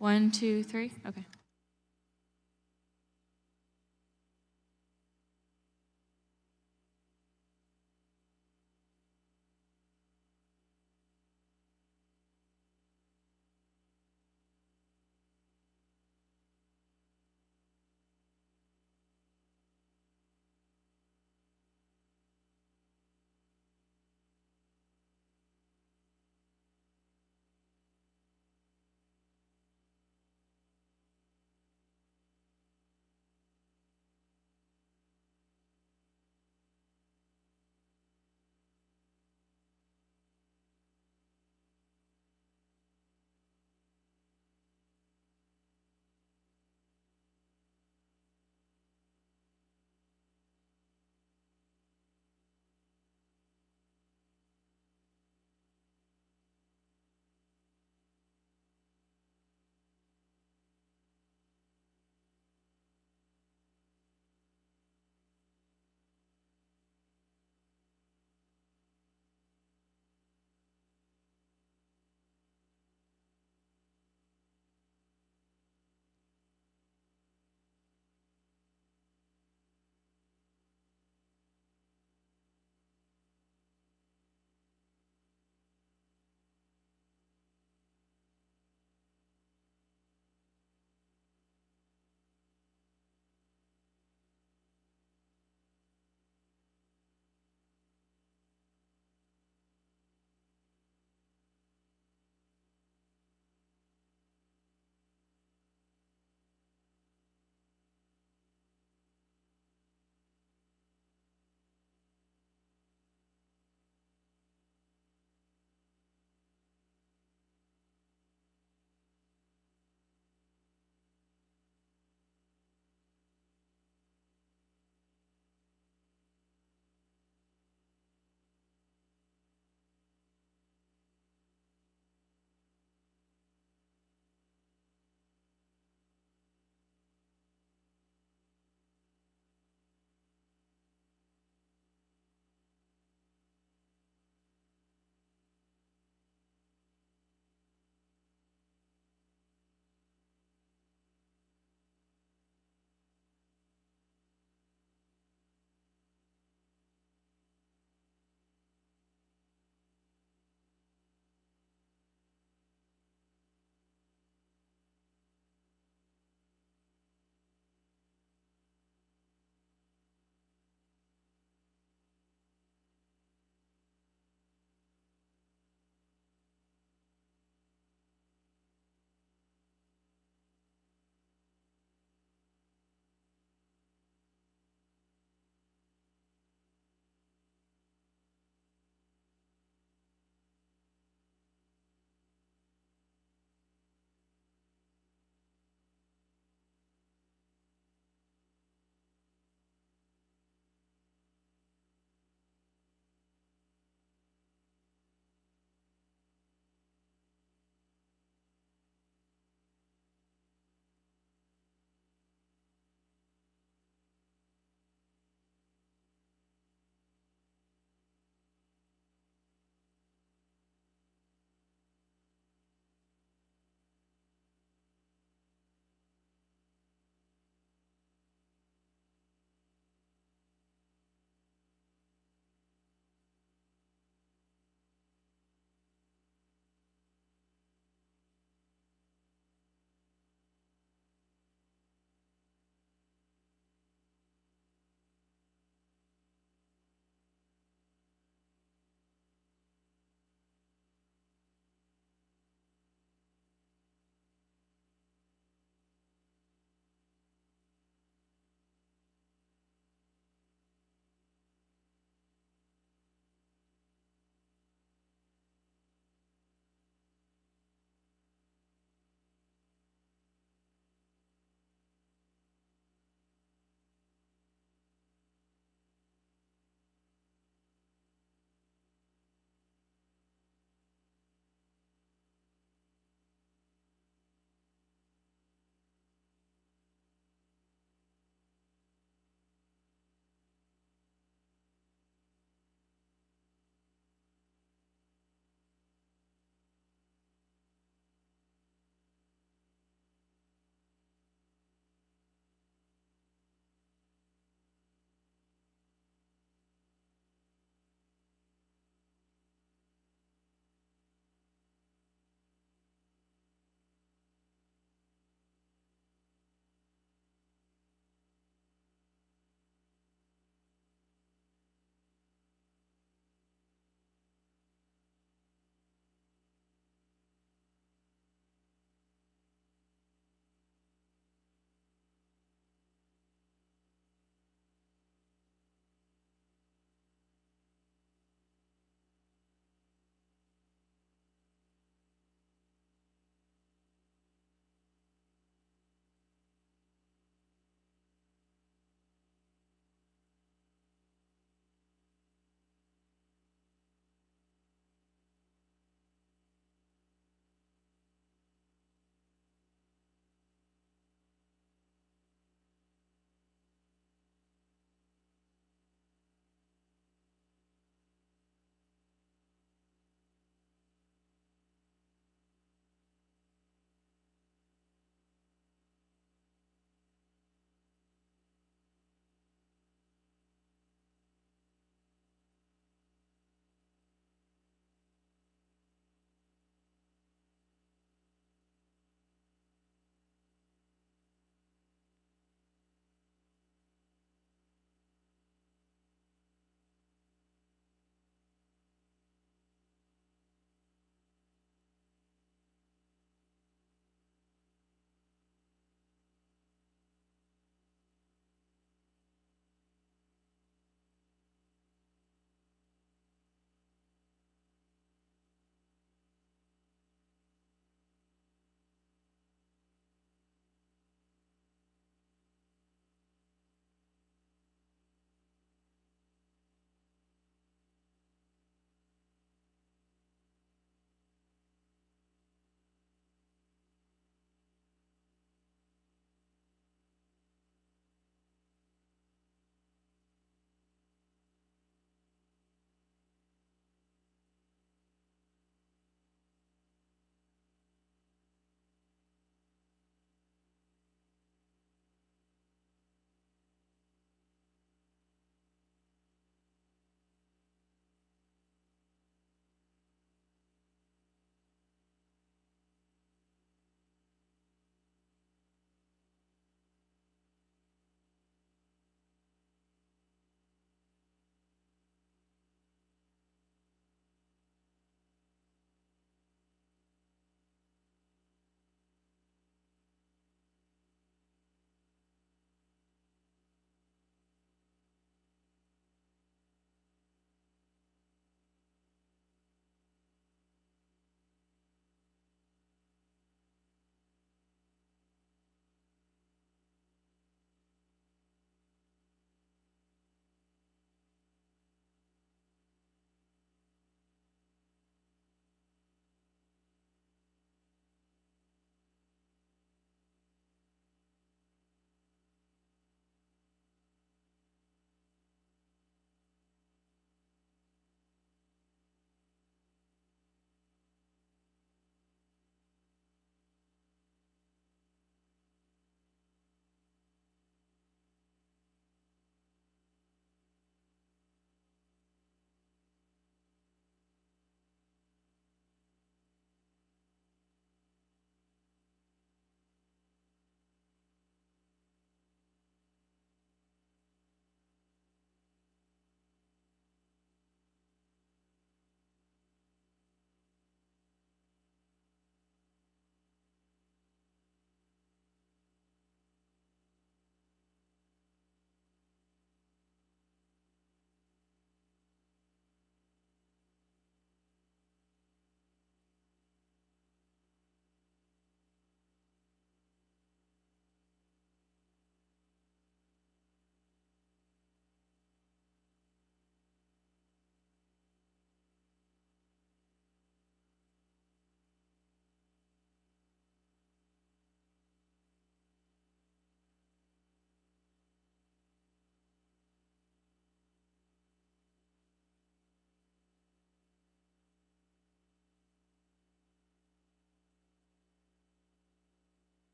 1, 2, 3. Okay.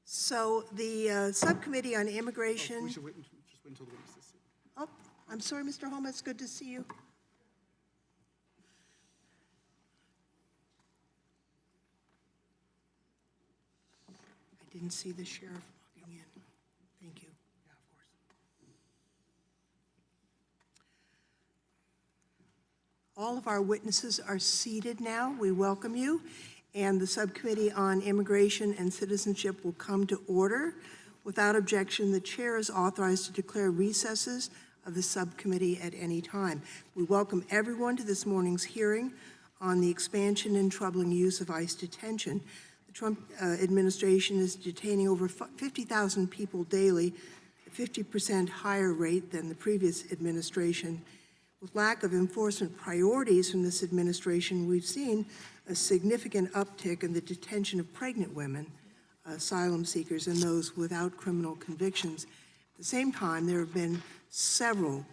So the Subcommittee on Immigration. We should wait until the witnesses. Oh, I'm sorry, Mr. Holmes, it's good to see you. I didn't see the sheriff walking in. Thank you. Yeah, of course. All of our witnesses are seated now. We welcome you. And the Subcommittee on Immigration and Citizenship will come to order. Without objection, the chair is authorized to declare recesses of the subcommittee at any time. We welcome everyone to this morning's hearing on the expansion and troubling use of ICE detention. The Trump administration is detaining over 50,000 people daily, a 50% higher rate than the previous administration. With lack of enforcement priorities from this administration, we've seen a significant uptick in the detention of pregnant women, asylum seekers, and those without criminal convictions. At the same time, there have been several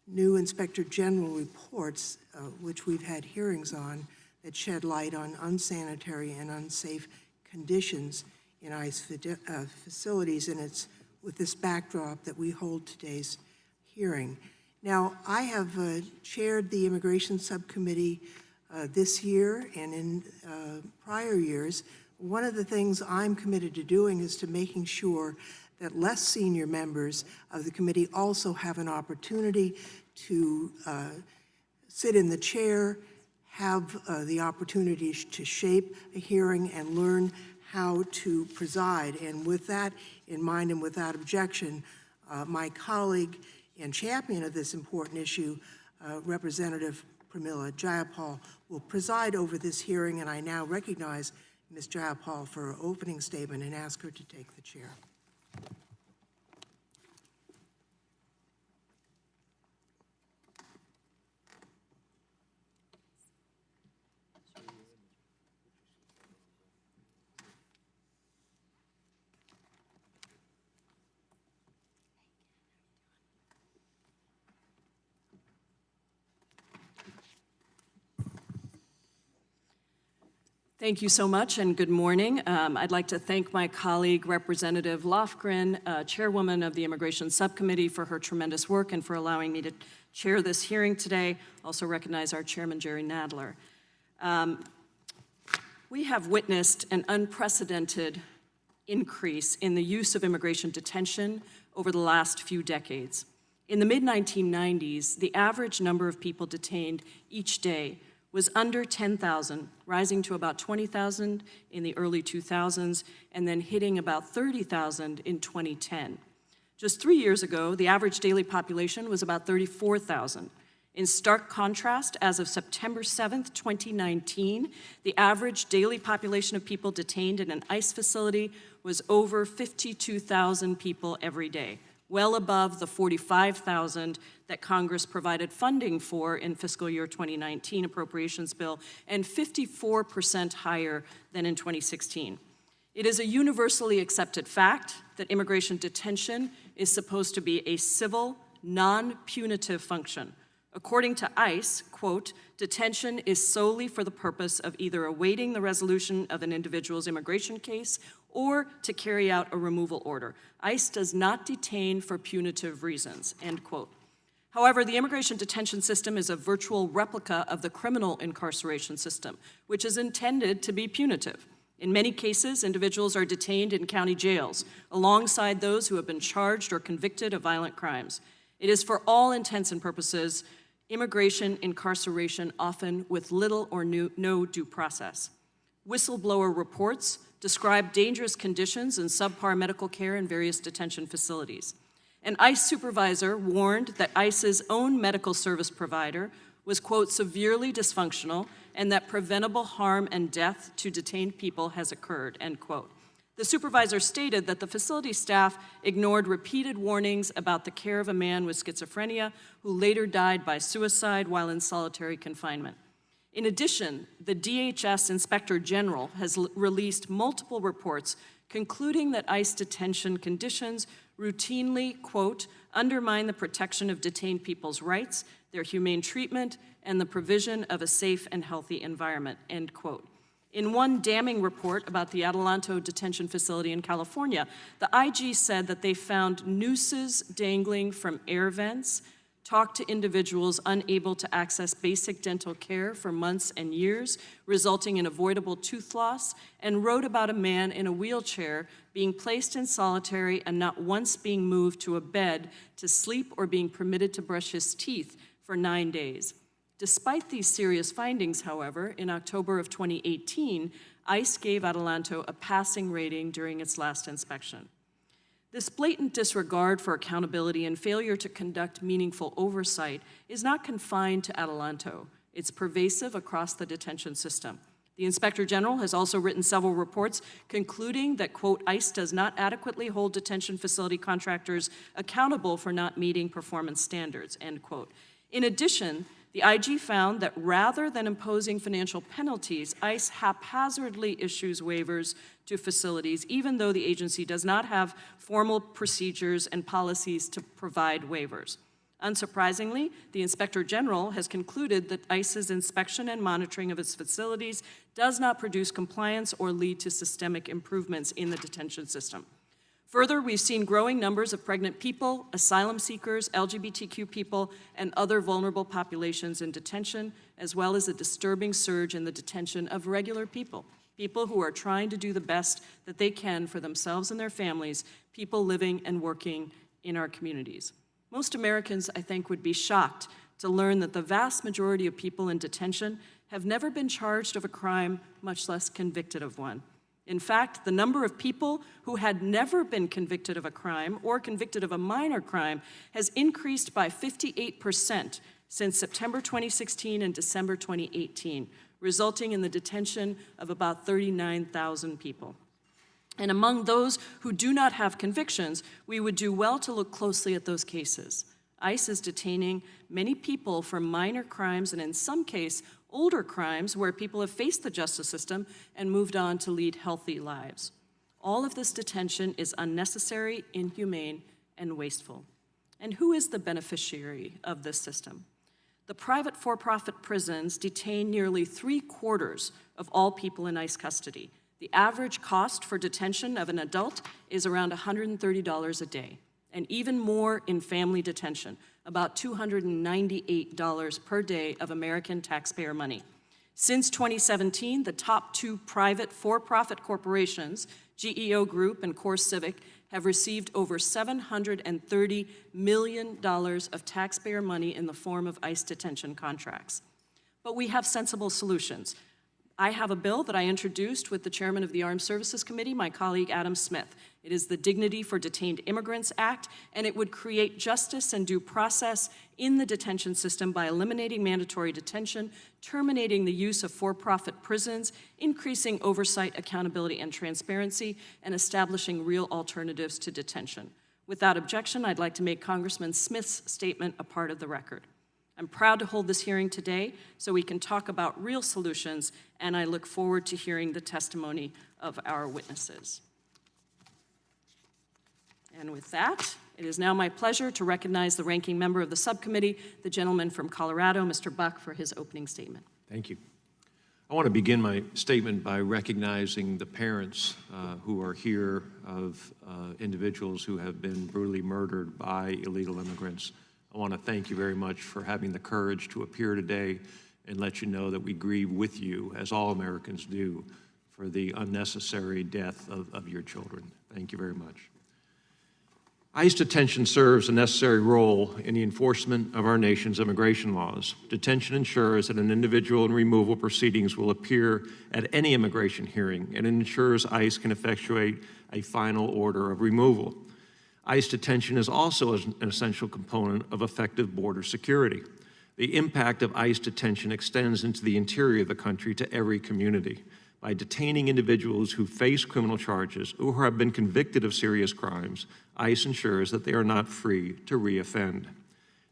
new Inspector General reports, which we've had hearings on, that shed light on unsanitary and unsafe conditions in ICE facilities, and it's with this backdrop that we hold today's hearing. Now, I have chaired the Immigration Subcommittee this year and in prior years. One of the things I'm committed to doing is to making sure that less senior members of the committee also have an opportunity to sit in the chair, have the opportunity to shape a hearing and learn how to preside. And with that in mind and without objection, my colleague and champion of this important issue, Representative Pramila Jayapal, will preside over this hearing, and I now recognize Ms. Jayapal for her opening statement and ask her to take the chair. Thank you so much, and good morning. I'd like to thank my colleague, Representative Lofgren, Chairwoman of the Immigration Subcommittee, for her tremendous work and for allowing me to chair this hearing today. Also recognize our Chairman, Jerry Nadler. We have witnessed an unprecedented increase in the use of immigration detention over the last few decades. In the mid-1990s, the average number of people detained each day was under 10,000, rising to about 20,000 in the early 2000s, and then hitting about 30,000 in 2010. Just 3 years ago, the average daily population was about 34,000. In stark contrast, as of September 7th, 2019, the average daily population of people detained in an ICE facility was over 52,000 people every day, well above the 45,000 that Congress provided funding for in fiscal year 2019 appropriations bill, and 54% higher than in 2016. It is a universally accepted fact that immigration detention is supposed to be a civil, non-punitive function. According to ICE, quote, detention is solely for the purpose of either awaiting the resolution of an individual's immigration case or to carry out a removal order. ICE does not detain for punitive reasons, end quote. However, the immigration detention system is a virtual replica of the criminal incarceration system, which is intended to be punitive. In many cases, individuals are detained in county jails, alongside those who have been charged or convicted of violent crimes. It is, for all intents and purposes, immigration incarceration, often with little or no due process. Whistleblower reports describe dangerous conditions and subpar medical care in various detention facilities. An ICE supervisor warned that ICE's own medical service provider was, quote, severely dysfunctional and that preventable harm and death to detained people has occurred, end quote. The supervisor stated that the facility staff ignored repeated warnings about the care of a man with schizophrenia who later died by suicide while in solitary confinement. In addition, the DHS Inspector General has released multiple reports concluding that ICE detention conditions routinely, quote, undermine the protection of detained people's rights, their humane treatment, and the provision of a safe and healthy environment, end quote. In one damning report about the Adelanto detention facility in California, the IG said that they found nooses dangling from air vents, talked to individuals unable to access basic dental care for months and years, resulting in avoidable tooth loss, and wrote about a man in a wheelchair being placed in solitary and not once being moved to a bed to sleep or being permitted to brush his teeth for 9 days. Despite these serious findings, however, in October of 2018, ICE gave Adelanto a passing rating during its last inspection. This blatant disregard for accountability and failure to conduct meaningful oversight is not confined to Adelanto. It's pervasive across the detention system. The Inspector General has also written several reports concluding that, quote, ICE does not adequately hold detention facility contractors accountable for not meeting performance standards, end quote. In addition, the IG found that rather than imposing financial penalties, ICE haphazardly issues waivers to facilities, even though the agency does not have formal procedures and policies to provide waivers. Unsurprisingly, the Inspector General has concluded that ICE's inspection and monitoring of its facilities does not produce compliance or lead to systemic improvements in the detention system. Further, we've seen growing numbers of pregnant people, asylum seekers, LGBTQ people, and other vulnerable populations in detention, as well as a disturbing surge in the detention of regular people, people who are trying to do the best that they can for themselves and their families, people living and working in our communities. Most Americans, I think, would be shocked to learn that the vast majority of people in detention have never been charged of a crime, much less convicted of one. In fact, the number of people who had never been convicted of a crime or convicted of a minor crime has increased by 58% since September 2016 and December 2018, resulting in the detention of about 39,000 people. And among those who do not have convictions, we would do well to look closely at those cases. ICE is detaining many people for minor crimes and in some cases, older crimes where people have faced the justice system and moved on to lead healthy lives. All of this detention is unnecessary, inhumane, and wasteful. And who is the beneficiary of this system? The private for-profit prisons detain nearly 3/4 of all people in ICE custody. The average cost for detention of an adult is around $130 a day, and even more in family detention, about $298 per day of American taxpayer money. Since 2017, the top 2 private for-profit corporations, GEO Group and Core Civic, have received over $730 million of taxpayer money in the form of ICE detention contracts. But we have sensible solutions. I have a bill that I introduced with the chairman of the Armed Services Committee, my colleague Adam Smith. It is the Dignity for Detained Immigrants Act, and it would create justice and due process in the detention system by eliminating mandatory detention, terminating the use of for-profit prisons, increasing oversight, accountability, and transparency, and establishing real alternatives to detention. Without objection, I'd like to make Congressman Smith's statement a part of the record. I'm proud to hold this hearing today so we can talk about real solutions, and I look forward to hearing the testimony of our witnesses. And with that, it is now my pleasure to recognize the ranking member of the subcommittee, the gentleman from Colorado, Mr. Buck, for his opening statement. Thank you. I want to begin my statement by recognizing the parents who are here of individuals who have been brutally murdered by illegal immigrants. I want to thank you very much for having the courage to appear today and let you know that we grieve with you, as all Americans do, for the unnecessary death of your children. Thank you very much. ICE detention serves a necessary role in the enforcement of our nation's immigration laws. Detention ensures that an individual in removal proceedings will appear at any immigration hearing, and it ensures ICE can effectuate a final order of removal. ICE detention is also an essential component of effective border security. The impact of ICE detention extends into the interior of the country to every community. By detaining individuals who face criminal charges or who have been convicted of serious crimes, ICE ensures that they are not free to reoffend.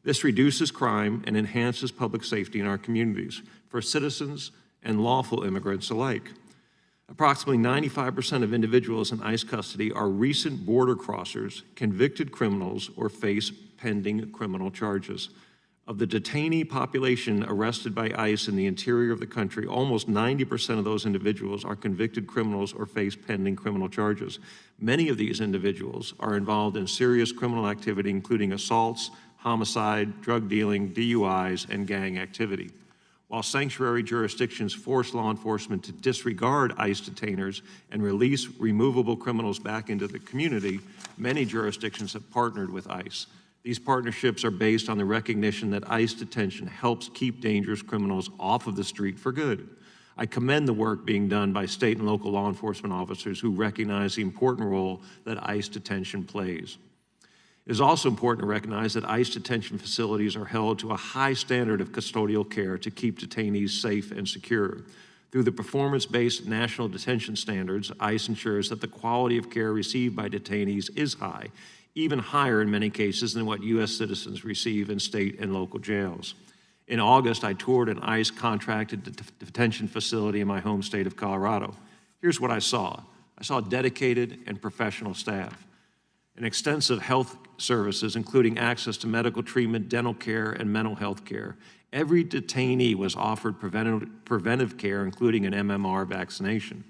This reduces crime and enhances public safety in our communities for citizens and lawful immigrants alike. Approximately 95% of individuals in ICE custody are recent border crossers, convicted criminals, or face pending criminal charges. Of the detainee population arrested by ICE in the interior of the country, almost 90% of those individuals are convicted criminals or face pending criminal charges. Many of these individuals are involved in serious criminal activity, including assaults, homicide, drug dealing, DUIs, and gang activity. While sanctuary jurisdictions force law enforcement to disregard ICE detainers and release removable criminals back into the community, many jurisdictions have partnered with ICE. These partnerships are based on the recognition that ICE detention helps keep dangerous criminals off of the street for good. I commend the work being done by state and local law enforcement officers who recognize the important role that ICE detention plays. It is also important to recognize that ICE detention facilities are held to a high standard of custodial care to keep detainees safe and secure. Through the performance-based national detention standards, ICE ensures that the quality of care received by detainees is high, even higher in many cases than what U.S. citizens receive in state and local jails. In August, I toured an ICE-contracted detention facility in my home state of Colorado. Here's what I saw. I saw dedicated and professional staff, and extensive health services, including access to medical treatment, dental care, and mental health care. Every detainee was offered preventive care, including an MMR vaccination.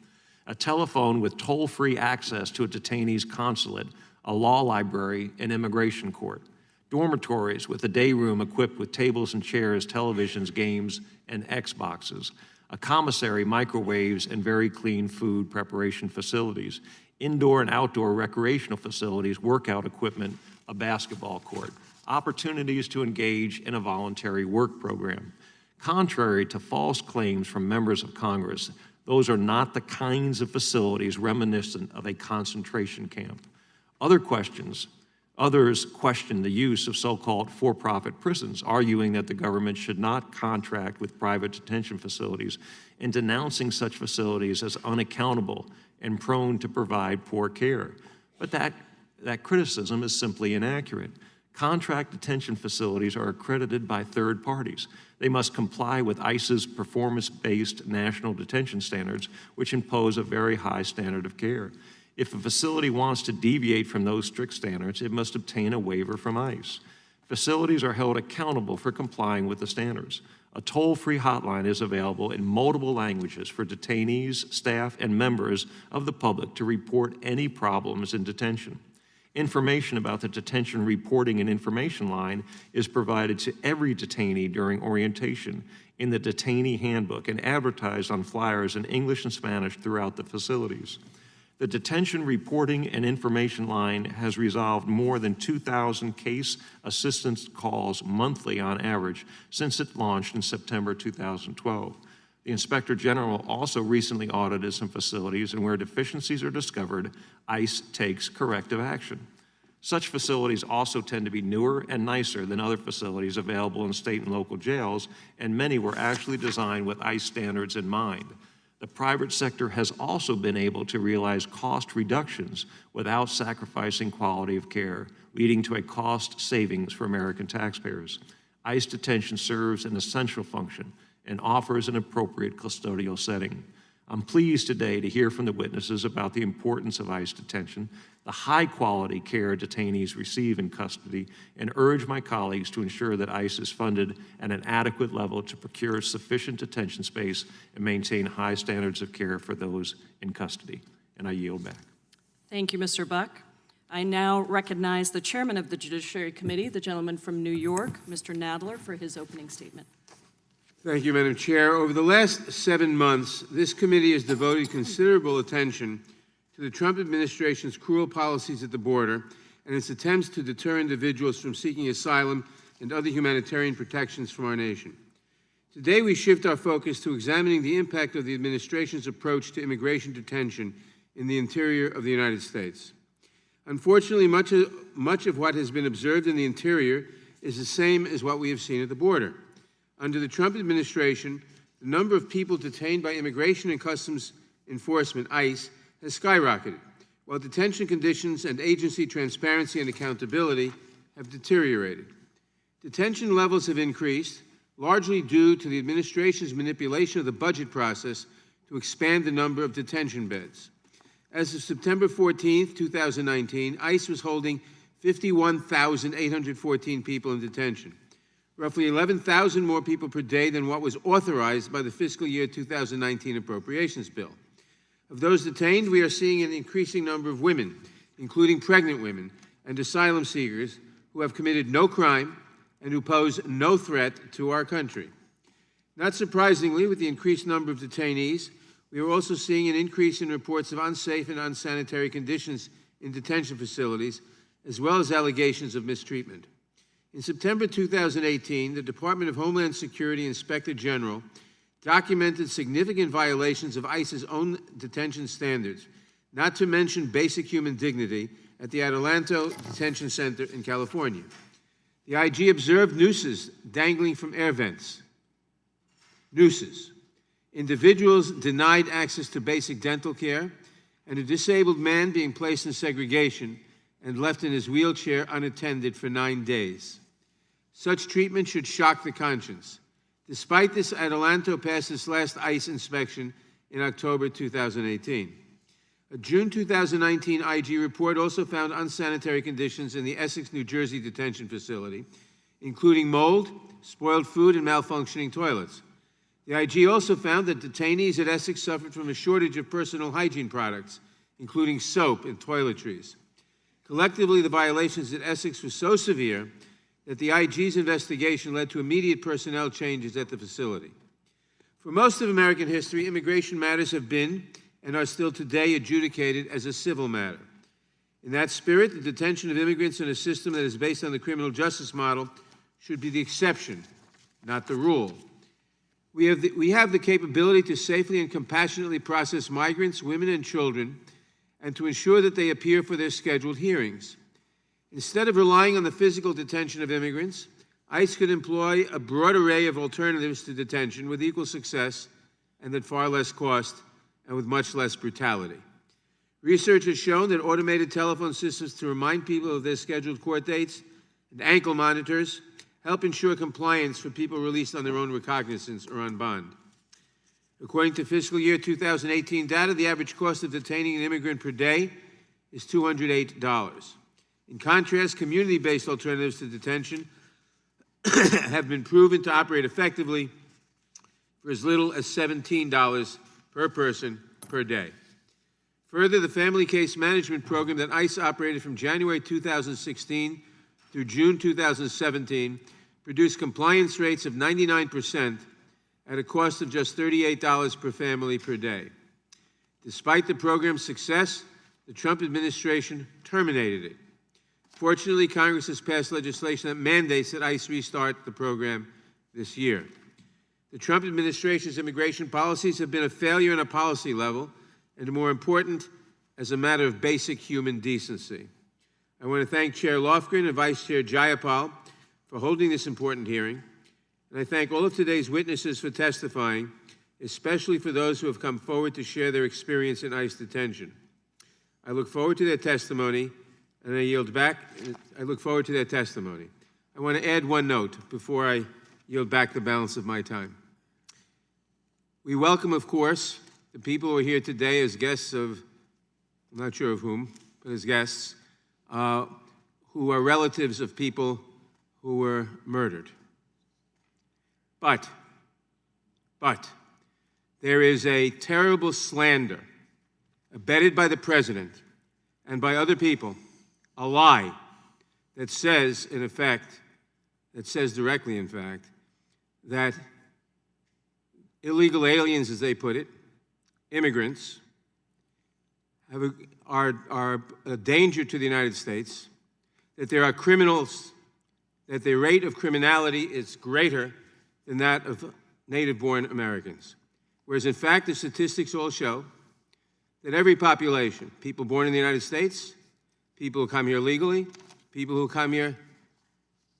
A telephone with toll-free access to a detainee's consulate, a law library, and immigration court. Dormitories with a day room equipped with tables and chairs, televisions, games, and Xboxes. A commissary, microwaves, and very clean food preparation facilities. Indoor and outdoor recreational facilities, workout equipment, a basketball court. Opportunities to engage in a voluntary work program. Contrary to false claims from members of Congress, those are not the kinds of facilities reminiscent of a concentration camp. Others question the use of so-called for-profit prisons, arguing that the government should not contract with private detention facilities and denouncing such facilities as unaccountable and prone to provide poor care. But that criticism is simply inaccurate. Contract detention facilities are accredited by third parties. They must comply with ICE's performance-based national detention standards, which impose a very high standard of care. If a facility wants to deviate from those strict standards, it must obtain a waiver from ICE. Facilities are held accountable for complying with the standards. A toll-free hotline is available in multiple languages for detainees, staff, and members of the public to report any problems in detention. Information about the detention reporting and information line is provided to every detainee during orientation in the detainee handbook and advertised on flyers in English and Spanish throughout the facilities. The detention reporting and information line has resolved more than 2,000 case assistance calls monthly on average since it launched in September 2012. The Inspector General also recently audited some facilities, and where deficiencies are discovered, ICE takes corrective action. Such facilities also tend to be newer and nicer than other facilities available in state and local jails, and many were actually designed with ICE standards in mind. The private sector has also been able to realize cost reductions without sacrificing quality of care, leading to a cost savings for American taxpayers. ICE detention serves an essential function and offers an appropriate custodial setting. I'm pleased today to hear from the witnesses about the importance of ICE detention, the high-quality care detainees receive in custody, and urge my colleagues to ensure that ICE is funded at an adequate level to procure sufficient detention space and maintain high standards of care for those in custody. And I yield back. Thank you, Mr. Buck. I now recognize the chairman of the Judiciary Committee, the gentleman from New York, Mr. Nadler, for his opening statement. Thank you, Madam Chair. Over the last 7 months, this committee has devoted considerable attention to the Trump administration's cruel policies at the border and its attempts to deter individuals from seeking asylum and other humanitarian protections from our nation. Today, we shift our focus to examining the impact of the administration's approach to immigration detention in the interior of the United States. Unfortunately, much of what has been observed in the interior is the same as what we have seen at the border. Under the Trump administration, the number of people detained by Immigration and Customs Enforcement, ICE, has skyrocketed, while detention conditions and agency transparency and accountability have deteriorated. Detention levels have increased, largely due to the administration's manipulation of the budget process to expand the number of detention beds. As of September 14, 2019, ICE was holding 51,814 people in detention. roughly 11,000 more people per day than what was authorized by the fiscal year 2019 appropriations bill. Of those detained, we are seeing an increasing number of women, including pregnant women and asylum seekers, who have committed no crime and who pose no threat to our country. Not surprisingly, with the increased number of detainees, we are also seeing an increase in reports of unsafe and unsanitary conditions in detention facilities, as well as allegations of mistreatment. In September 2018, the Department of Homeland Security Inspector General documented significant violations of ICE's own detention standards, not to mention basic human dignity, at the Adelanto Detention Center in California. The IG observed nooses dangling from air vents. Nooses. Individuals denied access to basic dental care, and a disabled man being placed in segregation and left in his wheelchair unattended for 9 days. Such treatment should shock the conscience. Despite this, Adelanto passed its last ICE inspection in October 2018. A June 2019 IG report also found unsanitary conditions in the Essex, New Jersey detention facility, including mold, spoiled food, and malfunctioning toilets. The IG also found that detainees at Essex suffered from a shortage of personal hygiene products, including soap and toiletries. Collectively, the violations at Essex were so severe that the IG's investigation led to immediate personnel changes at the facility. For most of American history, immigration matters have been and are still today adjudicated as a civil matter. In that spirit, the detention of immigrants in a system that is based on the criminal justice model should be the exception, not the rule. We have the capability to safely and compassionately process migrants, women, and children, and to ensure that they appear for their scheduled hearings. Instead of relying on the physical detention of immigrants, ICE could employ a broad array of alternatives to detention with equal success and at far less cost and with much less brutality. Research has shown that automated telephone systems to remind people of their scheduled court dates and ankle monitors help ensure compliance for people released on their own recognizance or on bond. According to fiscal year 2018 data, the average cost of detaining an immigrant per day is $208. In contrast, community-based alternatives to detention have been proven to operate effectively for as little as $17 per person per day. Further, the Family Case Management Program that ICE operated from January 2016 through June 2017 produced compliance rates of 99% at a cost of just $38 per family per day. Despite the program's success, the Trump administration terminated it. Fortunately, Congress has passed legislation that mandates that ICE restart the program this year. The Trump administration's immigration policies have been a failure on a policy level, and more important, as a matter of basic human decency. I want to thank Chair Lofgren and Vice Chair Jayapal for holding this important hearing, and I thank all of today's witnesses for testifying, especially for those who have come forward to share their experience in ICE detention. I look forward to their testimony, and I yield back. I look forward to their testimony. I want to add one note before I yield back the balance of my time. We welcome, of course, the people who are here today as guests of, I'm not sure of whom, but as guests, who are relatives of people who were murdered. But there is a terrible slander abetted by the president and by other people, a lie that says, in effect, that says directly, in fact, that illegal aliens, as they put it, immigrants, are a danger to the United States, that there are criminals, that the rate of criminality is greater than that of native-born Americans. Whereas, in fact, the statistics all show that every population, people born in the United States, people who come here legally, people who come here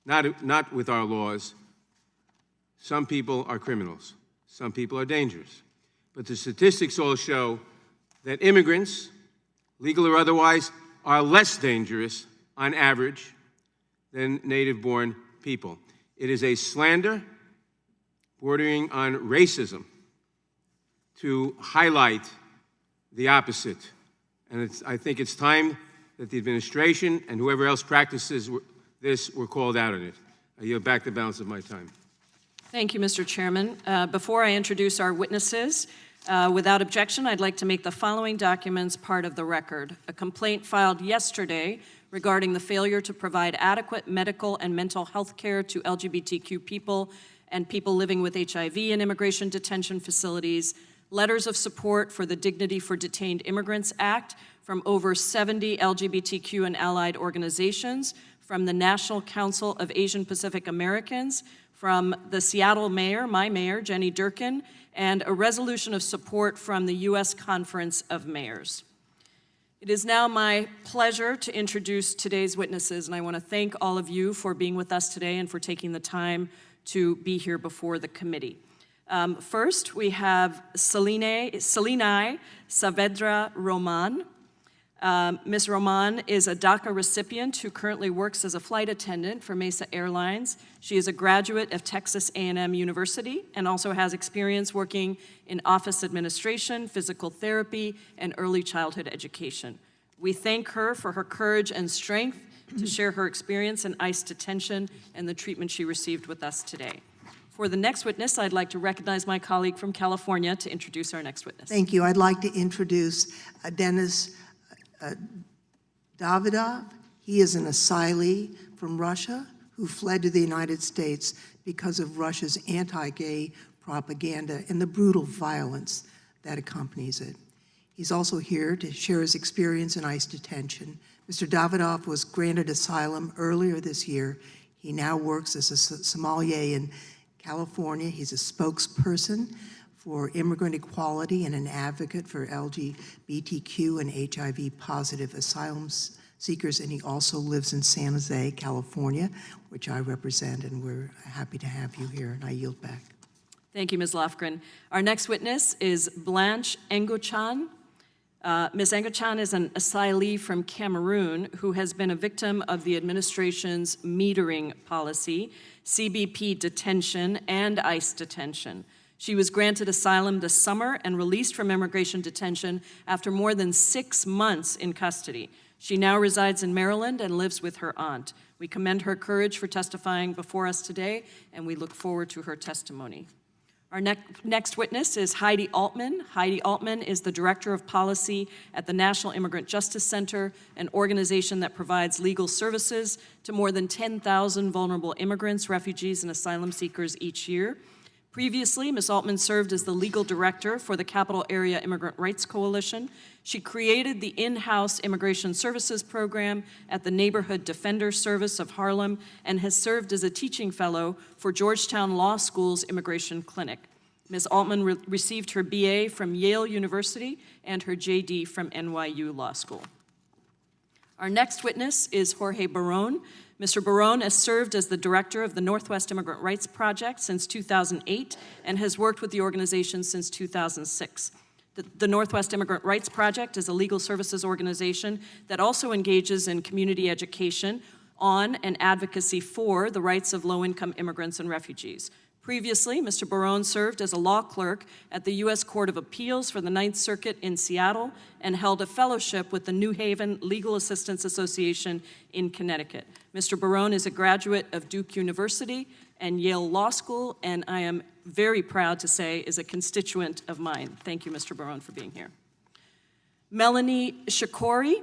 not with our laws, some people are criminals. Some people are dangerous. But the statistics all show that immigrants, legal or otherwise, are less dangerous on average than native-born people. It is a slander bordering on racism to highlight the opposite. And I think it's time that the administration and whoever else practices this were called out on it. I yield back the balance of my time. Thank you, Mr. Chairman. Before I introduce our witnesses, without objection, I'd like to make the following documents part of the record. A complaint filed yesterday regarding the failure to provide adequate medical and mental health care to LGBTQ people and people living with HIV in immigration detention facilities, letters of support for the Dignity for Detained Immigrants Act from over 70 LGBTQ and allied organizations, from the National Council of Asian Pacific Americans, from the Seattle mayor, my mayor, Jenny Durkin, and a resolution of support from the U.S. Conference of Mayors. It is now my pleasure to introduce today's witnesses, and I want to thank all of you for being with us today and for taking the time to be here before the committee. First, we have Selinai Saavedra Roman. Ms. Roman is a DACA recipient who currently works as a flight attendant for Mesa Airlines. She is a graduate of Texas A&M University and also has experience working in office administration, physical therapy, and early childhood education. We thank her for her courage and strength to share her experience in ICE detention and the treatment she received with us today. For the next witness, I'd like to recognize my colleague from California to introduce our next witness. Thank you. I'd like to introduce Denis Davidov. He is an asylee from Russia who fled to the United States because of Russia's anti-gay propaganda and the brutal violence that accompanies it. He's also here to share his experience in ICE detention. Mr. Davidov was granted asylum earlier this year. He now works as a sommelier in California. He's a spokesperson for immigrant equality and an advocate for LGBTQ and HIV-positive asylum seekers, and he also lives in San Jose, California, which I represent, and we're happy to have you here, and I yield back. Thank you, Ms. Lofgren. Our next witness is Blanche Engochan. Ms. Engochan is an asylee from Cameroon who has been a victim of the administration's metering policy, CBP detention, and ICE detention. She was granted asylum this summer and released from immigration detention after more than 6 months in custody. She now resides in Maryland and lives with her aunt. We commend her courage for testifying before us today, and we look forward to her testimony. Our next witness is Heidi Altman. Heidi Altman is the Director of Policy at the National Immigrant Justice Center, an organization that provides legal services to more than 10,000 vulnerable immigrants, refugees, and asylum seekers each year. Previously, Ms. Altman served as the legal director for the Capital Area Immigrant Rights Coalition. She created the in-house immigration services program at the Neighborhood Defender Service of Harlem and has served as a teaching fellow for Georgetown Law School's Immigration Clinic. Ms. Altman received her BA from Yale University and her JD from NYU Law School. Our next witness is Jorge Barron. Mr. Barron has served as the director of the Northwest Immigrant Rights Project since 2008 and has worked with the organization since 2006. The Northwest Immigrant Rights Project is a legal services organization that also engages in community education on and advocacy for the rights of low-income immigrants and refugees. Previously, Mr. Barron served as a law clerk at the U.S. Court of Appeals for the Ninth Circuit in Seattle and held a fellowship with the New Haven Legal Assistance Association in Connecticut. Mr. Barron is a graduate of Duke University and Yale Law School, and I am very proud to say is a constituent of mine. Thank you, Mr. Barron, for being here. Melanie Shakori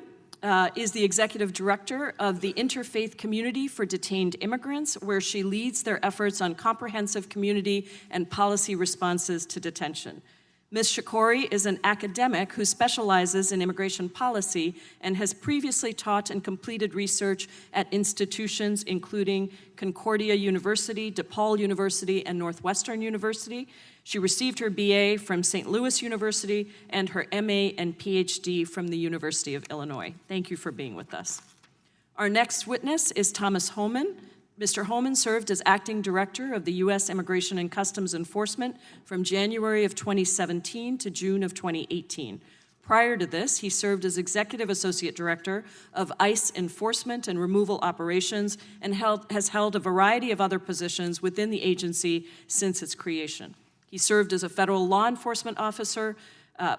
is the executive director of the Interfaith Community for Detained Immigrants, where she leads their efforts on comprehensive community and policy responses to detention. Ms. Shakori is an academic who specializes in immigration policy and has previously taught and completed research at institutions including Concordia University, DePaul University, and Northwestern University. She received her BA from St. Louis University and her MA and PhD from the University of Illinois. Thank you for being with us. Our next witness is Thomas Homan. Mr. Homan served as acting director of the U.S. Immigration and Customs Enforcement from January of 2017 to June of 2018. Prior to this, he served as executive associate director of ICE enforcement and removal operations and has held a variety of other positions within the agency since its creation. He served as a federal law enforcement officer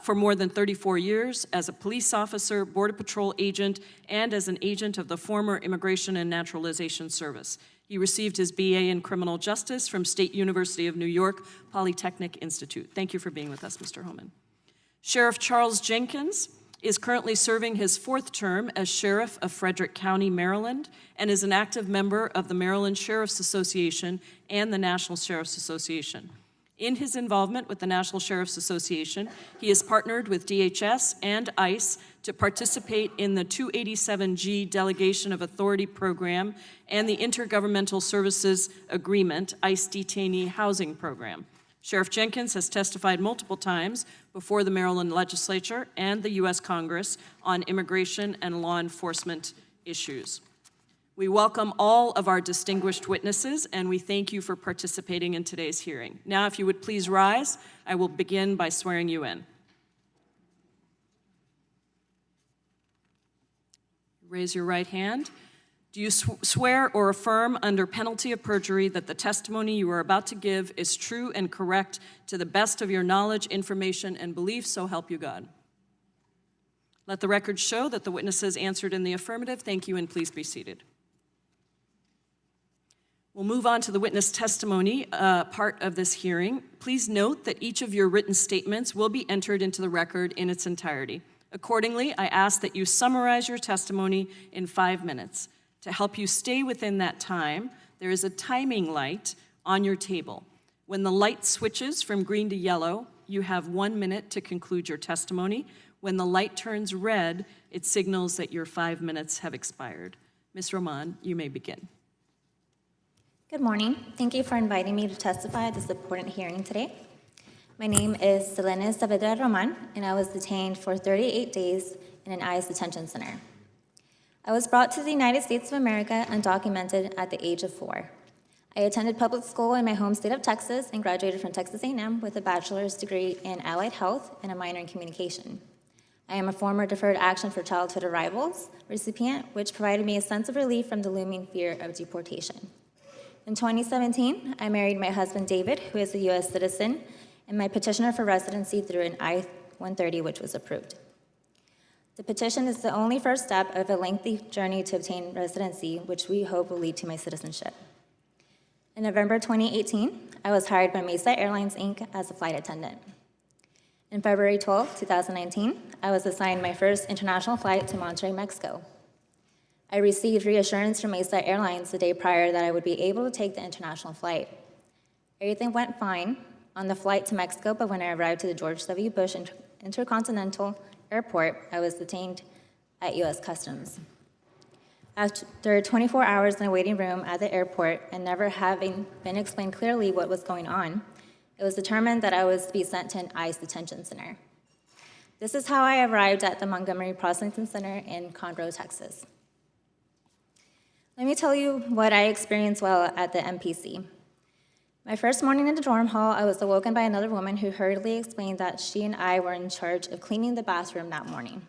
for more than 34 years as a police officer, Border Patrol agent, and as an agent of the former Immigration and Naturalization Service. He received his BA in Criminal Justice from State University of New York Polytechnic Institute. Thank you for being with us, Mr. Homan. Sheriff Charles Jenkins is currently serving his 4th term as Sheriff of Frederick County, Maryland, and is an active member of the Maryland Sheriff's Association and the National Sheriff's Association. In his involvement with the National Sheriff's Association, he has partnered with DHS and ICE to participate in the 287G Delegation of Authority Program and the Intergovernmental Services Agreement, ICE Detainee Housing Program. Sheriff Jenkins has testified multiple times before the Maryland Legislature and the U.S. Congress on immigration and law enforcement issues. We welcome all of our distinguished witnesses, and we thank you for participating in today's hearing. Now, if you would please rise, I will begin by swearing you in. Raise your right hand. Do you swear or affirm under penalty of perjury that the testimony you are about to give is true and correct to the best of your knowledge, information, and belief, so help you God? Let the record show that the witnesses answered in the affirmative. Thank you, and please be seated. We'll move on to the witness testimony part of this hearing. Please note that each of your written statements will be entered into the record in its entirety. Accordingly, I ask that you summarize your testimony in 5 minutes. To help you stay within that time, there is a timing light on your table. When the light switches from green to yellow, you have 1 minute to conclude your testimony. When the light turns red, it signals that your 5 minutes have expired. Ms. Roman, you may begin. Good morning. Thank you for inviting me to testify at this important hearing today. My name is Selena Saavedra Roman, and I was detained for 38 days in an ICE detention center. I was brought to the United States of America undocumented at the age of 4. I attended public school in my home state of Texas and graduated from Texas A&M with a bachelor's degree in allied health and a minor in communication. I am a former Deferred Action for Childhood Arrivals recipient, which provided me a sense of relief from the looming fear of deportation. In 2017, I married my husband, David, who is a U.S. citizen, and my petitioner for residency through an I-130, which was approved. The petition is the only first step of a lengthy journey to obtain residency, which we hope will lead to my citizenship. In November 2018, I was hired by Mesa Airlines, Inc. as a flight attendant. In February 12, 2019, I was assigned my first international flight to Monterrey, Mexico. I received reassurance from Mesa Airlines the day prior that I would be able to take the international flight. Everything went fine on the flight to Mexico, but when I arrived to the George W. Bush Intercontinental Airport, I was detained at U.S. Customs. After 24 hours in a waiting room at the airport and never having been explained clearly what was going on, it was determined that I was to be sent to an ICE detention center. This is how I arrived at the Montgomery Processing Center in Conroe, Texas. Let me tell you what I experienced while at the MPC. My first morning in the dorm hall, I was awoken by another woman who hurriedly explained that she and I were in charge of cleaning the bathroom that morning.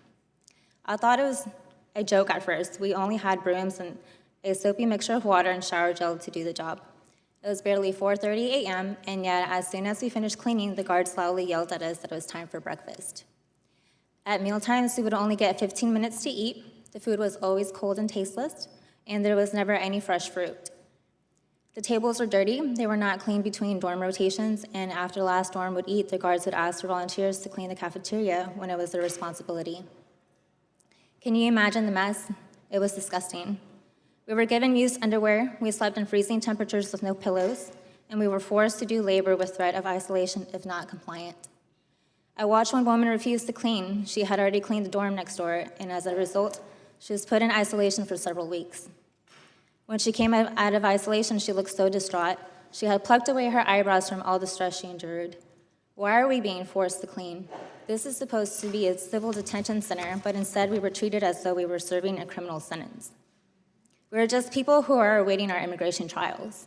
I thought it was a joke at first. We only had brooms and a soapy mixture of water and shower gel to do the job. It was barely 4:30 a.m., and yet as soon as we finished cleaning, the guards loudly yelled at us that it was time for breakfast. At mealtimes, we would only get 15 minutes to eat. The food was always cold and tasteless, and there was never any fresh fruit. The tables were dirty, they were not cleaned between dorm rotations, and after the last dorm would eat, the guards would ask for volunteers to clean the cafeteria when it was their responsibility. Can you imagine the mess? It was disgusting. We were given used underwear, we slept in freezing temperatures with no pillows, and we were forced to do labor with threat of isolation if not compliant. I watched one woman refuse to clean. She had already cleaned the dorm next door, and as a result, she was put in isolation for several weeks. When she came out of isolation, she looked so distraught. She had plucked away her eyebrows from all the stress she endured. Why are we being forced to clean? This is supposed to be a civil detention center, but instead we were treated as though we were serving a criminal sentence. We were just people who are awaiting our immigration trials.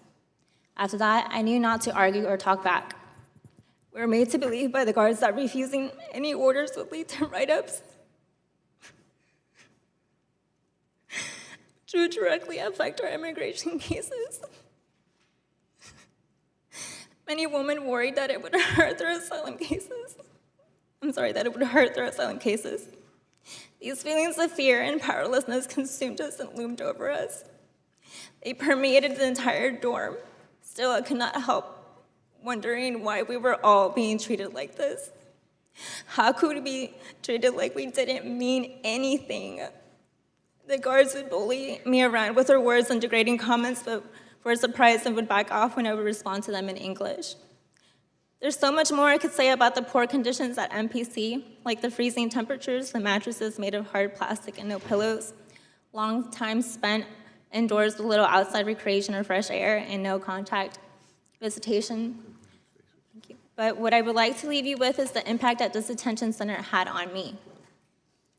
After that, I knew not to argue or talk back. We were made to believe by the guards that refusing any orders would lead to write-ups, which would directly affect our immigration cases. Many women worried that it would hurt their asylum cases. that it would hurt their asylum cases. These feelings of fear and powerlessness consumed us and loomed over us. They permeated the entire dorm. Still, I could not help wondering why we were all being treated like this. How could we be treated like we didn't mean anything? The guards would bully me around with their words and degrading comments, but were surprised and would back off when I would respond to them in English. There's so much more I could say about the poor conditions at MPC, like the freezing temperatures, the mattresses made of hard plastic and no pillows, long time spent indoors with little outside recreation or fresh air, and no contact visitation. Thank you. But what I would like to leave you with is the impact that this detention center had on me.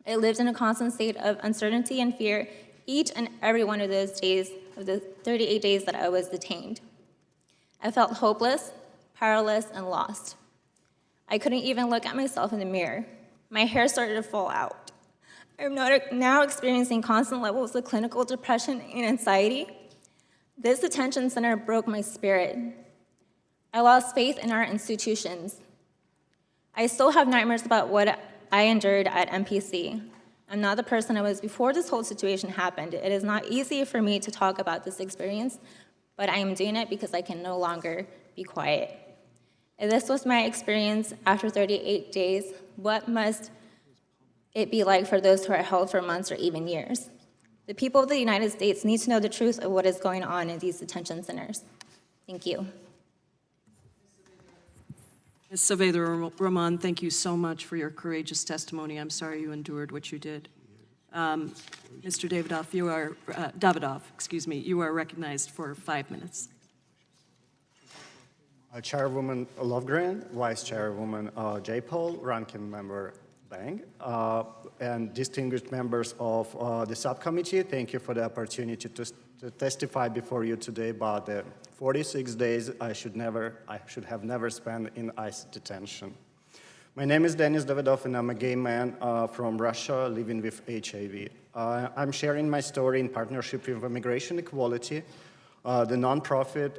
I lived in a constant state of uncertainty and fear each and every one of those days, of the 38 days that I was detained. I felt hopeless, powerless, and lost. I couldn't even look at myself in the mirror. My hair started to fall out. I'm now experiencing constant levels of clinical depression and anxiety. This detention center broke my spirit. I lost faith in our institutions. I still have nightmares about what I endured at MPC. I'm not the person I was before this whole situation happened. It is not easy for me to talk about this experience, but I am doing it because I can no longer be quiet. If this was my experience after 38 days, what must it be like for those who are held for months or even years? The people of the United States need to know the truth of what is going on in these detention centers. Thank you. Ms. Saavedra Rahman, thank you so much for your courageous testimony. I'm sorry you endured what you did. Mr. Davidoff, you are recognized for 5 minutes. Chairwoman Lovgren, Vice Chairwoman J. Paul, Ranking Member Bang, and distinguished members of the subcommittee, thank you for the opportunity to testify before you today about the 46 days I should have never spent in ICE detention. My name is Denis Davidov, and I'm a gay man from Russia living with HIV. I'm sharing my story in partnership with Immigration Equality, the nonprofit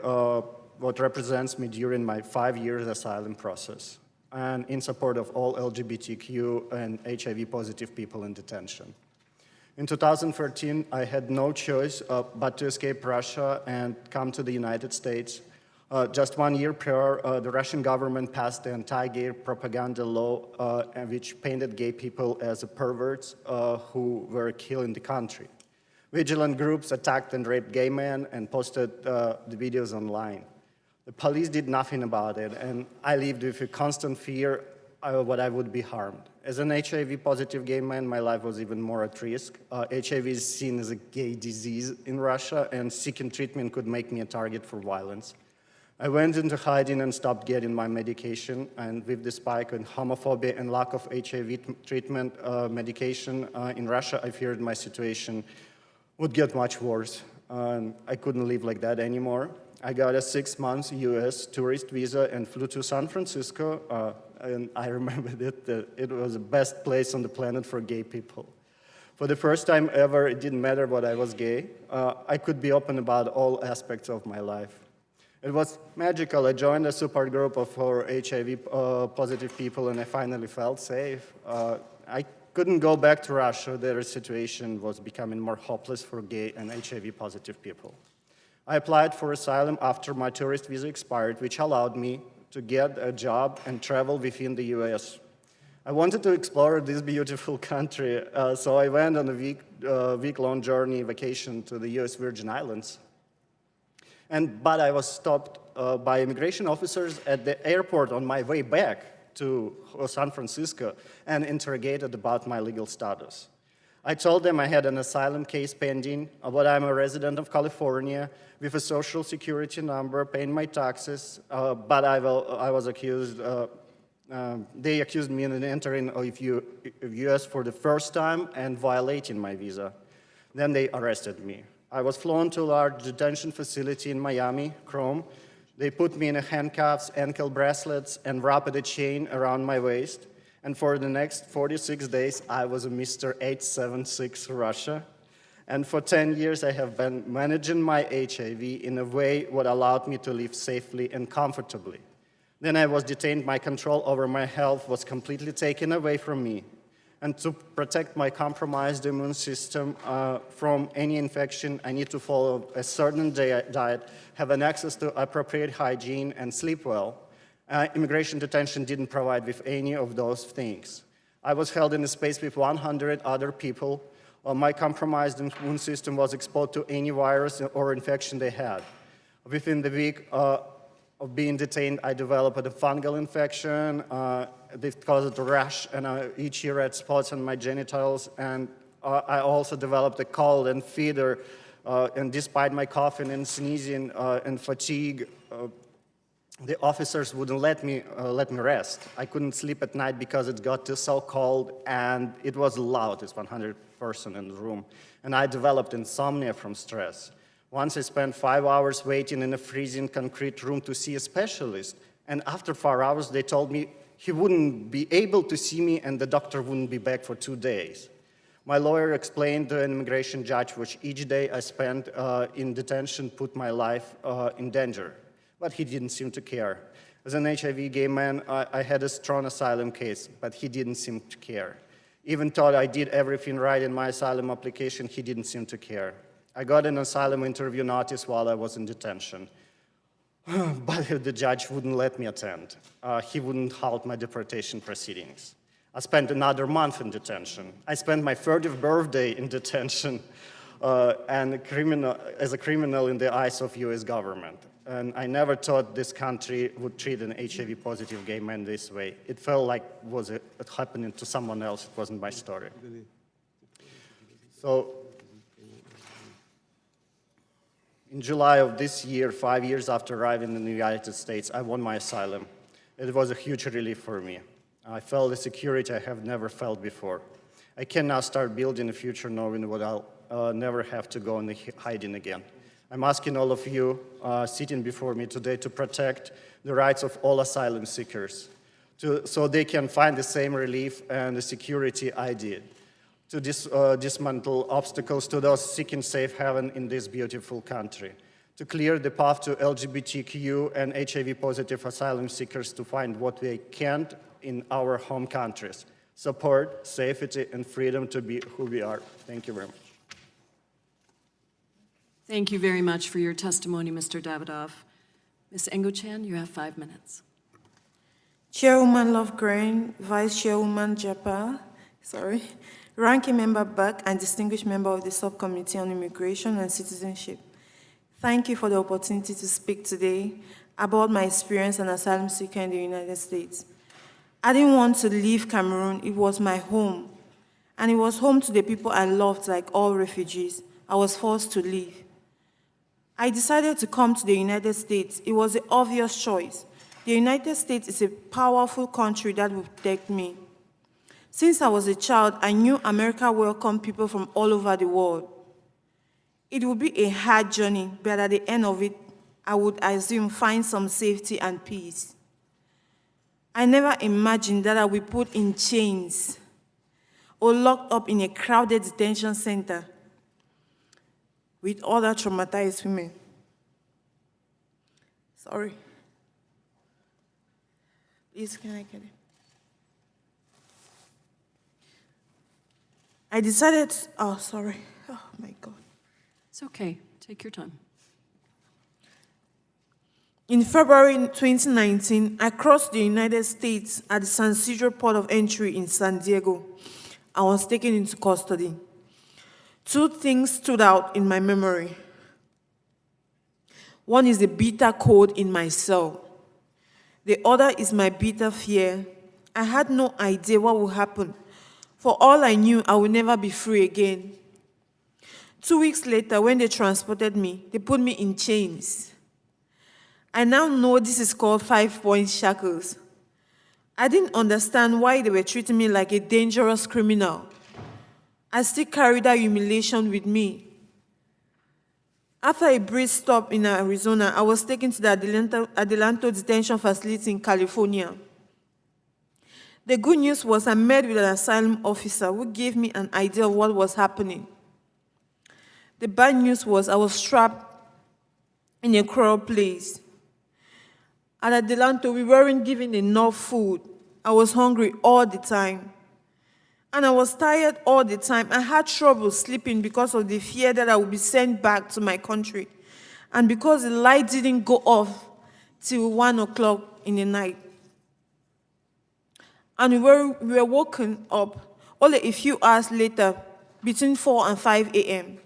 what represents me during my 5 years asylum process, and in support of all LGBTQ and HIV-positive people in detention. In 2013, I had no choice but to escape Russia and come to the United States. Just 1 year prior, the Russian government passed the anti-gay propaganda law, which painted gay people as perverts who were killing the country. Vigilant groups attacked and raped gay men and posted the videos online. The police did nothing about it, and I lived with a constant fear what I would be harmed. As an HIV-positive gay man, my life was even more at risk. HIV is seen as a gay disease in Russia, and seeking treatment could make me a target for violence. I went into hiding and stopped getting my medication, and with the spike in homophobia and lack of HIV treatment medication in Russia, I feared my situation would get much worse. I couldn't live like that anymore. I got a 6-month US tourist visa and flew to San Francisco, and I remember that it was the best place on the planet for gay people. For the first time ever, it didn't matter what I was gay. I could be open about all aspects of my life. It was magical. I joined a support group for HIV-positive people, and I finally felt safe. I couldn't go back to Russia. Their situation was becoming more hopeless for gay and HIV-positive people. I applied for asylum after my tourist visa expired, which allowed me to get a job and travel within the US. I wanted to explore this beautiful country, so I went on a week-long journey vacation to the US Virgin Islands. But I was stopped by immigration officers at the airport on my way back to San Francisco and interrogated about my legal status. I told them I had an asylum case pending, but I'm a resident of California with a social security number, paying my taxes, but I was accused, they accused me of entering the US for the first time and violating my visa. Then they arrested me. I was flown to a large detention facility in Miami, Chrome. They put me in handcuffs, ankle bracelets, and wrapped a chain around my waist. And for the next 46 days, I was a Mr. 876 Russia. And for 10 years, I have been managing my HIV in a way that allowed me to live safely and comfortably. Then I was detained. My control over my health was completely taken away from me. And to protect my compromised immune system from any infection, I need to follow a certain diet, have an access to appropriate hygiene, and sleep well. Immigration detention didn't provide with any of those things. I was held in a space with 100 other people. My compromised immune system was exposed to any virus or infection they had. Within the week of being detained, I developed a fungal infection. It caused a rash and itchy red spots on my genitals. And I also developed a cold and fever. And despite my coughing and sneezing and fatigue, the officers wouldn't let me rest. I couldn't sleep at night because it got so cold and it was loud. It's 100 person in the room. And I developed insomnia from stress. Once I spent 5 hours waiting in a freezing concrete room to see a specialist. And after 4 hours, they told me he wouldn't be able to see me and the doctor wouldn't be back for 2 days. My lawyer explained to an immigration judge which each day I spent in detention put my life in danger. But he didn't seem to care. As an HIV gay man, I had a strong asylum case, but he didn't seem to care. Even though I did everything right in my asylum application, he didn't seem to care. I got an asylum interview notice while I was in detention. But the judge wouldn't let me attend. He wouldn't halt my deportation proceedings. I spent another month in detention. I spent my 30th birthday in detention as a criminal in the eyes of US government. And I never thought this country would treat an HIV-positive gay man this way. It felt like it happening to someone else. It wasn't my story. So, in July of this year, 5 years after arriving in the United States, I won my asylum. It was a huge relief for me. I felt a security I have never felt before. I can now start building a future knowing what I'll never have to go in hiding again. I'm asking all of you sitting before me today to protect the rights of all asylum seekers so they can find the same relief and the security I did, to dismantle obstacles to those seeking safe haven in this beautiful country, to clear the path to LGBTQ and HIV-positive asylum seekers to find what they can't in our home countries, support, safety, and freedom to be who we are. Thank you very much. Thank you very much for your testimony, Mr. Davidoff. Ms. Engochan, you have 5 minutes. Chairwoman Lovegren, Vice Chairwoman Japa, Ranking Member Buck, and distinguished member of the Subcommittee on Immigration and Citizenship. Thank you for the opportunity to speak today about my experience as an asylum seeker in the United States. I didn't want to leave Cameroon. It was my home. And it was home to the people I loved, like all refugees. I was forced to leave. I decided to come to the United States. It was an obvious choice. The United States is a powerful country that will protect me. Since I was a child, I knew America welcomed people from all over the world. It would be a hard journey, but at the end of it, I would assume find some safety and peace. I never imagined that I would be put in chains or locked up in a crowded detention center with other traumatized women. Sorry. Please, can I get it? I decided, oh my God. It's okay. Take your time. In February 2019, I crossed the United States at the San Isidro Port of Entry in San Diego. I was taken into custody. 2 things stood out in my memory. One is the bitter cold in my cell. The other is my bitter fear. I had no idea what would happen. For all I knew, I would never be free again. 2 weeks later, when they transported me, they put me in chains. I now know this is called 5-point shackles. I didn't understand why they were treating me like a dangerous criminal. I still carried that humiliation with me. After a brief stop in Arizona, I was taken to the Adelanto Detention Facility in California. The good news was I met with an asylum officer who gave me an idea of what was happening. The bad news was I was trapped in a cruel place. And at Delanto, we weren't given enough food. I was hungry all the time. And I was tired all the time. I had trouble sleeping because of the fear that I would be sent back to my country. And because the light didn't go off till 1 o'clock in the night. And we were woken up only a few hours later, between 4 and 5 a.m.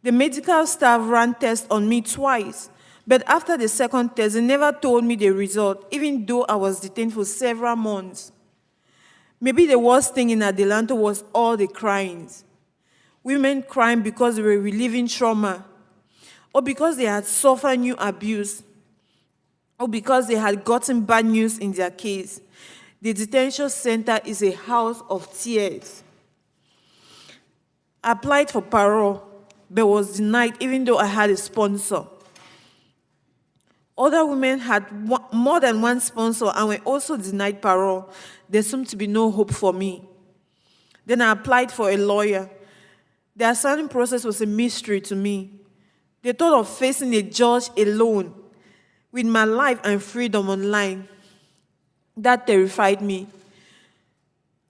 The medical staff ran tests on me twice, but after the second test, they never told me the result, even though I was detained for several months. Maybe the worst thing in Adelanto was all the cryings. Women crying because they were reliving trauma, or because they had suffered new abuse, or because they had gotten bad news in their case. The detention center is a house of tears. I applied for parole, but was denied even though I had a sponsor. Other women had more than one sponsor and were also denied parole. There seemed to be no hope for me. Then I applied for a lawyer. The asylum process was a mystery to me. The thought of facing a judge alone, with my life and freedom online, that terrified me.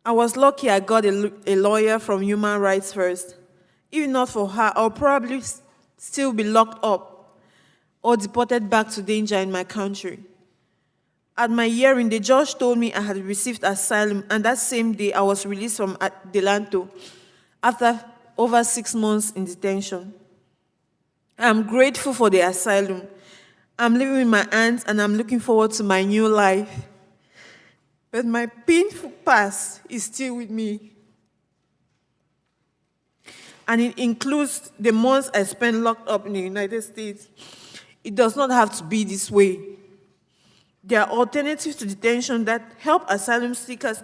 I was lucky I got a lawyer from Human Rights First. If not for her, I'll probably still be locked up or deported back to danger in my country. At my hearing, the judge told me I had received asylum, and that same day I was released from Delanto after over 6 months in detention. I'm grateful for the asylum. I'm living with my aunt, and I'm looking forward to my new life. But my painful past is still with me. And it includes the months I spent locked up in the United States. It does not have to be this way. There are alternatives to detention that help asylum seekers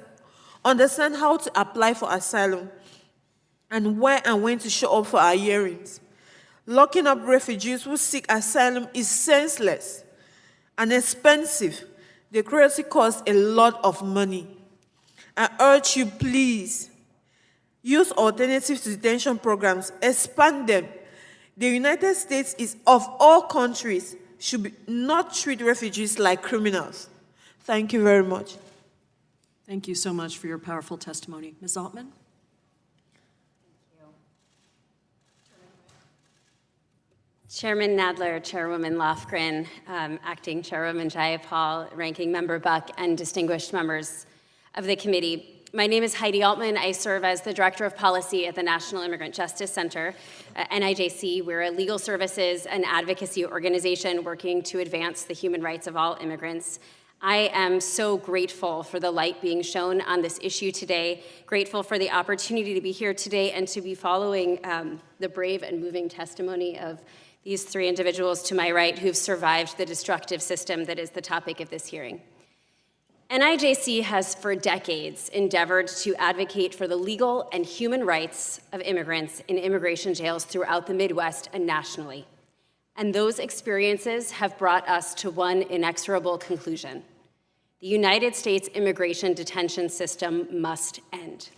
understand how to apply for asylum and where and when to show up for our hearings. Locking up refugees who seek asylum is senseless and expensive. The cruelty costs a lot of money. I urge you, please, use alternatives to detention programs, expand them. The United States is, of all countries, should not treat refugees like criminals. Thank you very much. Thank you so much for your powerful testimony. Ms. Altman? Chairman Nadler, Chairwoman Lofgren, Acting Chairwoman Jayapal, Ranking Member Buck, and distinguished members of the committee. My name is Heidi Altman. I serve as the Director of Policy at the National Immigrant Justice Center, NIJC. We're a legal services and advocacy organization working to advance the human rights of all immigrants. I am so grateful for the light being shown on this issue today, grateful for the opportunity to be here today and to be following the brave and moving testimony of these 3 individuals to my right who've survived the destructive system that is the topic of this hearing. NIJC has for decades endeavored to advocate for the legal and human rights of immigrants in immigration jails throughout the Midwest and nationally. And those experiences have brought us to one inexorable conclusion. The United States immigration detention system must end.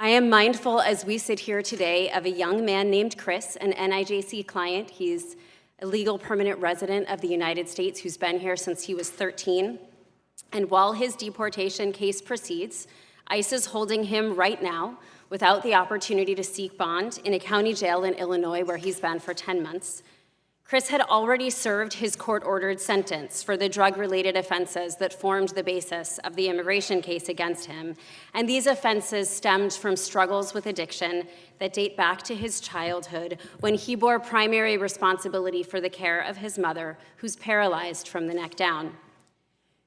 I am mindful as we sit here today of a young man named Chris, an NIJC client. He's a legal permanent resident of the United States who's been here since he was 13. And while his deportation case proceeds, ICE is holding him right now without the opportunity to seek bond in a county jail in Illinois where he's been for 10 months. Chris had already served his court-ordered sentence for the drug-related offenses that formed the basis of the immigration case against him. And these offenses stemmed from struggles with addiction that date back to his childhood when he bore primary responsibility for the care of his mother, who's paralyzed from the neck down.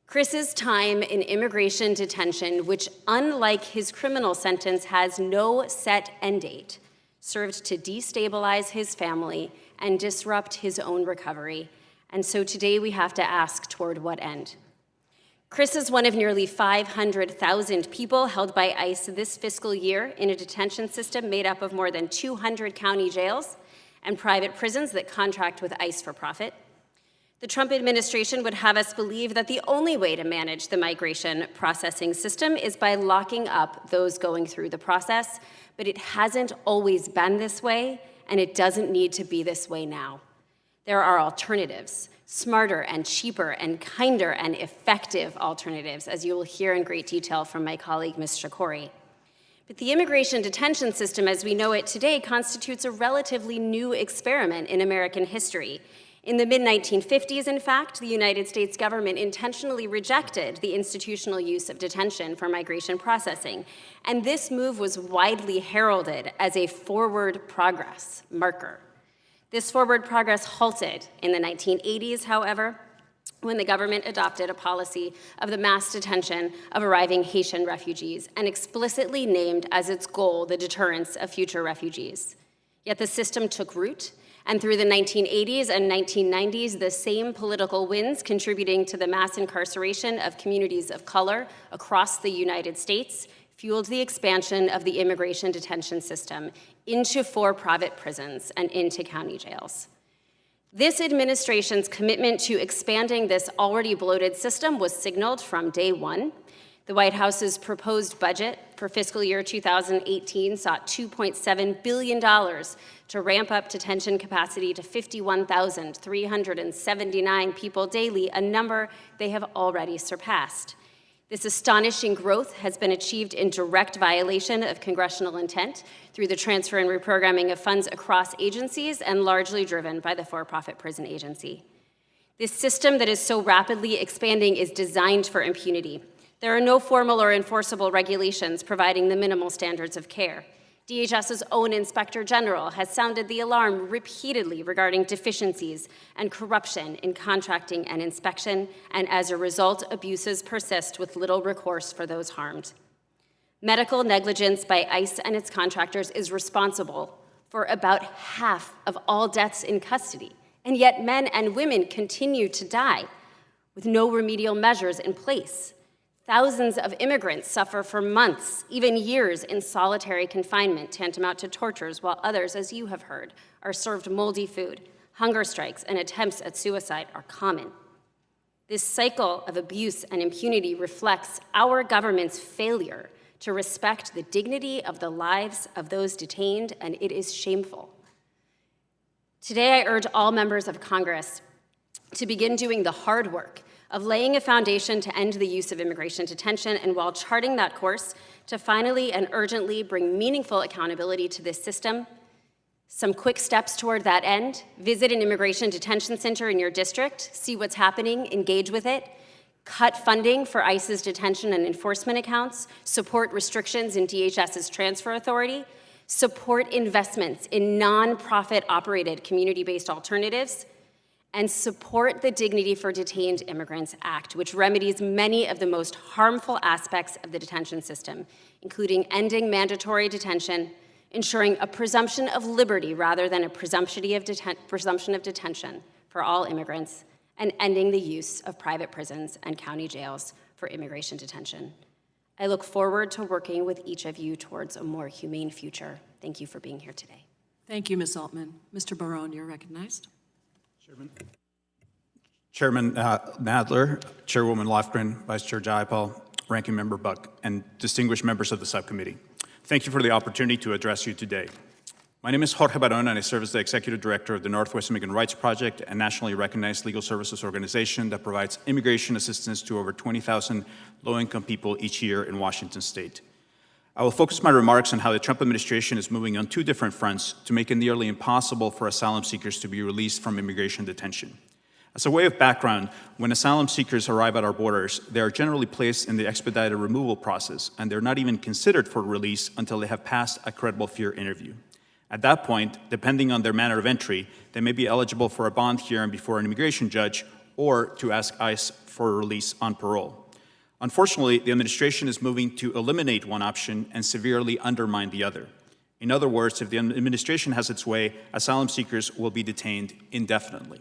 Chris's time in immigration detention, which unlike his criminal sentence has no set end date, served to destabilize his family and disrupt his own recovery. And so today we have to ask toward what end? Chris is one of nearly 500,000 people held by ICE this fiscal year in a detention system made up of more than 200 county jails and private prisons that contract with ICE for profit. The Trump administration would have us believe that the only way to manage the migration processing system is by locking up those going through the process, but it hasn't always been this way, and it doesn't need to be this way now. There are alternatives. smarter and cheaper and kinder and effective alternatives, as you will hear in great detail from my colleague, Ms. Shakori. But the immigration detention system as we know it today constitutes a relatively new experiment in American history. In the mid-1950s, in fact, the United States government intentionally rejected the institutional use of detention for migration processing, and this move was widely heralded as a forward progress marker. This forward progress halted in the 1980s, however, when the government adopted a policy of the mass detention of arriving Haitian refugees and explicitly named as its goal the deterrence of future refugees. Yet the system took root, and through the 1980s and 1990s, the same political winds contributing to the mass incarceration of communities of color across the United States fueled the expansion of the immigration detention system into for-profit prisons and into county jails. This administration's commitment to expanding this already bloated system was signaled from day one. The White House's proposed budget for fiscal year 2018 sought $2.7 billion to ramp up detention capacity to 51,379 people daily, a number they have already surpassed. This astonishing growth has been achieved in direct violation of congressional intent through the transfer and reprogramming of funds across agencies and largely driven by the for-profit prison agency. This system that is so rapidly expanding is designed for impunity. There are no formal or enforceable regulations providing the minimal standards of care. DHS's own Inspector General has sounded the alarm repeatedly regarding deficiencies and corruption in contracting and inspection, and as a result, abuses persist with little recourse for those harmed. Medical negligence by ICE and its contractors is responsible for about half of all deaths in custody, and yet men and women continue to die with no remedial measures in place. Thousands of immigrants suffer for months, even years, in solitary confinement, tantamount to tortures, while others, as you have heard, are served moldy food. Hunger strikes and attempts at suicide are common. This cycle of abuse and impunity reflects our government's failure to respect the dignity of the lives of those detained, and it is shameful. Today, I urge all members of Congress to begin doing the hard work of laying a foundation to end the use of immigration detention, and while charting that course, to finally and urgently bring meaningful accountability to this system. Some quick steps toward that end: visit an immigration detention center in your district, see what's happening, engage with it, cut funding for ICE's detention and enforcement accounts, support restrictions in DHS's transfer authority, support investments in nonprofit operated community-based alternatives, and support the Dignity for Detained Immigrants Act, which remedies many of the most harmful aspects of the detention system, including ending mandatory detention, ensuring a presumption of liberty rather than a presumption of detention for all immigrants, and ending the use of private prisons and county jails for immigration detention. I look forward to working with each of you towards a more humane future. Thank you for being here today. Thank you, Ms. Altman. Mr. Barone, you're recognized. Chairman Nadler, Chairwoman Lofgren, Vice Chair Jayapal, Ranking Member Buck, and distinguished members of the subcommittee. Thank you for the opportunity to address you today. My name is Jorge Barón, and I serve as the Executive Director of the Northwest Immigrant Rights Project, a nationally recognized legal services organization that provides immigration assistance to over 20,000 low-income people each year in Washington state. I will focus my remarks on how the Trump administration is moving on two different fronts to make it nearly impossible for asylum seekers to be released from immigration detention. As a way of background, when asylum seekers arrive at our borders, they are generally placed in the expedited removal process, and they're not even considered for release until they have passed a credible fear interview. At that point, depending on their manner of entry, they may be eligible for a bond hearing before an immigration judge or to ask ICE for release on parole. Unfortunately, the administration is moving to eliminate one option and severely undermine the other. In other words, if the administration has its way, asylum seekers will be detained indefinitely.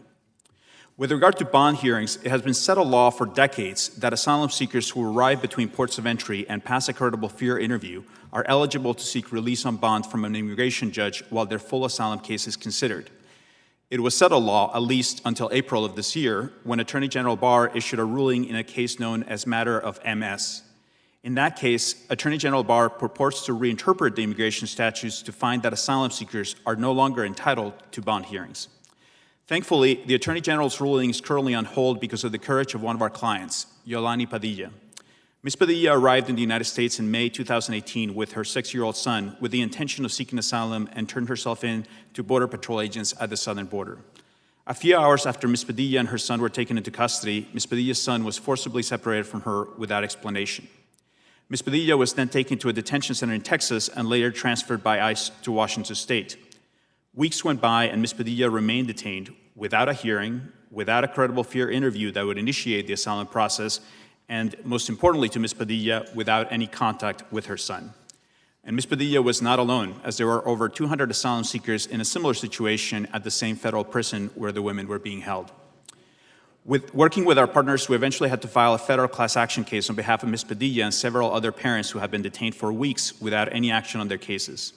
With regard to bond hearings, it has been settled law for decades that asylum seekers who arrive between ports of entry and pass a credible fear interview are eligible to seek release on bond from an immigration judge while their full asylum case is considered. It was settled law, at least until April of this year, when Attorney General Barr issued a ruling in a case known as Matter of MS. In that case, Attorney General Barr purports to reinterpret the immigration statutes to find that asylum seekers are no longer entitled to bond hearings. Thankfully, the Attorney General's ruling is currently on hold because of the courage of one of our clients, Yolani Padilla. Ms. Padilla arrived in the United States in May 2018 with her 6-year-old son with the intention of seeking asylum and turned herself in to Border Patrol agents at the southern border. A few hours after Ms. Padilla and her son were taken into custody, Ms. Padilla's son was forcibly separated from her without explanation. Ms. Padilla was then taken to a detention center in Texas and later transferred by ICE to Washington State. Weeks went by and Ms. Padilla remained detained without a hearing, without a credible fear interview that would initiate the asylum process, and most importantly to Ms. Padilla, without any contact with her son. And Ms. Padilla was not alone, as there were over 200 asylum seekers in a similar situation at the same federal prison where the women were being held. Working with our partners, we eventually had to file a federal class action case on behalf of Ms. Padilla and several other parents who have been detained for weeks without any action on their cases.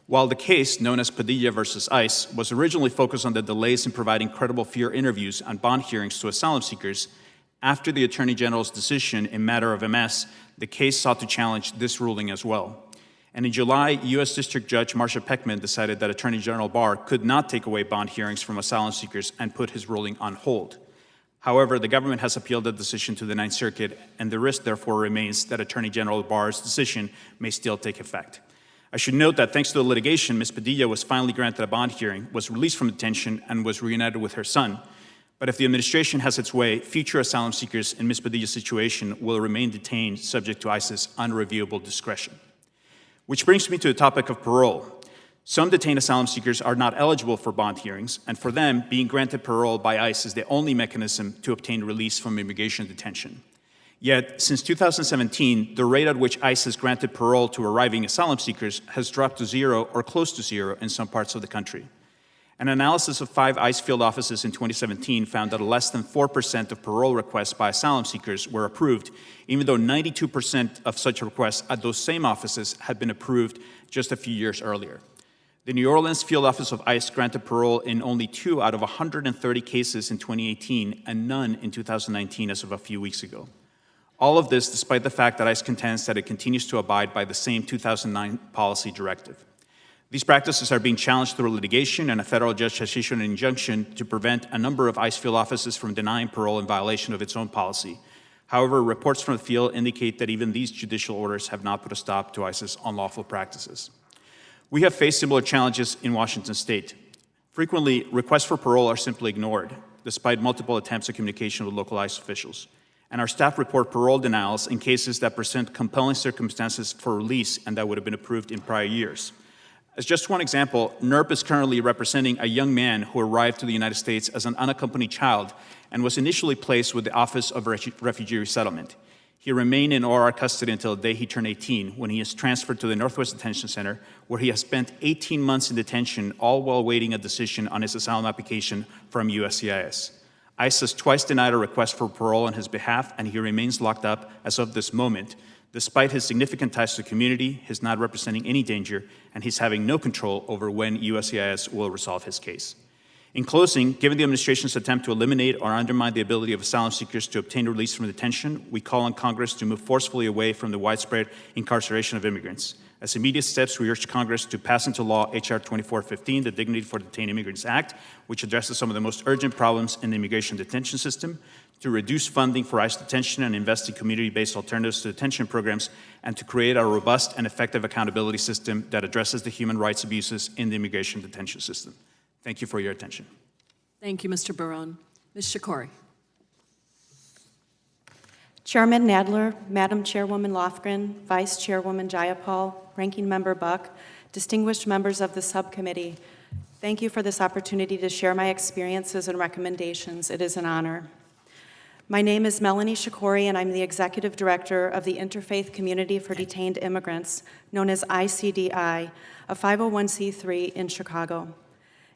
While the case, known as Padilla versus ICE, was originally focused on the delays in providing credible fear interviews and bond hearings to asylum seekers, after the Attorney General's decision in matter of MS, the case sought to challenge this ruling as well. And in July, U.S. District Judge Marsha Peckman decided that Attorney General Barr could not take away bond hearings from asylum seekers and put his ruling on hold. However, the government has appealed the decision to the Ninth Circuit, and the risk therefore remains that Attorney General Barr's decision may still take effect. I should note that thanks to the litigation, Ms. Padilla was finally granted a bond hearing, was released from detention, and was reunited with her son. But if the administration has its way, future asylum seekers in Ms. Padilla's situation will remain detained subject to ICE's unreviewable discretion. Which brings me to the topic of parole. Some detained asylum seekers are not eligible for bond hearings, and for them, being granted parole by ICE is the only mechanism to obtain release from immigration detention. Yet, since 2017, the rate at which ICE has granted parole to arriving asylum seekers has dropped to zero or close to zero in some parts of the country. An analysis of 5 ICE field offices in 2017 found that less than 4% of parole requests by asylum seekers were approved, even though 92% of such requests at those same offices had been approved just a few years earlier. The New Orleans field office of ICE granted parole in only 2 out of 130 cases in 2018 and none in 2019 as of a few weeks ago. All of this despite the fact that ICE contends that it continues to abide by the same 2009 policy directive. These practices are being challenged through litigation, and a federal judge has issued an injunction to prevent a number of ICE field offices from denying parole in violation of its own policy. However, reports from the field indicate that even these judicial orders have not put a stop to ICE's unlawful practices. We have faced similar challenges in Washington state. Frequently, requests for parole are simply ignored, despite multiple attempts at communication with local ICE officials. And our staff report parole denials in cases that present compelling circumstances for release and that would have been approved in prior years. As just one example, NERP is currently representing a young man who arrived to the United States as an unaccompanied child and was initially placed with the Office of Refugee Resettlement. He remained in ORR custody until the day he turned 18, when he is transferred to the Northwest Detention Center, where he has spent 18 months in detention, all while waiting a decision on his asylum application from USCIS. ICE has twice denied a request for parole on his behalf, and he remains locked up as of this moment, despite his significant ties to the community, his not representing any danger, and his having no control over when USCIS will resolve his case. In closing, given the administration's attempt to eliminate or undermine the ability of asylum seekers to obtain release from detention, we call on Congress to move forcefully away from the widespread incarceration of immigrants. As immediate steps, we urge Congress to pass into law H.R. 2415, the Dignity for Detained Immigrants Act, which addresses some of the most urgent problems in the immigration detention system, to reduce funding for ICE detention and invest in community-based alternatives to detention programs, and to create a robust and effective accountability system that addresses the human rights abuses in the immigration detention system. Thank you for your attention. Thank you, Mr. Barone. Ms. Shakori. Chairman Nadler, Madam Chairwoman Lofgren, Vice Chairwoman Jayapal, Ranking Member Buck, distinguished members of the subcommittee, thank you for this opportunity to share my experiences and recommendations. It is an honor. My name is Melanie Shakori, and I'm the Executive Director of the Interfaith Community for Detained Immigrants, known as ICDI, a 501c3 in Chicago.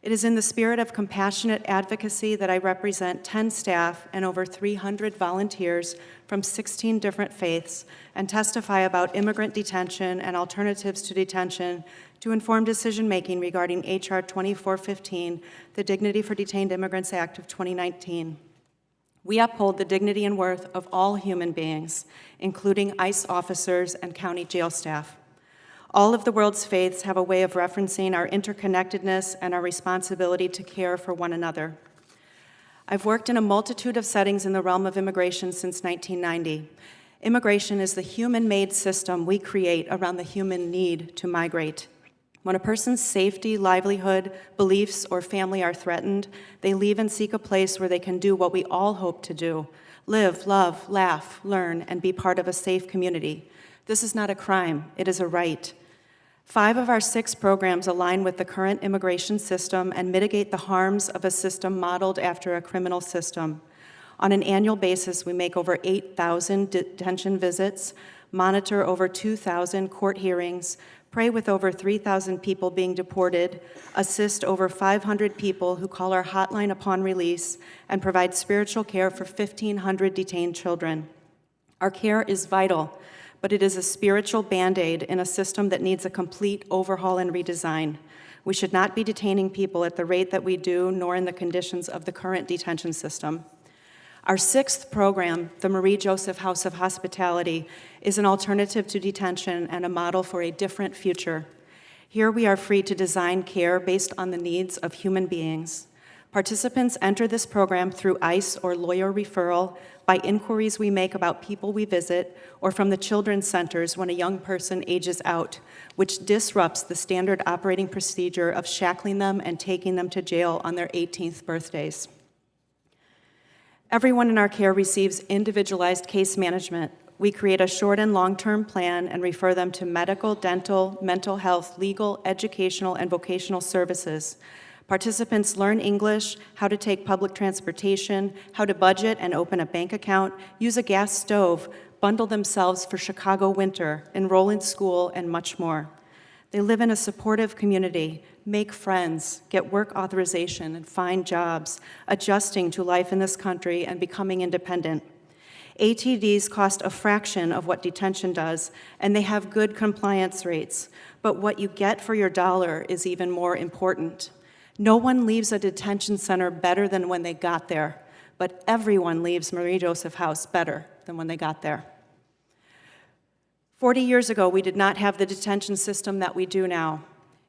It is in the spirit of compassionate advocacy that I represent 10 staff and over 300 volunteers from 16 different faiths and testify about immigrant detention and alternatives to detention to inform decision-making regarding H.R. 2415, the Dignity for Detained Immigrants Act of 2019. We uphold the dignity and worth of all human beings, including ICE officers and county jail staff. All of the world's faiths have a way of referencing our interconnectedness and our responsibility to care for one another. I've worked in a multitude of settings in the realm of immigration since 1990. Immigration is the human-made system we create around the human need to migrate. When a person's safety, livelihood, beliefs, or family are threatened, they leave and seek a place where they can do what we all hope to do: live, love, laugh, learn, and be part of a safe community. This is not a crime, it is a right. 5 of our 6 programs align with the current immigration system and mitigate the harms of a system modeled after a criminal system. On an annual basis, we make over 8,000 detention visits, monitor over 2,000 court hearings, pray with over 3,000 people being deported, assist over 500 people who call our hotline upon release, and provide spiritual care for 1,500 detained children. Our care is vital, but it is a spiritual Band-Aid in a system that needs a complete overhaul and redesign. We should not be detaining people at the rate that we do, nor in the conditions of the current detention system. Our 6th program, the Marie Joseph House of Hospitality, is an alternative to detention and a model for a different future. Here we are free to design care based on the needs of human beings. Participants enter this program through ICE or lawyer referral, by inquiries we make about people we visit, or from the children's centers when a young person ages out, which disrupts the standard operating procedure of shackling them and taking them to jail on their 18th birthdays. Everyone in our care receives individualized case management. We create a short and long-term plan and refer them to medical, dental, mental health, legal, educational, and vocational services. Participants learn English, how to take public transportation, how to budget and open a bank account, use a gas stove, bundle themselves for Chicago winter, enroll in school, and much more. They live in a supportive community, make friends, get work authorization, and find jobs, adjusting to life in this country and becoming independent. ATDs cost a fraction of what detention does, and they have good compliance rates. But what you get for your dollar is even more important. No one leaves a detention center better than when they got there, but everyone leaves Marie Joseph House better than when they got there. 40 years ago, we did not have the detention system that we do now.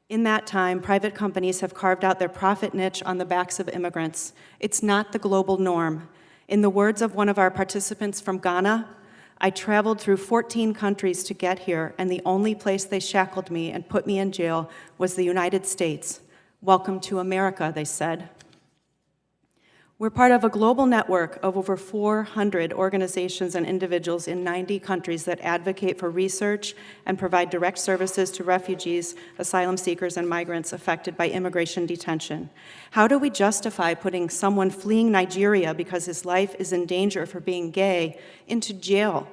In that time, private companies have carved out their profit niche on the backs of immigrants. It's not the global norm. In the words of one of our participants from Ghana, "I traveled through 14 countries to get here, and the only place they shackled me and put me in jail was the United States. Welcome to America," they said. We're part of a global network of over 400 organizations and individuals in 90 countries that advocate for research and provide direct services to refugees, asylum seekers, and migrants affected by immigration detention. How do we justify putting someone fleeing Nigeria because his life is in danger for being gay into jail?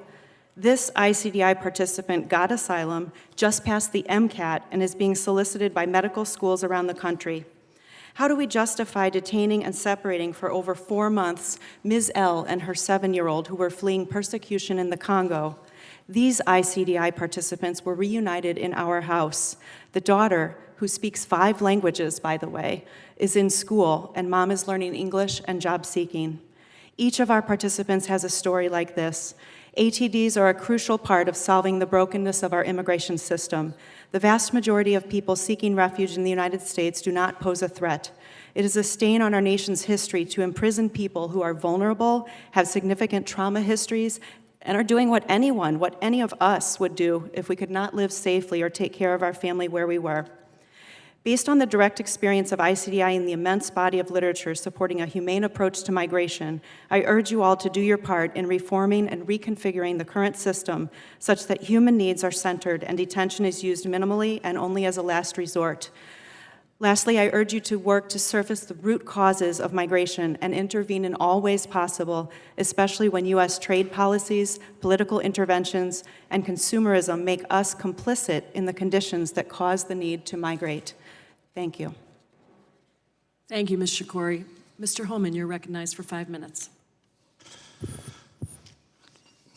This ICDI participant got asylum, just passed the MCAT, and is being solicited by medical schools around the country. How do we justify detaining and separating for over 4 months Ms. L and her 7-year-old who were fleeing persecution in the Congo? These ICDI participants were reunited in our house. The daughter, who speaks 5 languages, by the way, is in school, and mom is learning English and job seeking. Each of our participants has a story like this. ATDs are a crucial part of solving the brokenness of our immigration system. The vast majority of people seeking refuge in the United States do not pose a threat. It is a stain on our nation's history to imprison people who are vulnerable, have significant trauma histories, and are doing what any of us would do if we could not live safely or take care of our family where we were. Based on the direct experience of ICDI and the immense body of literature supporting a humane approach to migration, I urge you all to do your part in reforming and reconfiguring the current system such that human needs are centered and detention is used minimally and only as a last resort. Lastly, I urge you to work to surface the root causes of migration and intervene in all ways possible, especially when U.S. trade policies, political interventions, and consumerism make us complicit in the conditions that cause the need to migrate. Thank you. Thank you, Ms. Shakori. Mr. Holman, you're recognized for 5 minutes.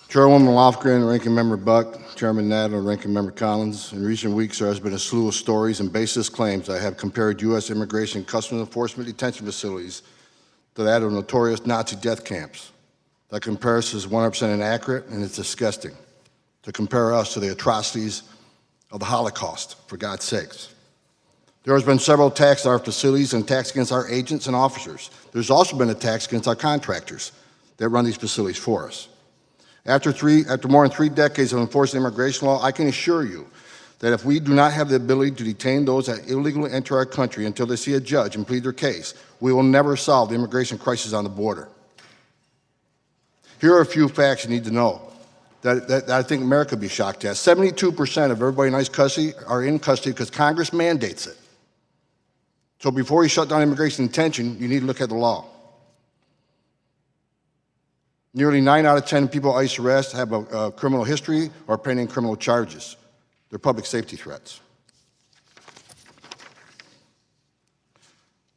Chairwoman Lofgren, Ranking Member Buck, Chairman Nadler, Ranking Member Collins. In recent weeks, there has been a slew of stories and baseless claims that have compared U.S. immigration customs enforcement detention facilities to that of notorious Nazi death camps. That comparison is 100% inaccurate, and it's disgusting to compare us to the atrocities of the Holocaust, for God's sakes. There has been several attacks on our facilities and attacks against our agents and officers. There's also been attacks against our contractors that run these facilities for us. After more than 3 decades of enforcing immigration law, I can assure you that if we do not have the ability to detain those that illegally enter our country until they see a judge and plead their case, we will never solve the immigration crisis on the border. Here are a few facts you need to know that I think America would be shocked at. 72% of everybody in ICE custody are in custody because Congress mandates it. So before you shut down immigration detention, you need to look at the law. Nearly 9 out of 10 people ICE arrest have a criminal history or pending criminal charges. They're public safety threats.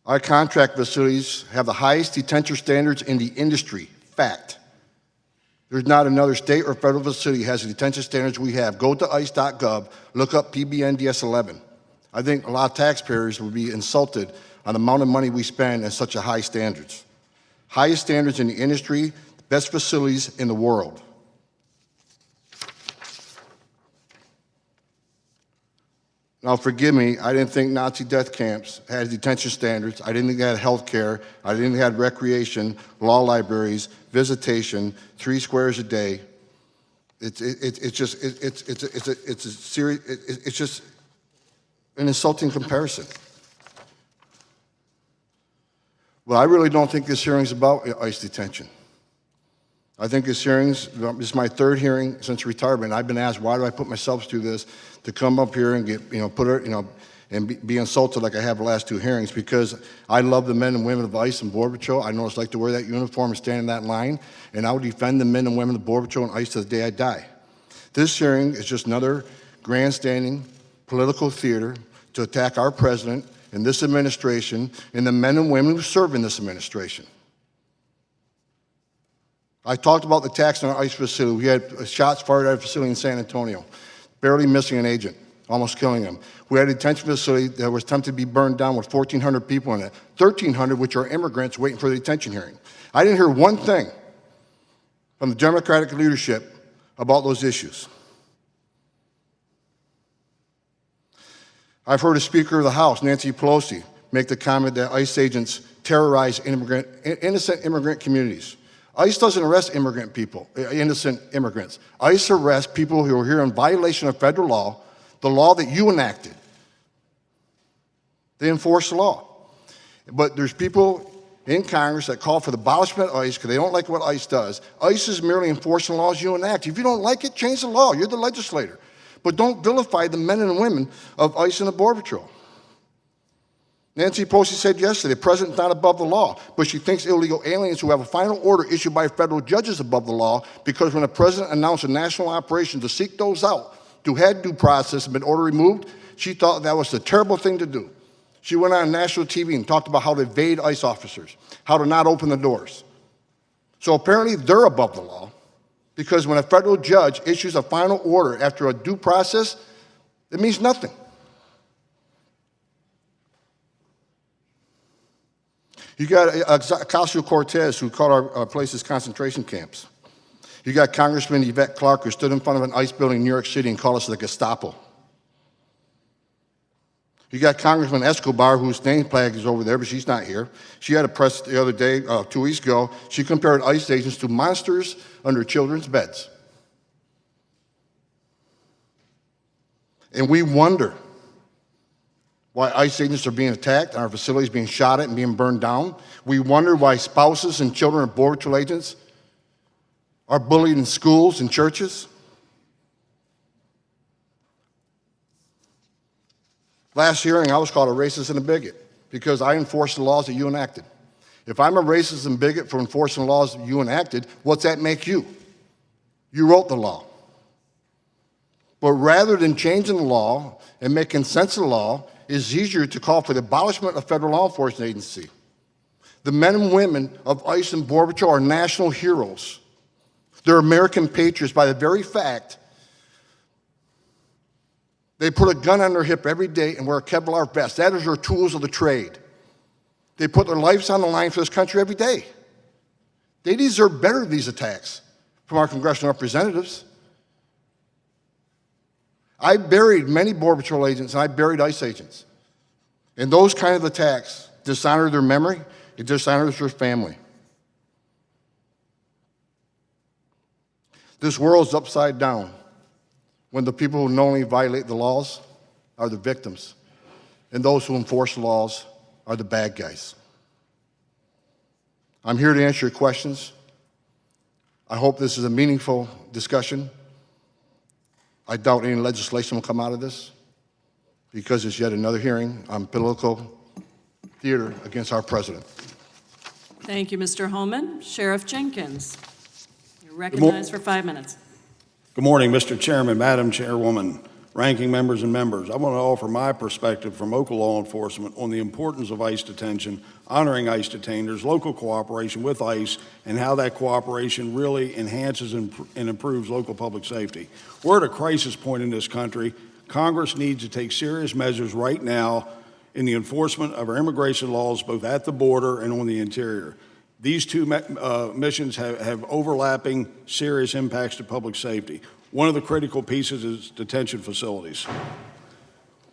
Our contract facilities have the highest detention standards in the industry. Fact. There's not another state or federal facility has the detention standards we have. Go to ice.gov, look up PBN DS11. I think a lot of taxpayers would be insulted on the amount of money we spend and such a high standards. Highest standards in the industry, best facilities in the world. Now, forgive me, I didn't think Nazi death camps had detention standards. I didn't think they had health care. I didn't think they had recreation, law libraries, visitation, 3 squares a day. It's just an insulting comparison. Well, I really don't think this hearing is about ICE detention. I think this is my 3rd hearing since retirement. I've been asked, why do I put myself through this, to come up here and get, and be insulted like I have the last 2 hearings, because I love the men and women of ICE and Border Patrol. I know it's like to wear that uniform and stand in that line, and I will defend the men and women of Border Patrol and ICE to the day I die. This hearing is just another grandstanding political theater to attack our president and this administration and the men and women who serve in this administration. I talked about the attacks on our ICE facility. We had shots fired at a facility in San Antonio, barely missing an agent, almost killing him. We had a detention facility that was attempted to be burned down with 1,400 people in it, 1,300 which are immigrants waiting for the detention hearing. I didn't hear one thing from the Democratic leadership about those issues. I've heard a Speaker of the House, Nancy Pelosi, make the comment that ICE agents terrorize innocent immigrant communities. ICE doesn't arrest innocent immigrants. ICE arrests people who are here in violation of federal law, the law that you enacted. They enforce the law. But there's people in Congress that call for the abolishment of ICE because they don't like what ICE does. ICE is merely enforcing laws you enact. If you don't like it, change the law. You're the legislator. But don't vilify the men and women of ICE and the Border Patrol. Nancy Pelosi said yesterday, the president's not above the law, but she thinks illegal aliens who have a final order issued by federal judges above the law, because when the president announced a national operation to seek those out who had due process and been order removed, she thought that was a terrible thing to do. She went on national TV and talked about how to evade ICE officers, how to not open the doors. So apparently they're above the law, because when a federal judge issues a final order after a due process, it means nothing. You got Ocasio-Cortez, who called our places concentration camps. You got Congressman Yvette Clarke, who stood in front of an ICE building in New York City and called us the Gestapo. You got Congressman Escobar, whose name flag is over there, but she's not here. She had a press the other day, 2 weeks ago. She compared ICE agents to monsters under children's beds. And we wonder why ICE agents are being attacked and our facilities being shot at and being burned down. We wonder why spouses and children of Border Patrol agents are bullied in schools and churches. Last hearing, I was called a racist and a bigot because I enforced the laws that you enacted. If I'm a racist and bigot for enforcing the laws that you enacted, what's that make you? You wrote the law. But rather than changing the law and making sense of the law, it's easier to call for the abolishment of federal law enforcement agency. The men and women of ICE and Border Patrol are national heroes. They're American patriots by the very fact they put a gun on their hip every day and wear a Kevlar vest. That is their tools of the trade. They put their lives on the line for this country every day. They deserve better than these attacks from our congressional representatives. I buried many Border Patrol agents, and I buried ICE agents. And those kind of attacks dishonor their memory, it dishonors their family. This world's upside down when the people who knowingly violate the laws are the victims, and those who enforce the laws are the bad guys. I'm here to answer your questions. I hope this is a meaningful discussion. I doubt any legislation will come out of this because it's yet another hearing on political theater against our president. Thank you, Mr. Holman. Sheriff Jenkins, you're recognized for 5 minutes. Good morning, Mr. Chairman, Madam Chairwoman, ranking members and members. I want to offer my perspective from local law enforcement on the importance of ICE detention, honoring ICE detainers, local cooperation with ICE, and how that cooperation really enhances and improves local public safety. We're at a crisis point in this country. Congress needs to take serious measures right now in the enforcement of our immigration laws, both at the border and on the interior. These two missions have overlapping serious impacts to public safety. One of the critical pieces is detention facilities.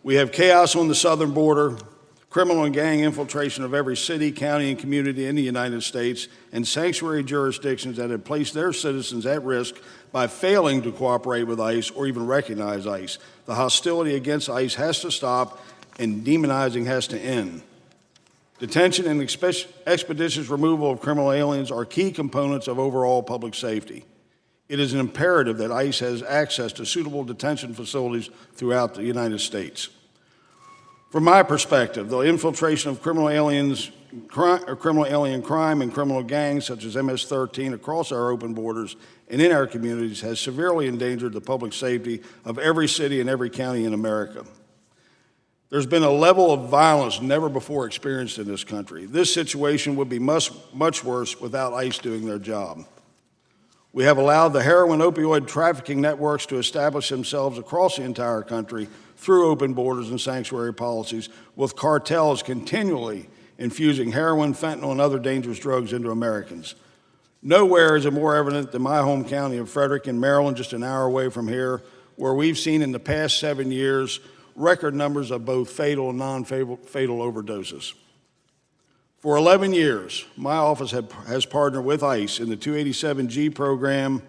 We have chaos on the southern border, criminal and gang infiltration of every city, county, and community in the United States, and sanctuary jurisdictions that have placed their citizens at risk by failing to cooperate with ICE or even recognize ICE. The hostility against ICE has to stop, and demonizing has to end. Detention and expeditious removal of criminal aliens are key components of overall public safety. It is an imperative that ICE has access to suitable detention facilities throughout the United States. From my perspective, the infiltration of criminal alien crime and criminal gangs such as MS-13 across our open borders and in our communities has severely endangered the public safety of every city and every county in America. There's been a level of violence never before experienced in this country. This situation would be much worse without ICE doing their job. We have allowed the heroin opioid trafficking networks to establish themselves across the entire country through open borders and sanctuary policies, with cartels continually infusing heroin, fentanyl, and other dangerous drugs into Americans. Nowhere is it more evident than my home county of Frederick in Maryland, just an hour away from here, where we've seen in the past 7 years record numbers of both fatal and non-fatal overdoses. For 11 years, my office has partnered with ICE in the 287G program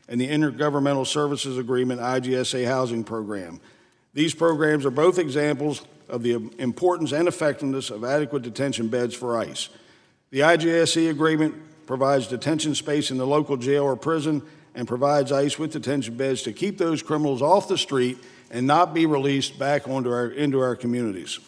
and the Intergovernmental Services Agreement IGSA housing program. These programs are both examples of the importance and effectiveness of adequate detention beds for ICE. The IGSA agreement provides detention space in the local jail or prison and provides ICE with detention beds to keep those criminals off the street and not be released back into our communities.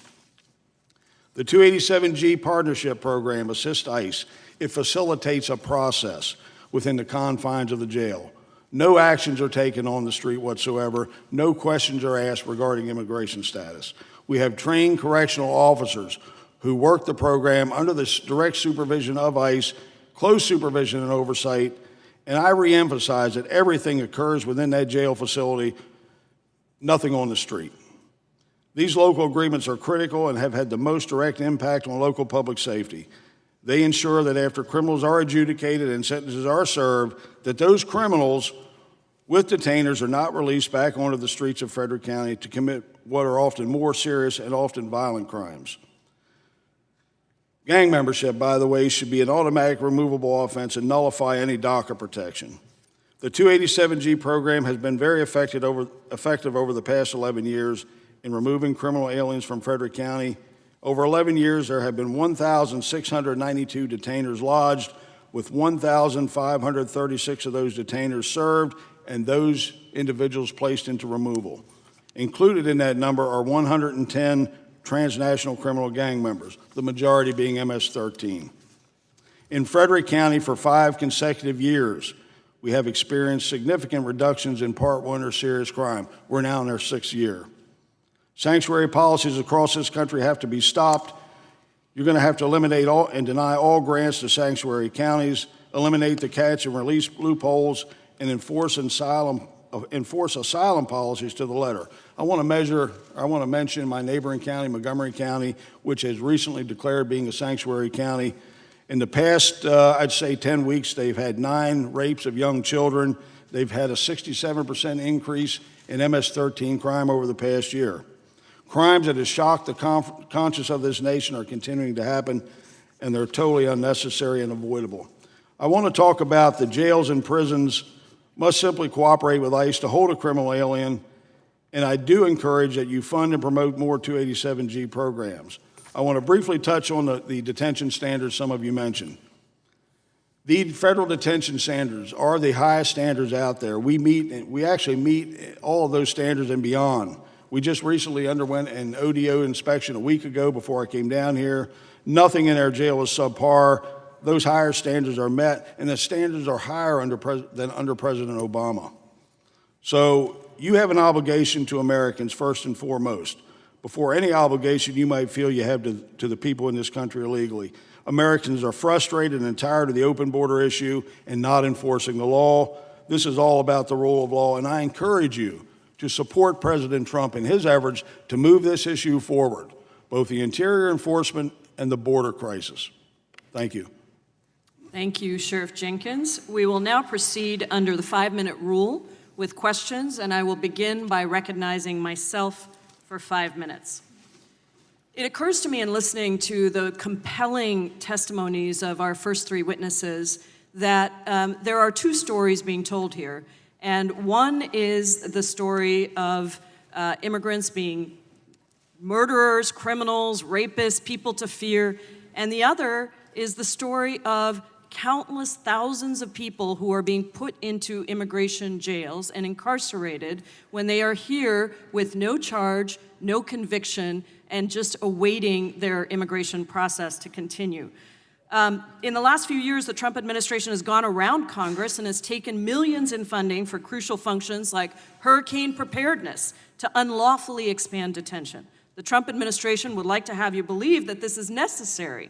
The 287G Partnership Program assists ICE. It facilitates a process within the confines of the jail. No actions are taken on the street whatsoever. No questions are asked regarding immigration status. We have trained correctional officers who work the program under the direct supervision of ICE, close supervision and oversight, and I reemphasize that everything occurs within that jail facility, nothing on the street. These local agreements are critical and have had the most direct impact on local public safety. They ensure that after criminals are adjudicated and sentences are served, that those criminals with detainers are not released back onto the streets of Frederick County to commit what are often more serious and often violent crimes. Gang membership, by the way, should be an automatic removable offense and nullify any DACA protection. The 287G program has been very effective over the past 11 years in removing criminal aliens from Frederick County. Over 11 years, there have been 1,692 detainers lodged, with 1,536 of those detainers served and those individuals placed into removal. Included in that number are 110 transnational criminal gang members, the majority being MS-13. In Frederick County for 5 consecutive years, we have experienced significant reductions in Part 1 or serious crime. We're now in our 6th year. Sanctuary policies across this country have to be stopped. You're going to have to eliminate all and deny all grants to sanctuary counties, eliminate the catch and release loopholes, and enforce asylum policies to the letter. I want to mention my neighboring county, Montgomery County, which has recently declared being a sanctuary county. In the past, I'd say 10 weeks, they've had 9 rapes of young children. They've had a 67% increase in MS-13 crime over the past year. Crimes that have shocked the conscience of this nation are continuing to happen, and they're totally unnecessary and avoidable. I want to talk about the jails and prisons must simply cooperate with ICE to hold a criminal alien, and I do encourage that you fund and promote more 287G programs. I want to briefly touch on the detention standards some of you mentioned. The federal detention standards are the highest standards out there. We actually meet all of those standards and beyond. We just recently underwent an ODO inspection a week ago before I came down here. Nothing in our jail is subpar. Those higher standards are met, and the standards are higher than under President Obama. So you have an obligation to Americans first and foremost, before any obligation you might feel you have to the people in this country illegally. Americans are frustrated and tired of the open border issue and not enforcing the law. This is all about the rule of law, and I encourage you to support President Trump in his efforts to move this issue forward, both the interior enforcement and the border crisis. Thank you. Thank you, Sheriff Jenkins. We will now proceed under the 5-minute rule with questions, and I will begin by recognizing myself for 5 minutes. It occurs to me in listening to the compelling testimonies of our first 3 witnesses that there are 2 stories being told here. And one is the story of immigrants being murderers, criminals, rapists, people to fear. And the other is the story of countless thousands of people who are being put into immigration jails and incarcerated when they are here with no charge, no conviction, and just awaiting their immigration process to continue. In the last few years, the Trump administration has gone around Congress and has taken millions in funding for crucial functions like hurricane preparedness to unlawfully expand detention. The Trump administration would like to have you believe that this is necessary,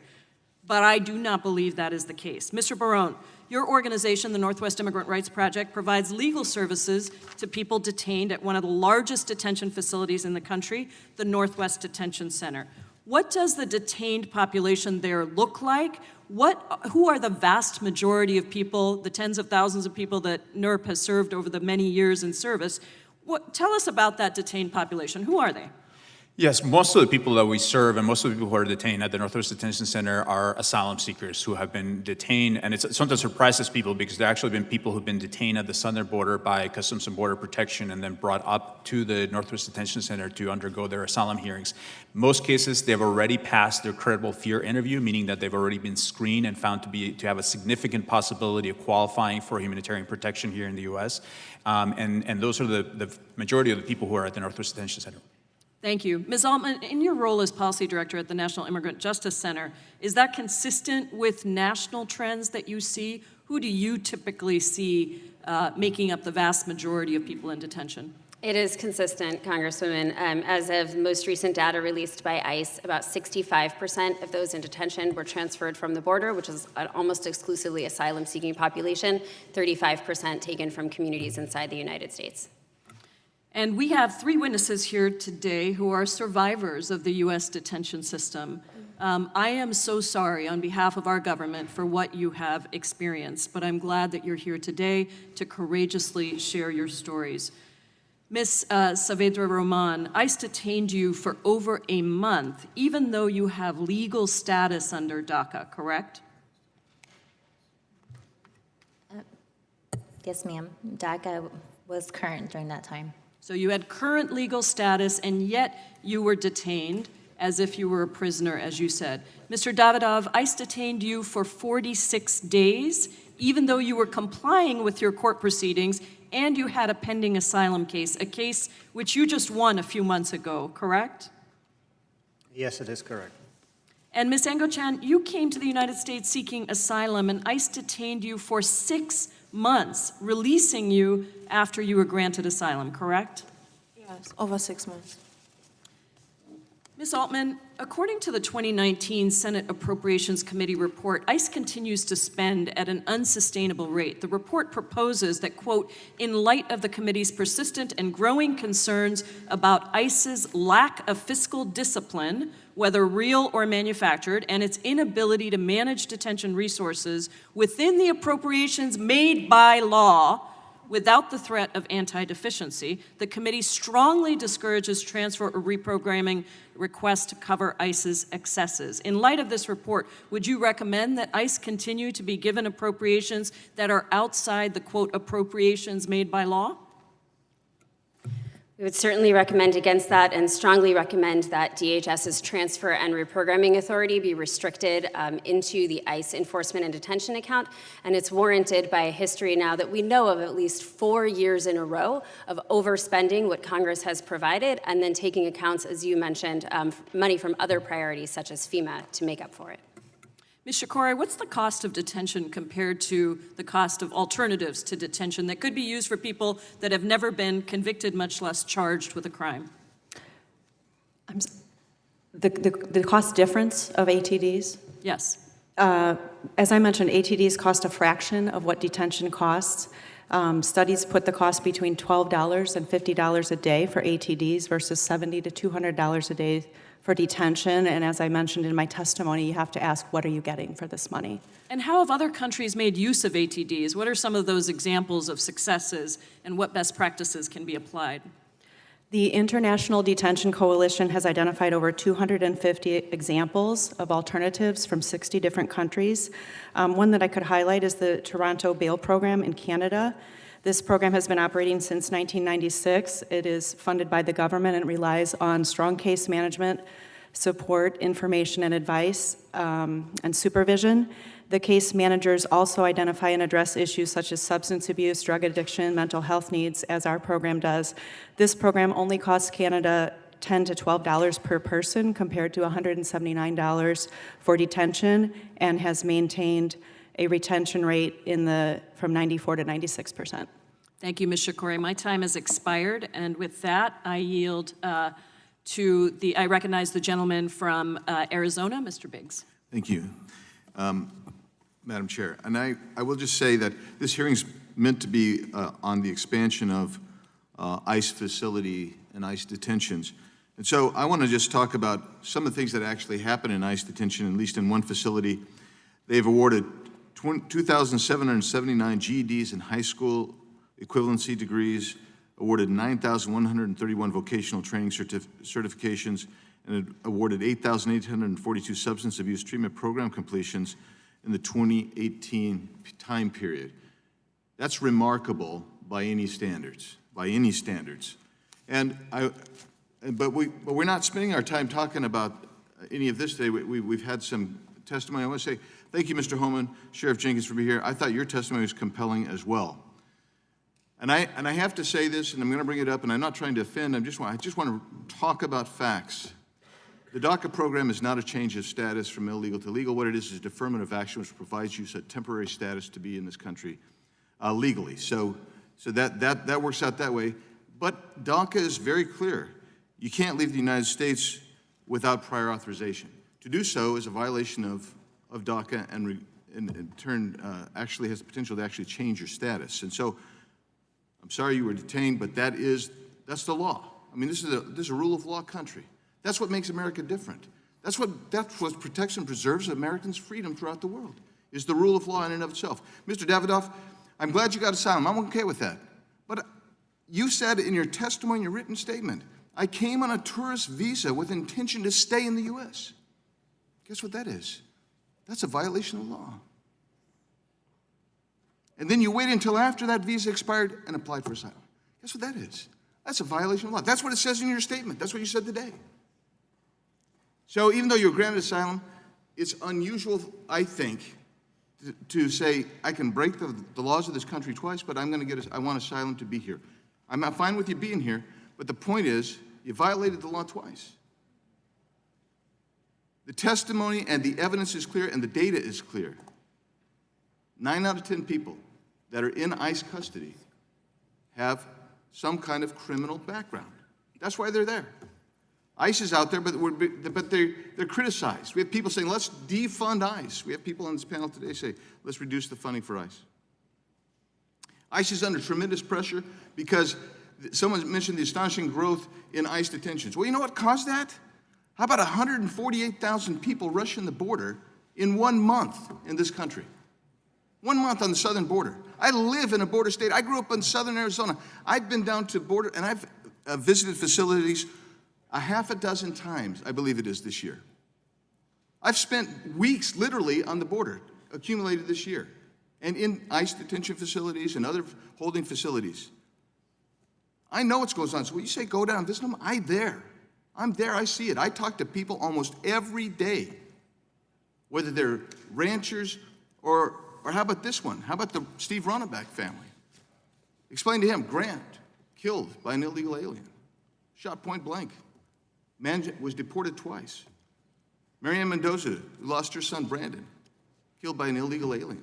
but I do not believe that is the case. Mr. Barone, your organization, the Northwest Immigrant Rights Project, provides legal services to people detained at one of the largest detention facilities in the country, the Northwest Detention Center. What does the detained population there look like? Who are the vast majority of people, the tens of thousands of people that NERP has served over the many years in service? Tell us about that detained population. Who are they? Yes, most of the people that we serve and most of the people who are detained at the Northwest Detention Center are asylum seekers who have been detained, and it sometimes surprises people because there have actually been people who've been detained at the southern border by Customs and Border Protection and then brought up to the Northwest Detention Center to undergo their asylum hearings. Most cases, they've already passed their credible fear interview, meaning that they've already been screened and found to have a significant possibility of qualifying for humanitarian protection here in the U.S. And those are the majority of the people who are at the Northwest Detention Center. Thank you. Ms. Altman, in your role as policy director at the National Immigrant Justice Center, is that consistent with national trends that you see? Who do you typically see making up the vast majority of people in detention? It is consistent, Congresswoman. As of most recent data released by ICE, about 65% of those in detention were transferred from the border, which is an almost exclusively asylum-seeking population, 35% taken from communities inside the United States. And we have 3 witnesses here today who are survivors of the U.S. detention system. I am so sorry on behalf of our government for what you have experienced, but I'm glad that you're here today to courageously share your stories. Ms. Saavedra Roman, ICE detained you for over a month, even though you have legal status under DACA, correct? Yes, ma'am. DACA was current during that time. So you had current legal status, and yet you were detained as if you were a prisoner, as you said. Mr. Davidov, ICE detained you for 46 days, even though you were complying with your court proceedings and you had a pending asylum case, a case which you just won a few months ago, correct? Yes, it is correct. And Ms. Engochan, you came to the United States seeking asylum, and ICE detained you for 6 months, releasing you after you were granted asylum, correct? Yes, over 6 months. Ms. Altman, according to the 2019 Senate Appropriations Committee report, ICE continues to spend at an unsustainable rate. The report proposes that, quote, in light of the committee's persistent and growing concerns about ICE's lack of fiscal discipline whether real or manufactured, and its inability to manage detention resources within the appropriations made by law without the threat of anti-deficiency, the committee strongly discourages transfer or reprogramming requests to cover ICE's excesses. In light of this report, would you recommend that ICE continue to be given appropriations that are outside the, quote, appropriations made by law? We would certainly recommend against that and strongly recommend that DHS's transfer and reprogramming authority be restricted into the ICE enforcement and detention account. And it's warranted by a history now that we know of at least 4 years in a row of overspending what Congress has provided and then taking accounts, as you mentioned, money from other priorities such as FEMA to make up for it. Ms. Shakori, what's the cost of detention compared to the cost of alternatives to detention that could be used for people that have never been convicted, much less charged with a crime? The cost difference of ATDs? Yes. As I mentioned, ATDs cost a fraction of what detention costs. Studies put the cost between $12 and $50 a day for ATDs versus $70 to $200 a day for detention. And as I mentioned in my testimony, you have to ask, what are you getting for this money? And how have other countries made use of ATDs? What are some of those examples of successes, and what best practices can be applied? The International Detention Coalition has identified over 250 examples of alternatives from 60 different countries. One that I could highlight is the Toronto Bail Program in Canada. This program has been operating since 1996. It is funded by the government and relies on strong case management, support, information and advice, and supervision. The case managers also identify and address issues such as substance abuse, drug addiction, mental health needs, as our program does. This program only costs Canada $10 to $12 per person compared to $179 for detention, and has maintained a retention rate from 94 to 96%. Thank you, Ms. Shakori. My time has expired, and with that, I yield I recognize the gentleman from Arizona, Mr. Biggs. Thank you, Madam Chair. And I will just say that this hearing's meant to be on the expansion of ICE facility and ICE detentions. And so I want to just talk about some of the things that actually happen in ICE detention, at least in one facility. They've awarded 2,779 GEDs in high school equivalency degrees, awarded 9,131 vocational training certifications, and awarded 8,842 substance abuse treatment program completions in the 2018 time period. That's remarkable by any standards, And but we're not spending our time talking about any of this today. We've had some testimony. I want to say thank you, Mr. Holman, Sheriff Jenkins, for being here. I thought your testimony was compelling as well. And I have to say this, and I'm going to bring it up, and I'm not trying to offend. I just want to talk about facts. The DACA program is not a change of status from illegal to legal. What it is deferment of action, which provides you a temporary status to be in this country legally. So that works out that way. But DACA is very clear. You can't leave the United States without prior authorization. To do so is a violation of DACA, and in turn actually has the potential to actually change your status. And so I'm sorry you were detained, but that's the law. I mean, this is a rule of law country. That's what makes America different. That's what protects and preserves Americans' freedom throughout the world, is the rule of law in and of itself. Mr. Davidoff, I'm glad you got asylum. I'm okay with that. But you said in your testimony, in your written statement, I came on a tourist visa with intention to stay in the U.S. Guess what that is? That's a violation of law. And then you waited until after that visa expired and applied for asylum. Guess what that is? That's a violation of law. That's what it says in your statement. That's what you said today. So even though you're granted asylum, it's unusual, I think, to say I can break the laws of this country twice, but I want asylum to be here. I'm not fine with you being here, but the point is you violated the law twice. The testimony and the evidence is clear and the data is clear. 9 out of 10 people that are in ICE custody have some kind of criminal background. That's why they're there. ICE is out there, but they're criticized. We have people saying, let's defund ICE. We have people on this panel today say, let's reduce the funding for ICE. ICE is under tremendous pressure because someone mentioned the astonishing growth in ICE detentions. Well, you know what caused that? How about 148,000 people rushing the border in 1 month in this country? 1 month on the southern border. I live in a border state. I grew up in southern Arizona. I've been down to border, and I've visited facilities a half a dozen times, I believe it is, this year. I've spent weeks literally on the border, accumulated this year, and in ICE detention facilities and other holding facilities. I know what goes on. So when you say go down and visit them, I'm there, I see it. I talk to people almost every day, whether they're ranchers or how about this one? How about the Steve Ronnebeck family? Explain to him, Grant, killed by an illegal alien, shot point blank. Man was deported twice. Marianne Mendoza, who lost her son Brandon, killed by an illegal alien.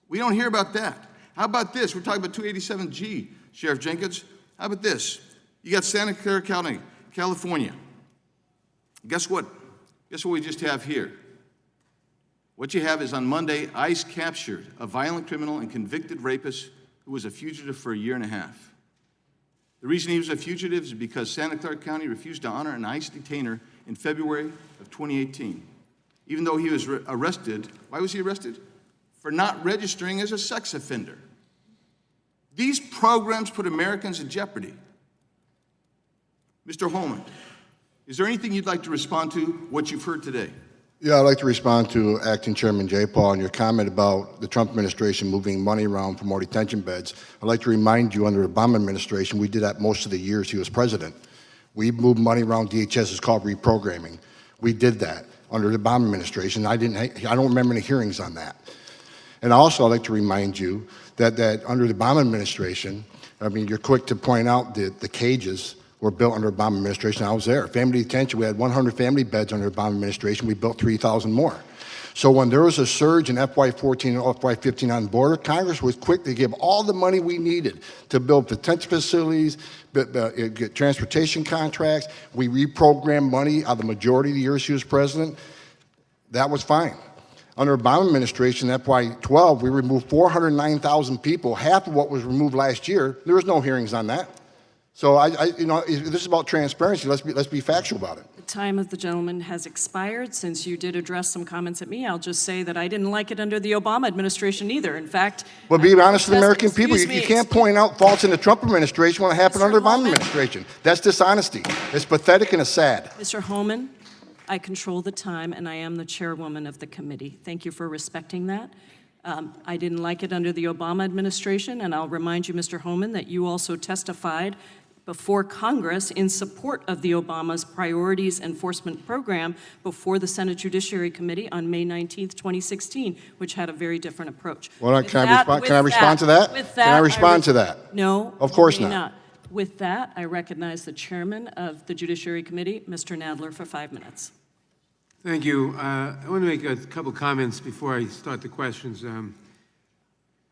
We don't hear about that. How about this? We're talking about 287G, Sheriff Jenkins. How about this? You got Santa Clara County, California. Guess what? Guess what we just have here? What you have is on Monday, ICE captured a violent criminal and convicted rapist who was a fugitive for 1.5 years. The reason he was a fugitive is because Santa Clara County refused to honor an ICE detainer in February of 2018. Even though he was arrested, why was he arrested? For not registering as a sex offender. These programs put Americans in jeopardy. Mr. Holman, is there anything you'd like to respond to what you've heard today? Yeah, I'd like to respond to Acting Chairman Jay Paul and your comment about the Trump administration moving money around for more detention beds. I'd like to remind you, under the Obama administration, we did that most of the years he was president. We moved money around. DHS is called reprogramming. We did that under the Obama administration. I don't remember any hearings on that. And also, I'd like to remind you that under the Obama administration, I mean, you're quick to point out that the cages were built under Obama administration. I was there. Family detention, we had 100 family beds under Obama administration. We built 3,000 more. So when there was a surge in FY14 and FY15 on the border, Congress was quick to give all the money we needed to build detention facilities, get transportation contracts. We reprogrammed money out of the majority of the years he was president. That was fine. Under Obama administration, FY12, we removed 409,000 people, half of what was removed last year. There was no hearings on that. So this is about transparency. Let's be factual about it. The time of the gentleman has expired. Since you did address some comments at me, I'll just say that I didn't like it under the Obama administration either. In fact, but be honest with the American people. You me. can't point out faults in the Trump administration when it happened under the Obama administration. That's dishonesty. It's pathetic and it's sad. Mr. Holman, I control the time, and I am the chairwoman of the committee. Thank you for respecting that. I didn't like it under the Obama administration, and I'll remind you, Mr. Holman, that you also testified before Congress in support of the Obama's Priorities Enforcement Program before the Senate Judiciary Committee on May 19th, 2016, which had a very different approach. Well, can I respond to that? Can I respond to that? No. Of course you may not. With that, I recognize the chairman of the Judiciary Committee, Mr. Nadler, for 5 minutes. Thank you. I want to make a couple comments before I start the questions.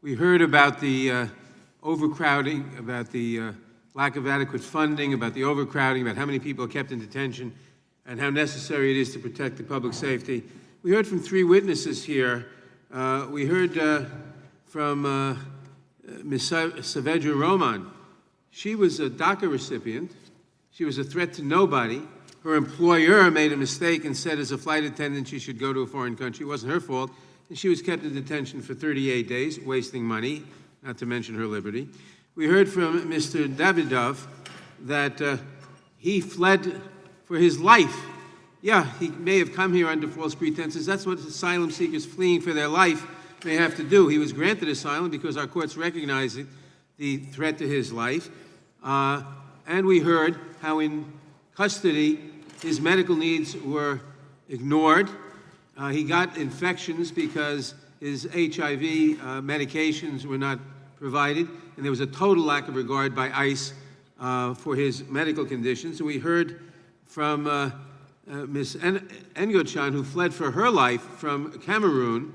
We heard about the overcrowding, about the lack of adequate funding, about the overcrowding, about how many people are kept in detention, and how necessary it is to protect the public safety. We heard from 3 witnesses here. We heard from Ms. Saavedra Roman. She was a DACA recipient. She was a threat to nobody. Her employer made a mistake and said as a flight attendant she should go to a foreign country. It wasn't her fault. And she was kept in detention for 38 days, wasting money, not to mention her liberty. We heard from Mr. Davidov that he fled for his life. Yeah, he may have come here under false pretenses. That's what asylum seekers fleeing for their life may have to do. He was granted asylum because our courts recognize the threat to his life. And we heard how in custody his medical needs were ignored. He got infections because his HIV medications were not provided, and there was a total lack of regard by ICE for his medical conditions. We heard from Ms. Ngochan, who fled for her life from Cameroon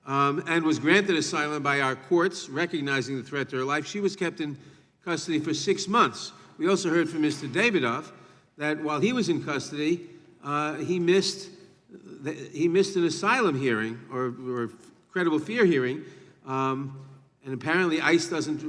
and was granted asylum by our courts, recognizing the threat to her life. She was kept in custody for 6 months. We also heard from Mr. Davidov that while he was in custody, he missed an asylum hearing or credible fear hearing. And apparently ICE doesn't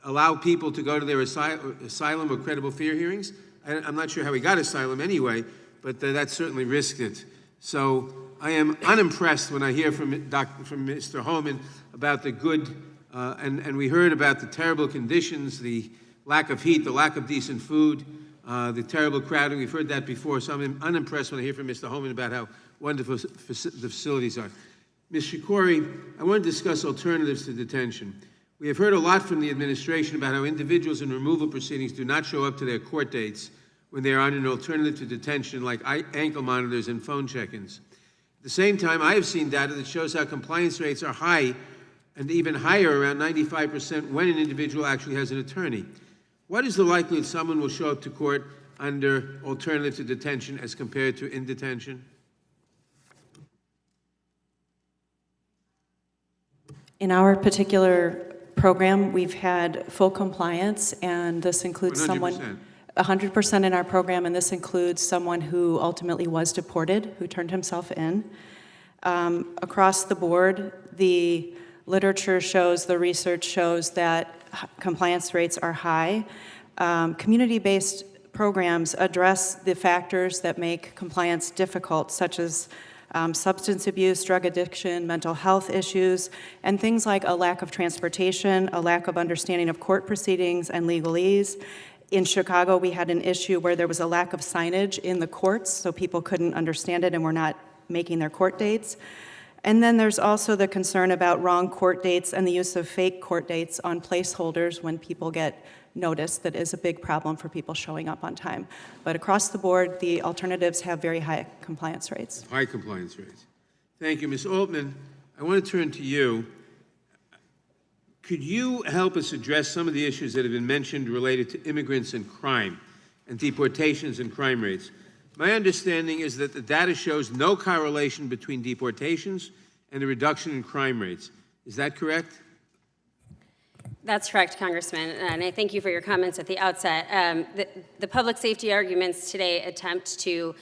allow people to go to their asylum or credible fear hearings. I'm not sure how he got asylum anyway, but that certainly risked it. So I am unimpressed when I hear from Mr. Holman about the good, and we heard about the terrible conditions, the lack of heat, the lack of decent food, the terrible crowding. We've heard that before, so I'm unimpressed when I hear from Mr. Holman about how wonderful the facilities are. Ms. Shikori, I want to discuss alternatives to detention. We have heard a lot from the administration about how individuals in removal proceedings do not show up to their court dates when they are on an alternative to detention like ankle monitors and phone check-ins. At the same time, I have seen data that shows how compliance rates are high and even higher, around 95%, when an individual actually has an attorney. What is the likelihood someone will show up to court under alternative to detention as compared to in detention? In our particular program, we've had full compliance, and this includes 100%. someone 100% in our program, and this includes someone who ultimately was deported, who turned himself in. Across the board, the literature shows, the research shows that compliance rates are high. Community-based programs address the factors that make compliance difficult, such as substance abuse, drug addiction, mental health issues, and things like a lack of transportation, a lack of understanding of court proceedings and legalese. In Chicago, we had an issue where there was a lack of signage in the courts, so people couldn't understand it and were not making their court dates. And then there's also the concern about wrong court dates and the use of fake court dates on placeholders when people get notice. That is a big problem for people showing up on time. But across the board, the alternatives have very high compliance rates. High compliance rates. Thank you. Ms. Altman, I want to turn to you. Could you help us address some of the issues that have been mentioned related to immigrants and crime and deportations and crime rates? My understanding is that the data shows no correlation between deportations and the reduction in crime rates. Is that correct? That's correct, Congressman, and I thank you for your comments at the outset. The public safety arguments today attempt to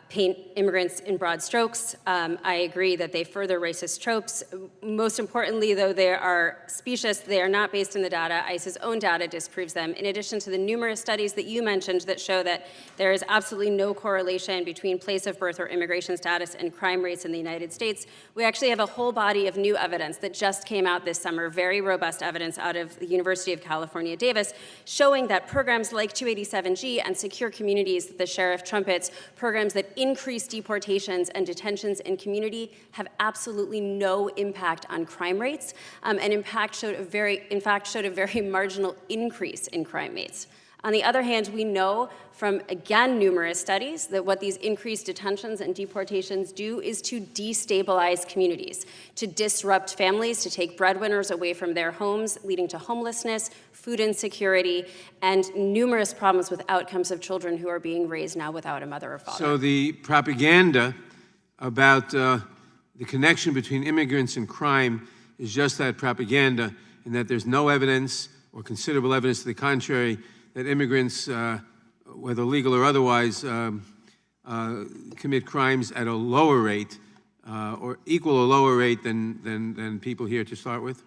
paint immigrants in broad strokes. I agree that they further racist tropes. Most importantly, though, they are specious. They are not based in the data. ICE's own data disproves them, in addition to the numerous studies that you mentioned that show that there is absolutely no correlation between place of birth or immigration status and crime rates in the United States. We actually have a whole body of new evidence that just came out this summer, very robust evidence out of the University of California, Davis, showing that programs like 287G and Secure Communities that the sheriff trumpets, programs that increase deportations and detentions in community, have absolutely no impact on crime rates, and in fact showed a very marginal increase in crime rates. On the other hand, we know from, again, numerous studies that what these increased detentions and deportations do is to destabilize communities, to disrupt families, to take breadwinners away from their homes, leading to homelessness, food insecurity, and numerous problems with outcomes of children who are being raised now without a mother or father. So the propaganda about the connection between immigrants and crime is just that propaganda, and that there's no evidence or considerable evidence to the contrary that immigrants, whether legal or otherwise, commit crimes at a lower rate or equal or lower rate than people here to start with?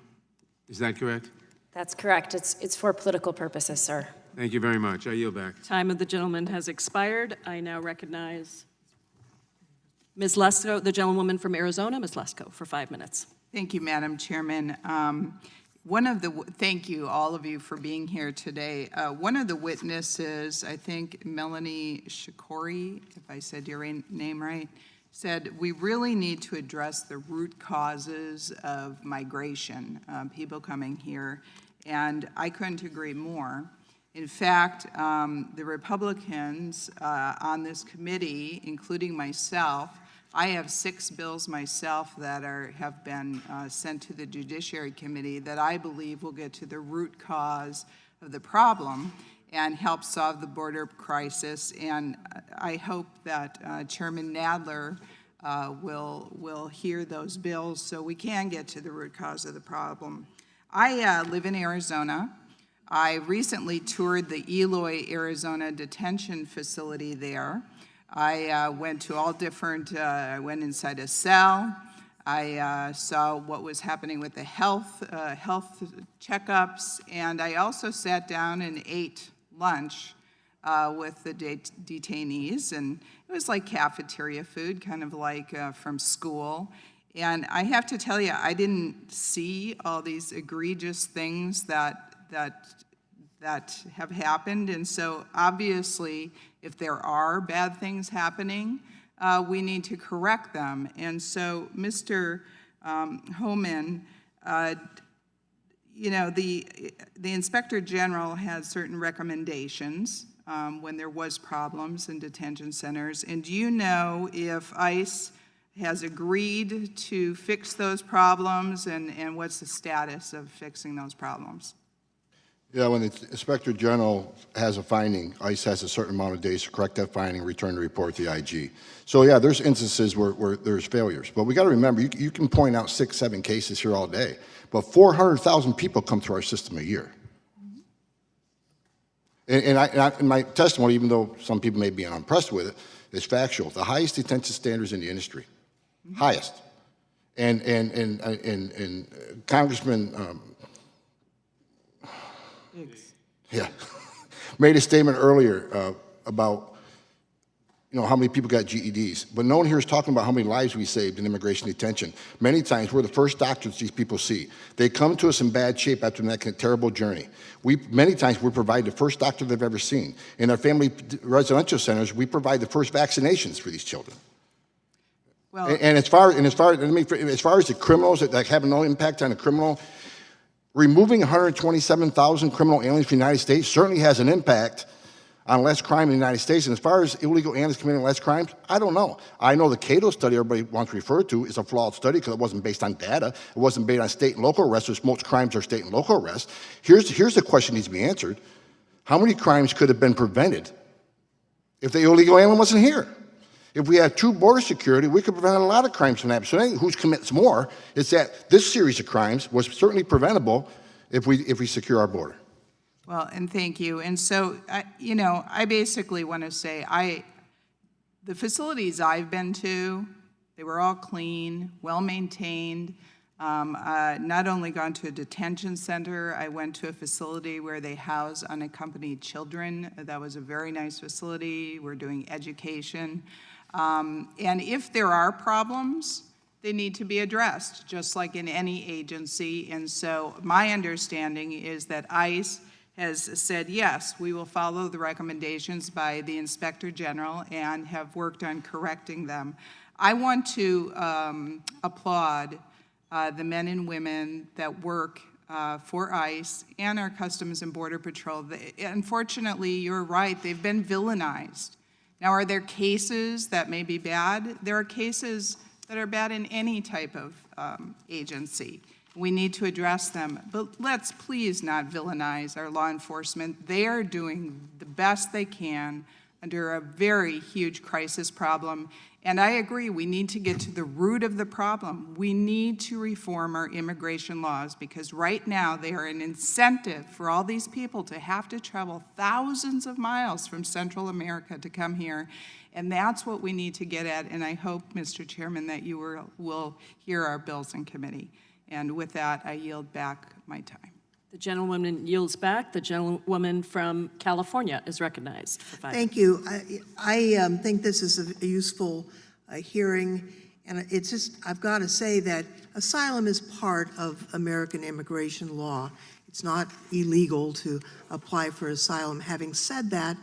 Is that correct? That's correct. It's for political purposes, sir. Thank you very much. I yield back. Time of the gentleman has expired. I now recognize Ms. Lesko, the gentlewoman from Arizona, Ms. Lesko, for 5 minutes. Thank you, Madam Chairman. Thank you, all of you, for being here today. One of the witnesses, I think Melanie Shikori, if I said your name right, said we really need to address the root causes of migration, people coming here, and I couldn't agree more. In fact, the Republicans on this committee, including myself, I have 6 bills myself that have been sent to the Judiciary Committee that I believe will get to the root cause of the problem and help solve the border crisis. And I hope that Chairman Nadler will hear those bills so we can get to the root cause of the problem. I live in Arizona. I recently toured the Eloy, Arizona detention facility there. I went to all different, I went inside a cell. I saw what was happening with the health checkups, and I also sat down and ate lunch with the detainees, and it was like cafeteria food, kind of like from school. And I have to tell you, I didn't see all these egregious things that have happened. And so obviously, if there are bad things happening, we need to correct them. And so, Mr. Homan, you know, the Inspector General had certain recommendations when there was problems in detention centers. And do you know if ICE has agreed to fix those problems, and what's the status of fixing those problems? Yeah, when the Inspector General has a finding, ICE has a certain amount of days to correct that finding, return the report to the IG. So yeah, there's instances where there's failures. But we got to remember, you can point out 6, 7 cases here all day, but 400,000 people come through our system a year. And in my testimony, even though some people may be unimpressed with it, it's factual. The highest detention standards in the industry. Highest. And Congressman yeah, made a statement earlier about, you know, how many people got GEDs. But no one here is talking about how many lives we saved in immigration detention. Many times, we're the first doctors these people see. They come to us in bad shape after that terrible journey. Many times, we provide the first doctor they've ever seen. In our family residential centers, we provide the first vaccinations for these children. Well, and as far as the criminals that have no impact on the criminal, removing 127,000 criminal aliens from the United States certainly has an impact on less crime in the United States. And as far as illegal aliens committing less crimes, I don't know. I know the Cato study everybody wants to refer to is a flawed study because it wasn't based on data. It wasn't based on state and local arrests, which most crimes are state and local arrests. Here's the question that needs to be answered. How many crimes could have been prevented if the illegal alien wasn't here? If we had true border security, we could prevent a lot of crimes from happening. So I think who commits more is that this series of crimes was certainly preventable if we secure our border. Well, and thank you. And so, you know, I basically want to say, the facilities I've been to, they were all clean, well-maintained. Not only gone to a detention center, I went to a facility where they house unaccompanied children. That was a very nice facility. We're doing education. And if there are problems, they need to be addressed, just like in any agency. And so my understanding is that ICE has said, yes, we will follow the recommendations by the Inspector General and have worked on correcting them. I want to applaud the men and women that work for ICE and our Customs and Border Patrol. Unfortunately, you're right, they've been villainized. Now, are there cases that may be bad? There are cases that are bad in any type of agency. We need to address them. But let's please not villainize our law enforcement. They are doing the best they can under a very huge crisis problem. And I agree, we need to get to the root of the problem. We need to reform our immigration laws because right now they are an incentive for all these people to have to travel thousands of miles from Central America to come here. And that's what we need to get at. And I hope, Mr. Chairman, that you will hear our bills in committee. And with that, I yield back my time. The gentlewoman yields back. The gentlewoman from California is recognized for 5 minutes. Thank you. I think this is a useful hearing, and it's just, I've got to say that asylum is part of American immigration law. It's not illegal to apply for asylum. Having said that,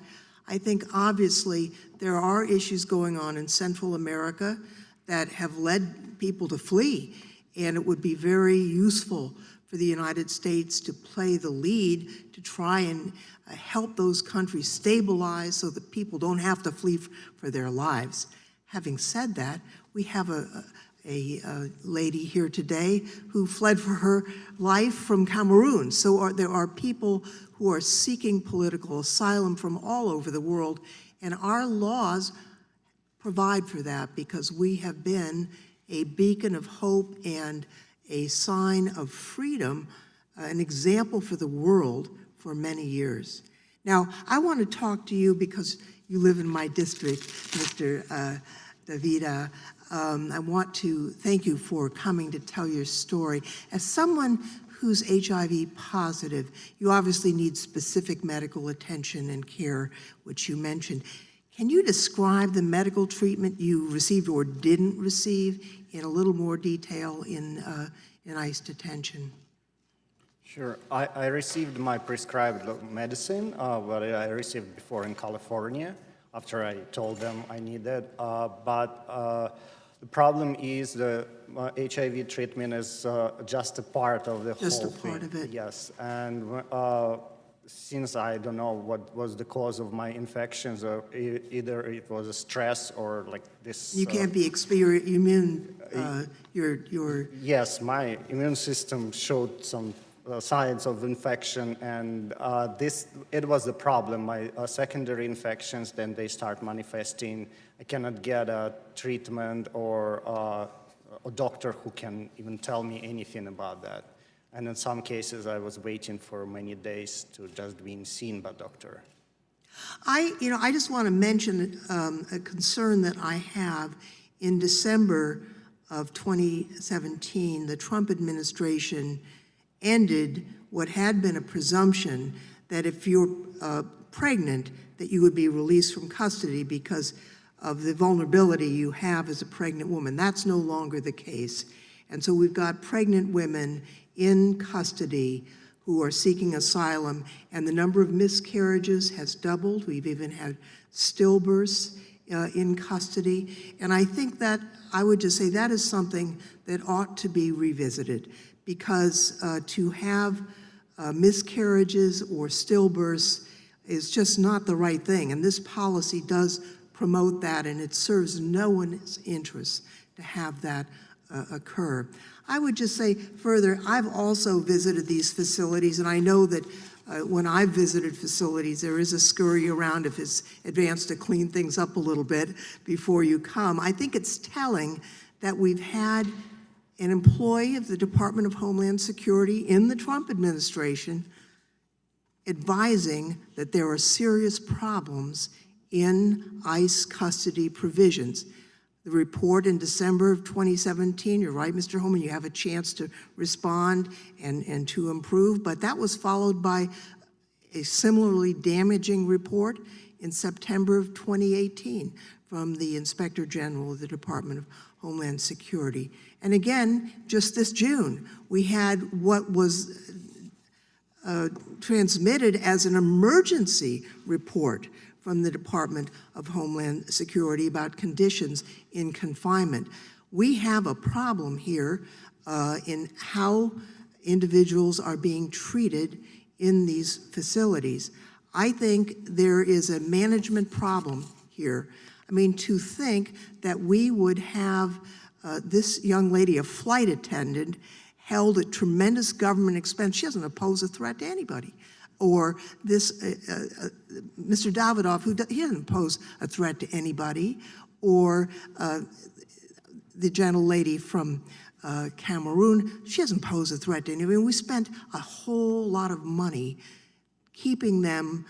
I think obviously there are issues going on in Central America that have led people to flee, and it would be very useful for the United States to play the lead to try and help those countries stabilize so that people don't have to flee for their lives. Having said that, we have a lady here today who fled for her life from Cameroon. So there are people who are seeking political asylum from all over the world, and our laws provide for that because we have been a beacon of hope and a sign of freedom, an example for the world for many years. Now, I want to talk to you because you live in my district, Mr. Davida. I want to thank you for coming to tell your story. As someone who's HIV positive, you obviously need specific medical attention and care, which you mentioned. Can you describe the medical treatment you received or didn't receive in a little more detail in ICE detention? Sure. I received my prescribed medicine, what I received before in California, after I told them I needed. But the problem is the HIV treatment is just a part of the whole thing. Just a part of it. Yes. And since I don't know what was the cause of my infections, or either it was a stress or like this. You can't be immune, your Yes, my immune system showed some signs of infection, and it was the problem. My secondary infections, then they start manifesting. I cannot get a treatment or a doctor who can even tell me anything about that. And in some cases, I was waiting for many days to just being seen by a doctor. I just want to mention a concern that I have. In December of 2017, the Trump administration ended what had been a presumption that if you're pregnant, that you would be released from custody because of the vulnerability you have as a pregnant woman. That's no longer the case. And so we've got pregnant women in custody who are seeking asylum, and the number of miscarriages has doubled. We've even had stillbirths in custody. And I think that I would just say that is something that ought to be revisited, because to have miscarriages or stillbirths is just not the right thing. And this policy does promote that, and it serves no one's interest to have that occur. I would just say further, I've also visited these facilities, and I know that when I've visited facilities, there is a scurry around if it's advanced to clean things up a little bit before you come. I think it's telling that we've had an employee of the Department of Homeland Security in the Trump administration advising that there are serious problems in ICE custody provisions. The report in December of 2017, you're right, Mr. Holman, you have a chance to respond and to improve, but that was followed by a similarly damaging report in September of 2018 from the Inspector General of the Department of Homeland Security. And again, just this June, we had what was transmitted as an emergency report from the Department of Homeland Security about conditions in confinement. We have a problem here in how individuals are being treated in these facilities. I think there is a management problem here. I mean, to think that we would have this young lady, a flight attendant, held at tremendous government expense. She doesn't pose a threat to anybody. Or this Mr. Davidoff, he doesn't pose a threat to anybody. Or the gentle lady from Cameroon, she doesn't pose a threat to anybody. We spent a whole lot of money keeping them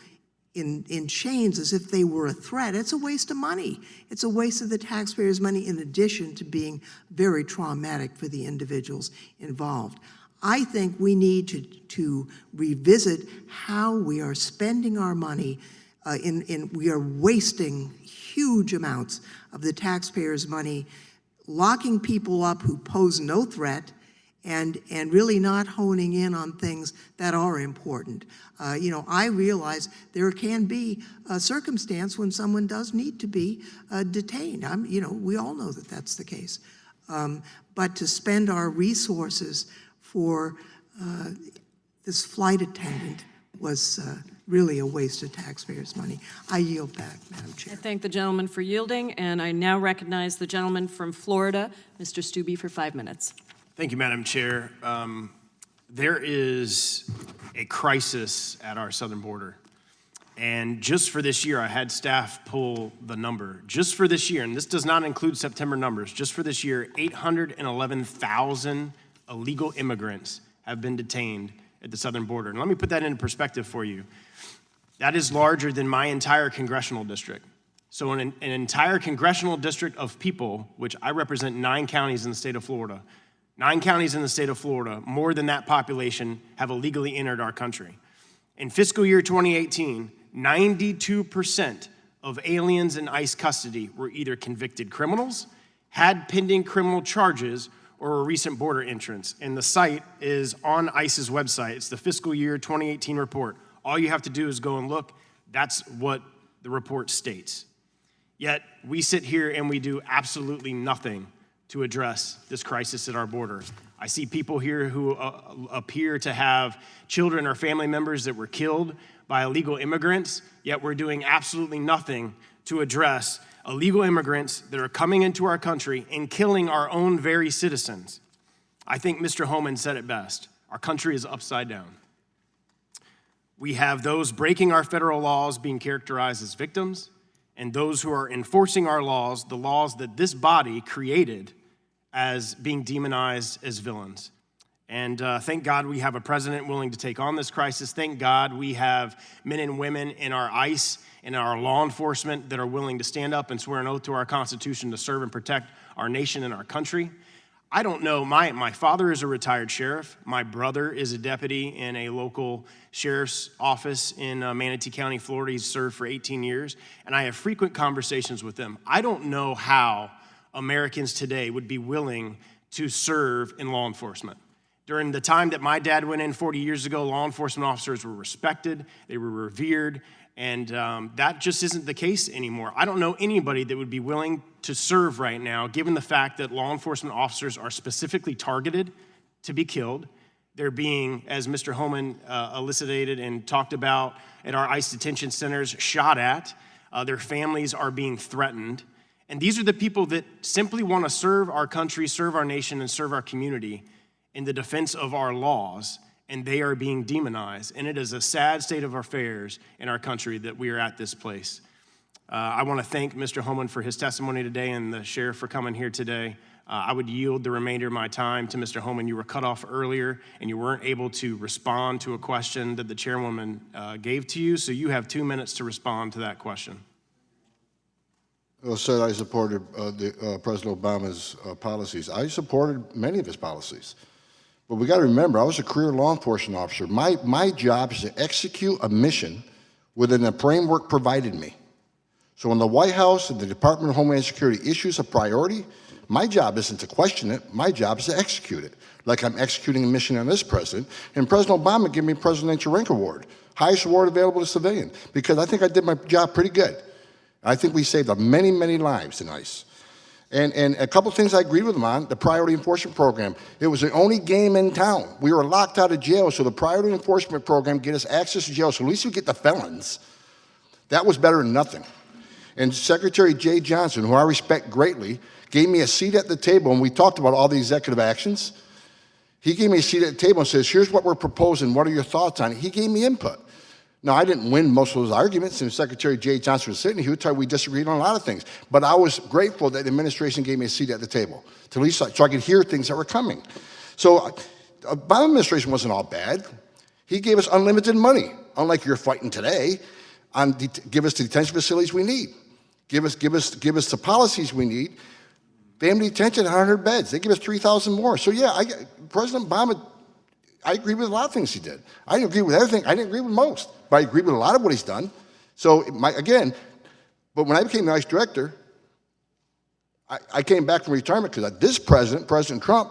in chains as if they were a threat. It's a waste of money. It's a waste of the taxpayers' money, in addition to being very traumatic for the individuals involved. I think we need to revisit how we are spending our money. We are wasting huge amounts of the taxpayers' money, locking people up who pose no threat, and really not honing in on things that are important. I realize there can be a circumstance when someone does need to be detained. We all know that that's the case. But to spend our resources for this flight attendant was really a waste of taxpayers' money. I yield back, Madam Chair. I thank the gentleman for yielding, and I now recognize the gentleman from Florida, Mr. Stubbe, for 5 minutes. Thank you, Madam Chair. There is a crisis at our southern border. And just for this year, I had staff pull the number. Just for this year, and this does not include September numbers, just for this year, 811,000 illegal immigrants have been detained at the southern border. And let me put that into perspective for you. That is larger than my entire congressional district. So in an entire congressional district of people, which I represent 9 counties in the state of Florida, 9 counties in the state of Florida, more than that population, have illegally entered our country. In fiscal year 2018, 92% of aliens in ICE custody were either convicted criminals, had pending criminal charges, or were recent border entrants. And the site is on ICE's website. It's the fiscal year 2018 report. All you have to do is go and look. That's what the report states. Yet we sit here and we do absolutely nothing to address this crisis at our border. I see people here who appear to have children or family members that were killed by illegal immigrants, yet we're doing absolutely nothing to address illegal immigrants that are coming into our country and killing our own very citizens. I think Mr. Homan said it best. Our country is upside down. We have those breaking our federal laws being characterized as victims, and those who are enforcing our laws, the laws that this body created, as being demonized as villains. And thank God we have a president willing to take on this crisis. Thank God we have men and women in our ICE and our law enforcement that are willing to stand up and swear an oath to our Constitution to serve and protect our nation and our country. I don't know, my father is a retired sheriff. My brother is a deputy in a local sheriff's office in Manatee County, Florida. He's served for 18 years, and I have frequent conversations with them. I don't know how Americans today would be willing to serve in law enforcement. During the time that my dad went in 40 years ago, law enforcement officers were respected, they were revered, and that just isn't the case anymore. I don't know anybody that would be willing to serve right now, given the fact that law enforcement officers are specifically targeted to be killed. They're being, as Mr. Homan elucidated and talked about at our ICE detention centers, shot at. Their families are being threatened. And these are the people that simply want to serve our country, serve our nation, and serve our community in the defense of our laws, and they are being demonized. And it is a sad state of affairs in our country that we are at this place. I want to thank Mr. Homan for his testimony today and the sheriff for coming here today. I would yield the remainder of my time to Mr. Homan. You were cut off earlier, and you weren't able to respond to a question that the chairwoman gave to you, so you have 2 minutes to respond to that question. Well, said I supported President Obama's policies. I supported many of his policies. But we got to remember, I was a career law enforcement officer. My job is to execute a mission within the framework provided me. So when the White House and the Department of Homeland Security issues a priority, my job isn't to question it. My job is to execute it, like I'm executing a mission on this president. And President Obama gave me a Presidential Rank Award, highest award available to civilian, because I think I did my job pretty good. I think we saved many, many lives in ICE. And a couple things I agreed with him on, the priority enforcement program. It was the only game in town. We were locked out of jail, so the priority enforcement program get us access to jail, so at least we get the felons. That was better than nothing. And Secretary Jay Johnson, who I respect greatly, gave me a seat at the table, and we talked about all the executive actions. He gave me a seat at the table and says, here's what we're proposing, what are your thoughts on it? He gave me input. Now, I didn't win most of those arguments, and Secretary Jay Johnson was sitting, he would tell me we disagreed on a lot of things. But I was grateful that the administration gave me a seat at the table, to at least so I could hear things that were coming. So Obama administration wasn't all bad. He gave us unlimited money, unlike you're fighting today, on give us the detention facilities we need. Give us the policies we need. Family detention, 100 beds. They give us 3,000 more. So yeah, President Obama, I agree with a lot of things he did. I didn't agree with everything. I didn't agree with most, but I agree with a lot of what he's done. So but when I became the ICE director, I came back from retirement because this president, President Trump,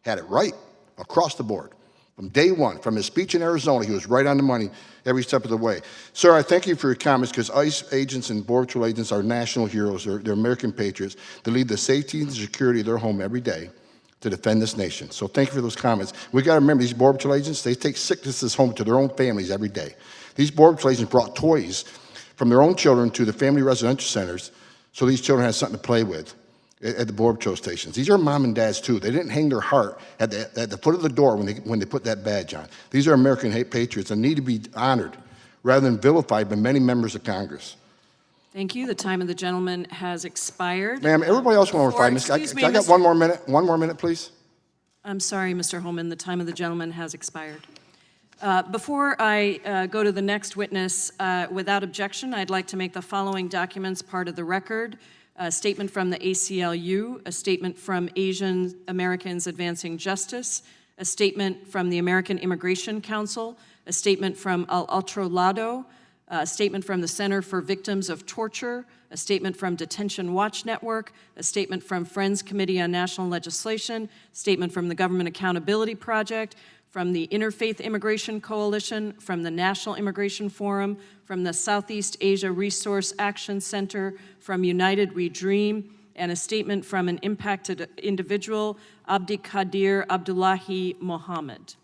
had it right across the board. From day one, from his speech in Arizona, he was right on the money every step of the way. Sir, I thank you for your comments because ICE agents and Border Patrol agents are national heroes. They're American patriots. They lead the safety and security of their home every day to defend this nation. So thank you for those comments. We got to remember, these Border Patrol agents, they take sicknesses home to their own families every day. These Border Patrol agents brought toys from their own children to the family residential centers so these children had something to play with at the Border Patrol stations. These are mom and dads too. They didn't hang their heart at the foot of the door when they put that badge on. These are American patriots and need to be honored rather than vilified by many members of Congress. Thank you. The time of the gentleman has expired. Ma'am, everybody else went over 5 minutes. I got one more minute. One more minute, please. I'm sorry, Mr. Holman. The time of the gentleman has expired. Before I go to the next witness, without objection, I'd like to make the following documents part of the record. a statement from the ACLU, a statement from Asian Americans Advancing Justice, a statement from the American Immigration Council, a statement from Al Otro Lado, a statement from the Center for Victims of Torture, a statement from Detention Watch Network, a statement from Friends Committee on National Legislation, a statement from the Government Accountability Project, from the Interfaith Immigration Coalition, from the National Immigration Forum, from the Southeast Asia Resource Action Center, from United We Dream, and a statement from an impacted individual, Abdikadir Abdullahi Mohammed.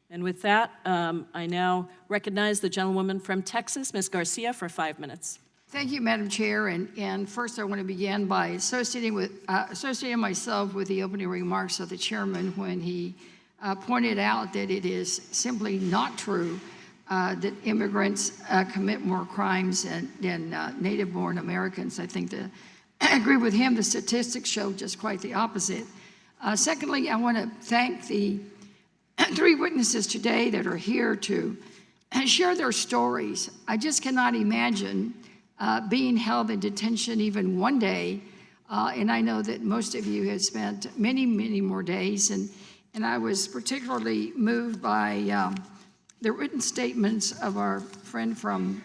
And with that, I now recognize the gentlewoman from Texas, Ms. Garcia, for 5 minutes. Thank you, Madam Chair. And first, I want to begin by associating myself with the opening remarks of the chairman when he pointed out that it is simply not true that immigrants commit more crimes than native-born Americans. I think I agree with him. The statistics show just quite the opposite. Secondly, I want to thank the 3 witnesses today that are here to share their stories. I just cannot imagine being held in detention even one day, and I know that most of you have spent many, many more days, and I was particularly moved by the written statements of our friend from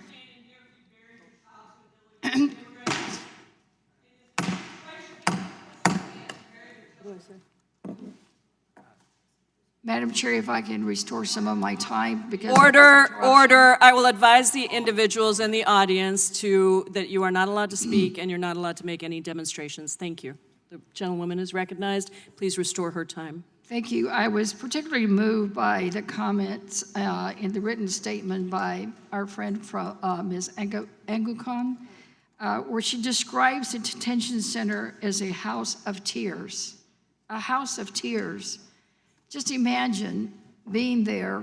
Madam Chair, if I can restore some of my time, because Order. I will advise the individuals in the audience that you are not allowed to speak and you're not allowed to make any demonstrations. Thank you. The gentlewoman is recognized. Please restore her time. Thank you. I was particularly moved by the comments in the written statement by our friend from Ms. Angukan, where she describes the detention center as a house of tears. A house of tears. Just imagine being there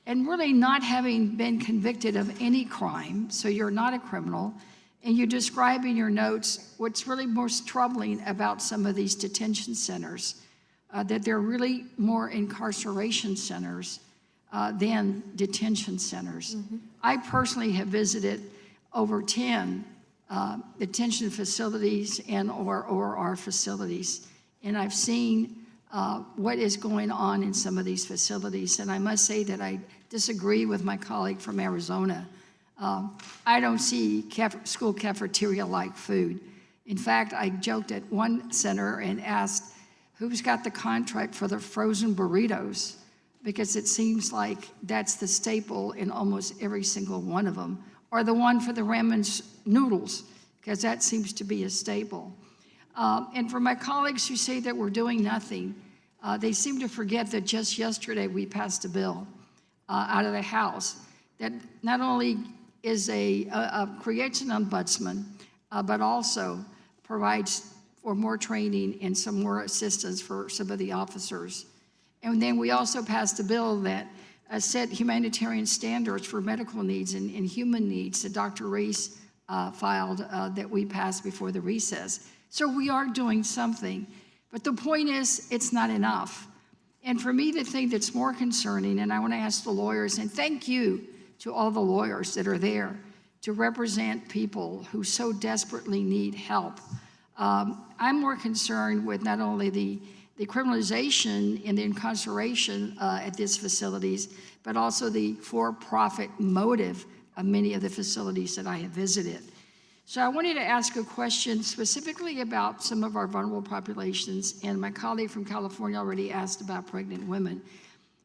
and really not having been convicted of any crime, so you're not a criminal, and you describe in your notes what's really most troubling about some of these detention centers, that they're really more incarceration centers than detention centers. Mm-hmm. I personally have visited over 10 detention facilities or our facilities, and I've seen what is going on in some of these facilities. And I must say that I disagree with my colleague from Arizona. I don't see school cafeteria-like food. In fact, I joked at one center and asked, who's got the contract for the frozen burritos? Because it seems like that's the staple in almost every single one of them. Or the one for the ramen noodles, because that seems to be a staple. And for my colleagues who say that we're doing nothing, they seem to forget that just yesterday we passed a bill out of the House that not only is creates an ombudsman, but also provides for more training and some more assistance for some of the officers. And then we also passed a bill that set humanitarian standards for medical needs and human needs that Dr. Reese filed that we passed before the recess. So we are doing something. But the point is, it's not enough. And for me, the thing that's more concerning, and I want to ask the lawyers, and thank you to all the lawyers that are there to represent people who so desperately need help. I'm more concerned with not only the criminalization and the incarceration at these facilities, but also the for-profit motive of many of the facilities that I have visited. So I wanted to ask a question specifically about some of our vulnerable populations, and my colleague from California already asked about pregnant women.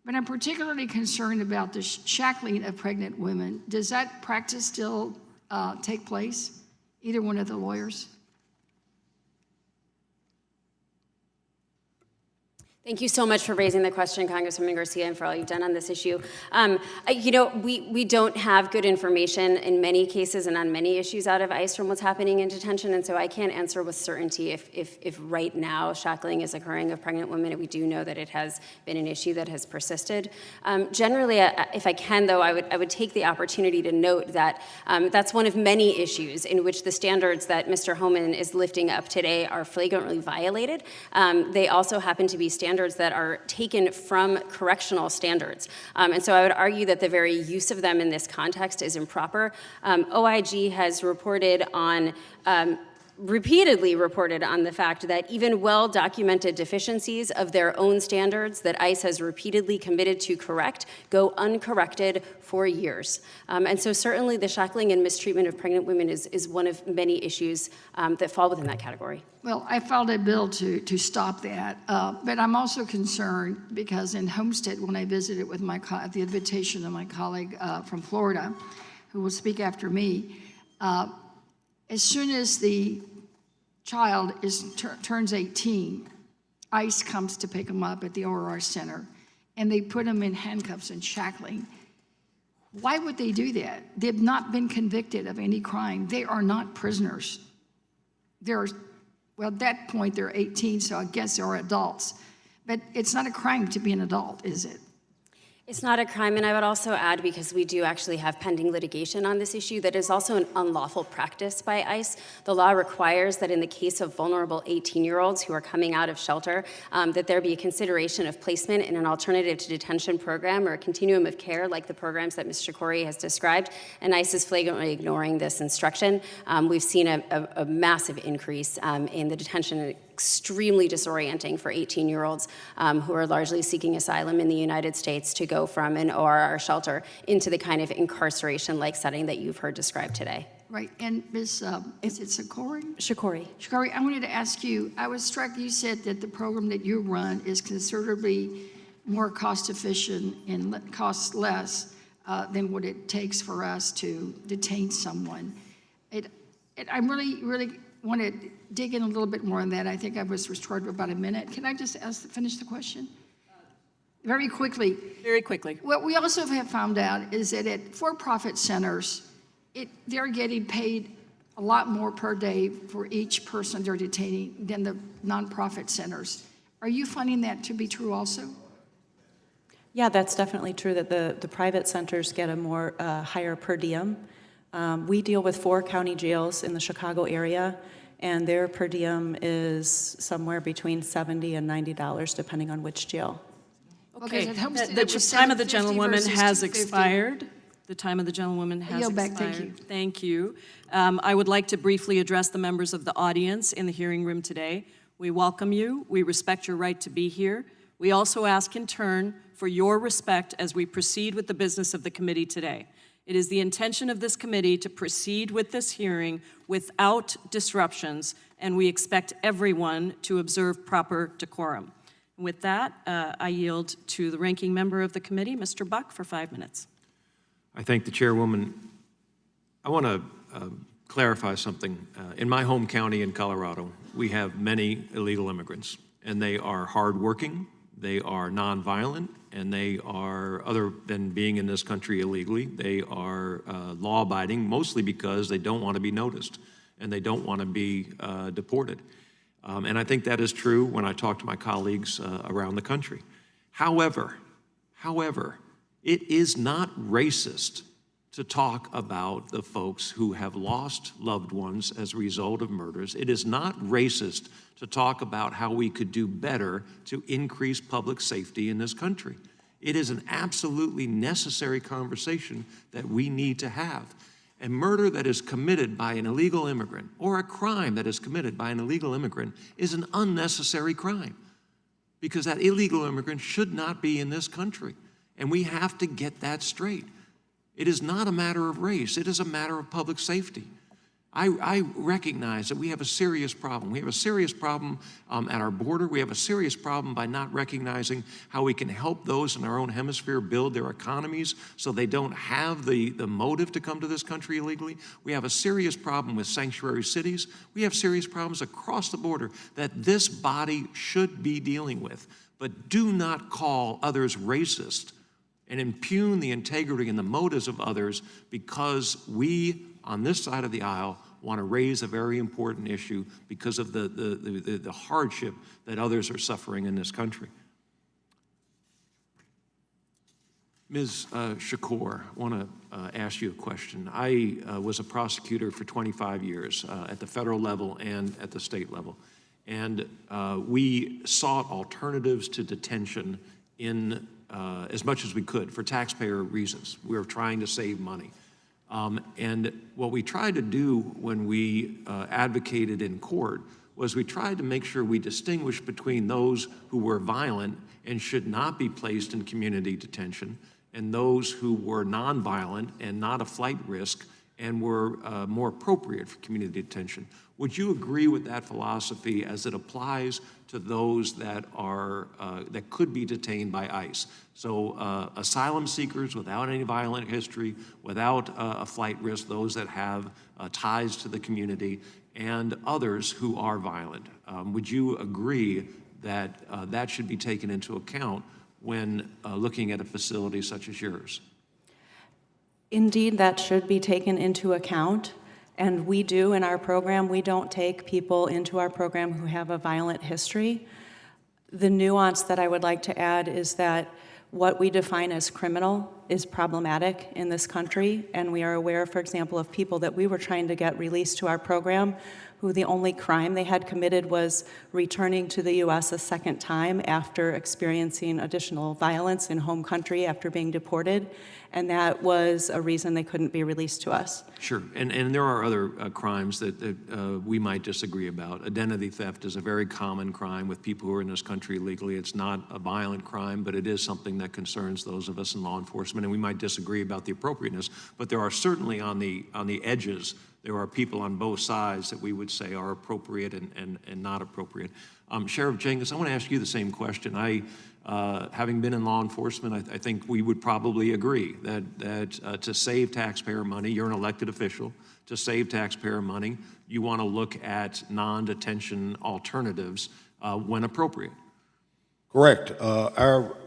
But I'm particularly concerned about the shackling of pregnant women. Does that practice still take place? Either one of the lawyers? Thank you so much for raising the question, Congresswoman Garcia, and for all you've done on this issue. We don't have good information in many cases and on many issues out of ICE from what's happening in detention, and so I can't answer with certainty if right now shackling is occurring of pregnant women. We do know that it has been an issue that has persisted. Generally, if I can, though, I would take the opportunity to note that that's one of many issues in which the standards that Mr. Homan is lifting up today are flagrantly violated. They also happen to be standards that are taken from correctional standards. And so I would argue that the very use of them in this context is improper. OIG has reported on repeatedly reported on the fact that even well-documented deficiencies of their own standards that ICE has repeatedly committed to correct go uncorrected for years. And so certainly the shackling and mistreatment of pregnant women is one of many issues that fall within that category. Well, I filed a bill to stop that, but I'm also concerned because in Homestead, when I visited with at the invitation of my colleague from Florida, who will speak after me, as soon as the child turns 18, ICE comes to pick them up at the ORR Center, and they put them in handcuffs and shackling. Why would they do that? They've not been convicted of any crime. They are not prisoners. Well, at that point, they're 18, so I guess they're adults. But it's not a crime to be an adult, is it? It's not a crime, and I would also add, because we do actually have pending litigation on this issue, that is also an unlawful practice by ICE. The law requires that in the case of vulnerable 18-year-olds who are coming out of shelter, that there be a consideration of placement in an alternative to detention program or a continuum of care like the programs that Ms. Shakori has described, and ICE is flagrantly ignoring this instruction. We've seen a massive increase in the detention, extremely disorienting for 18-year-olds who are largely seeking asylum in the United States to go from an ORR shelter into the kind of incarceration-like setting that you've heard described today. Right, and Ms. Is it Shakori? Shakori. Shakori, I wanted to ask you, I was struck, you said that the program that you run is considerably more cost-efficient and costs less than what it takes for us to detain someone. I really want to dig in a little bit more on that. I think I was restored for about a minute. Can I just finish the question? Very quickly. Very quickly. What we also have found out is that at for-profit centers, they're getting paid a lot more per day for each person they're detaining than the nonprofit centers. Are you finding that to be true also? Yeah, that's definitely true that the private centers get a more higher per diem. We deal with 4 county jails in the Chicago area, and their per diem is somewhere between $70 and $90, depending on which jail. Okay, the time of the gentlewoman has expired. The time of the gentlewoman has expired. Thank you. Thank you. I would like to briefly address the members of the audience in the hearing room today. We welcome you. We respect your right to be here. We also ask in turn for your respect as we proceed with the business of the committee today. It is the intention of this committee to proceed with this hearing without disruptions, and we expect everyone to observe proper decorum. With that, I yield to the ranking member of the committee, Mr. Buck, for 5 minutes. I thank the chairwoman. I want to clarify something. In my home county in Colorado, we have many illegal immigrants, and they are hardworking, they are nonviolent, and they are, other than being in this country illegally, they are law-abiding, mostly because they don't want to be noticed, and they don't want to be deported. And I think that is true when I talk to my colleagues around the country. However, it is not racist to talk about the folks who have lost loved ones as a result of murders. It is not racist to talk about how we could do better to increase public safety in this country. It is an absolutely necessary conversation that we need to have. A murder that is committed by an illegal immigrant or a crime that is committed by an illegal immigrant is an unnecessary crime because that illegal immigrant should not be in this country. And we have to get that straight. It is not a matter of race. It is a matter of public safety. I recognize that we have a serious problem. We have a serious problem at our border. We have a serious problem by not recognizing how we can help those in our own hemisphere build their economies so they don't have the motive to come to this country illegally. We have a serious problem with sanctuary cities. We have serious problems across the border that this body should be dealing with. But do not call others racist and impugn the integrity and the motives of others because we, on this side of the aisle, want to raise a very important issue because of the hardship that others are suffering in this country. Ms. Shakor, I want to ask you a question. I was a prosecutor for 25 years at the federal level and at the state level. And we sought alternatives to detention in as much as we could for taxpayer reasons. We were trying to save money. And what we tried to do when we advocated in court was we tried to make sure we distinguish between those who were violent and should not be placed in community detention and those who were nonviolent and not a flight risk and were more appropriate for community detention. Would you agree with that philosophy as it applies to those that are that could be detained by ICE? So asylum seekers without any violent history, without a flight risk, those that have ties to the community, and others who are violent. Would you agree that that should be taken into account when looking at a facility such as yours? Indeed, that should be taken into account, and we do in our program. We don't take people into our program who have a violent history. The nuance that I would like to add is that what we define as criminal is problematic in this country, and we are aware, for example, of people that we were trying to get released to our program who the only crime they had committed was returning to the U.S. a second time after experiencing additional violence in home country after being deported, and that was a reason they couldn't be released to us. Sure, and there are other crimes that we might disagree about. Identity theft is a very common crime with people who are in this country illegally. It's not a violent crime, but it is something that concerns those of us in law enforcement, and we might disagree about the appropriateness, but there are certainly on the edges, there are people on both sides that we would say are appropriate and not appropriate. Sheriff Jenkins, I want to ask you the same question. Having been in law enforcement, I think we would probably agree that to save taxpayer money, you're an elected official, to save taxpayer money, you want to look at non-detention alternatives when appropriate. Correct.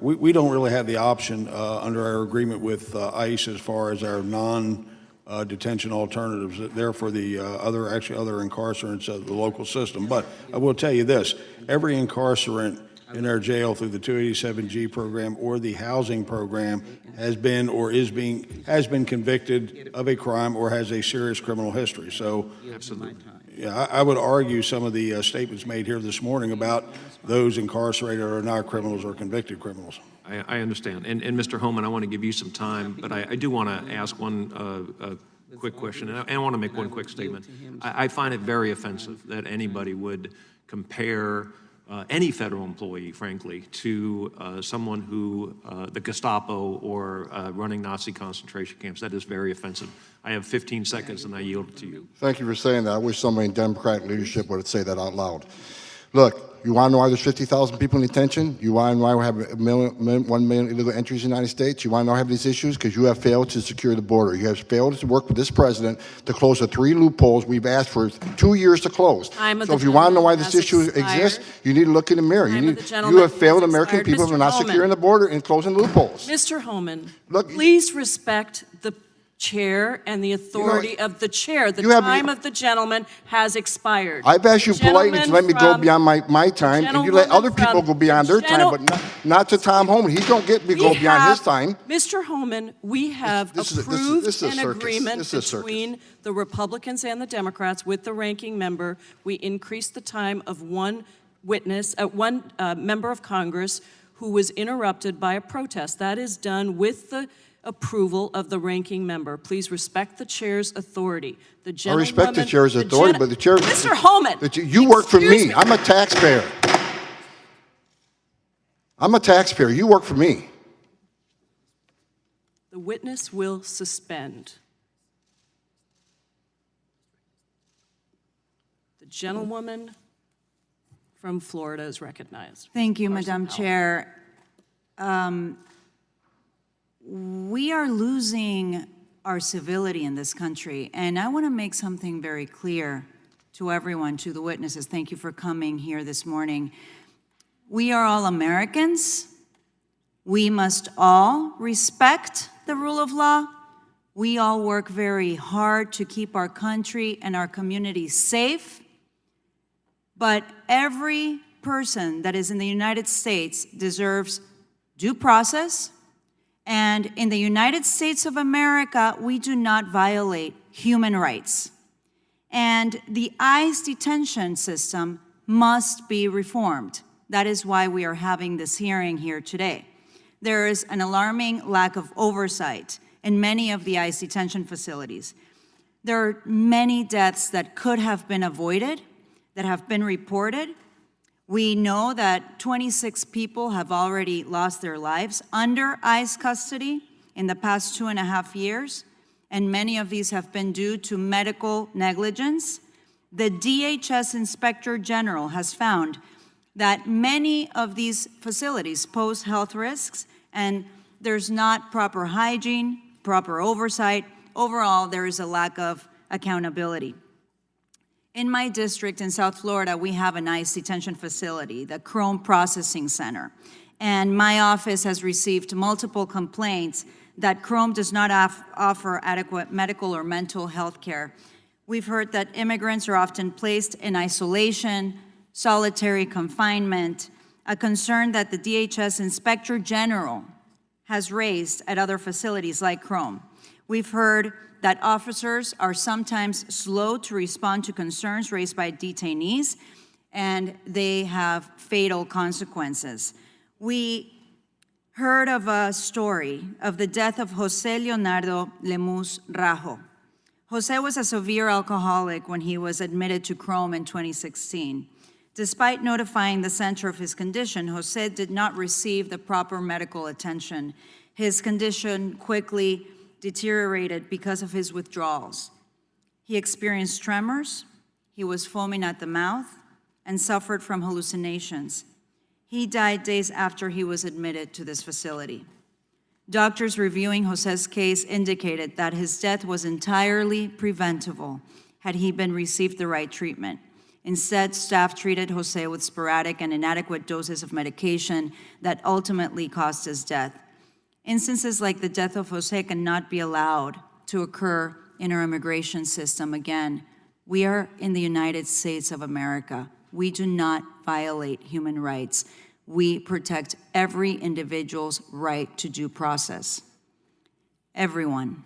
We don't really have the option under our agreement with ICE as far as our non-detention alternatives. They're for the other incarcerants of the local system. But I will tell you this, every incarcerant in our jail through the 287G program or the housing program has been convicted of a crime or has a serious criminal history. So, absolutely. Yeah, I would argue some of the statements made here this morning about those incarcerated are not criminals or convicted criminals. I understand. And Mr. Homan, I want to give you some time, but I do want to ask one quick question, and I want to make one quick statement. I find it very offensive that anybody would compare any federal employee, frankly, to someone who, the Gestapo or running Nazi concentration camps. That is very offensive. I have 15 seconds and I yield it to you. Thank you for saying that. I wish somebody in Democratic leadership would say that out loud. Look, you want to know why there's 50,000 people in detention? You want to know why we have 1 million illegal entries in the United States? You want to know why we have these issues? Because you have failed to secure the border. You have failed to work with this president to close the 3 loopholes we've asked for 2 years to close. So if you want to know why this issue exists, you need to look in the mirror. You have failed American people for not securing the border and closing loopholes. Mr. Homan, please respect the chair and the authority of the chair. The time of the gentleman has expired. I've asked you politely to let me go beyond my time, and you let other people go beyond their time, but not to Tom Homan. He don't get to go beyond his time. Mr. Homan, we have approved an agreement between the Republicans and the Democrats with the ranking member. We increased the time of one member of Congress who was interrupted by a protest. That is done with the approval of the ranking member. Please respect the chair's authority. I respect the chair's authority, but the chair... Mr. Homan! You work for me. I'm a taxpayer. I'm a taxpayer. You work for me. The witness will suspend. The gentlewoman from Florida is recognized. Thank you, Madam Chair. We are losing our civility in this country, and I want to make something very clear to everyone, to the witnesses. Thank you for coming here this morning. We are all Americans. We must all respect the rule of law. We all work very hard to keep our country and our communities safe. But every person that is in the United States deserves due process. And in the United States of America, we do not violate human rights. And the ICE detention system must be reformed. That is why we are having this hearing here today. There is an alarming lack of oversight. in many of the ICE detention facilities. There are many deaths that could have been avoided, that have been reported. We know that 26 people have already lost their lives under ICE custody in the past 2.5 years, and many of these have been due to medical negligence. The DHS Inspector General has found that many of these facilities pose health risks, and there's not proper hygiene, proper oversight. Overall, there is a lack of accountability. In my district in South Florida, we have an ICE detention facility, the Chrome Processing Center. And my office has received multiple complaints that Chrome does not offer adequate medical or mental health care. We've heard that immigrants are often placed in isolation, solitary confinement, a concern that the DHS Inspector General has raised at other facilities like Chrome. We've heard that officers are sometimes slow to respond to concerns raised by detainees, and they have fatal consequences. We heard of a story of the death of Jose Leonardo Lemus Rajo. Jose was a severe alcoholic when he was admitted to Chrome in 2016. Despite notifying the center of his condition, Jose did not receive the proper medical attention. His condition quickly deteriorated because of his withdrawals. He experienced tremors, he was foaming at the mouth, and suffered from hallucinations. He died days after he was admitted to this facility. Doctors reviewing Jose's case indicated that his death was entirely preventable had he been received the right treatment. Instead, staff treated Jose with sporadic and inadequate doses of medication that ultimately caused his death. Instances like the death of Jose cannot be allowed to occur in our immigration system again. We are in the United States of America. We do not violate human rights. We protect every individual's right to due process. Everyone.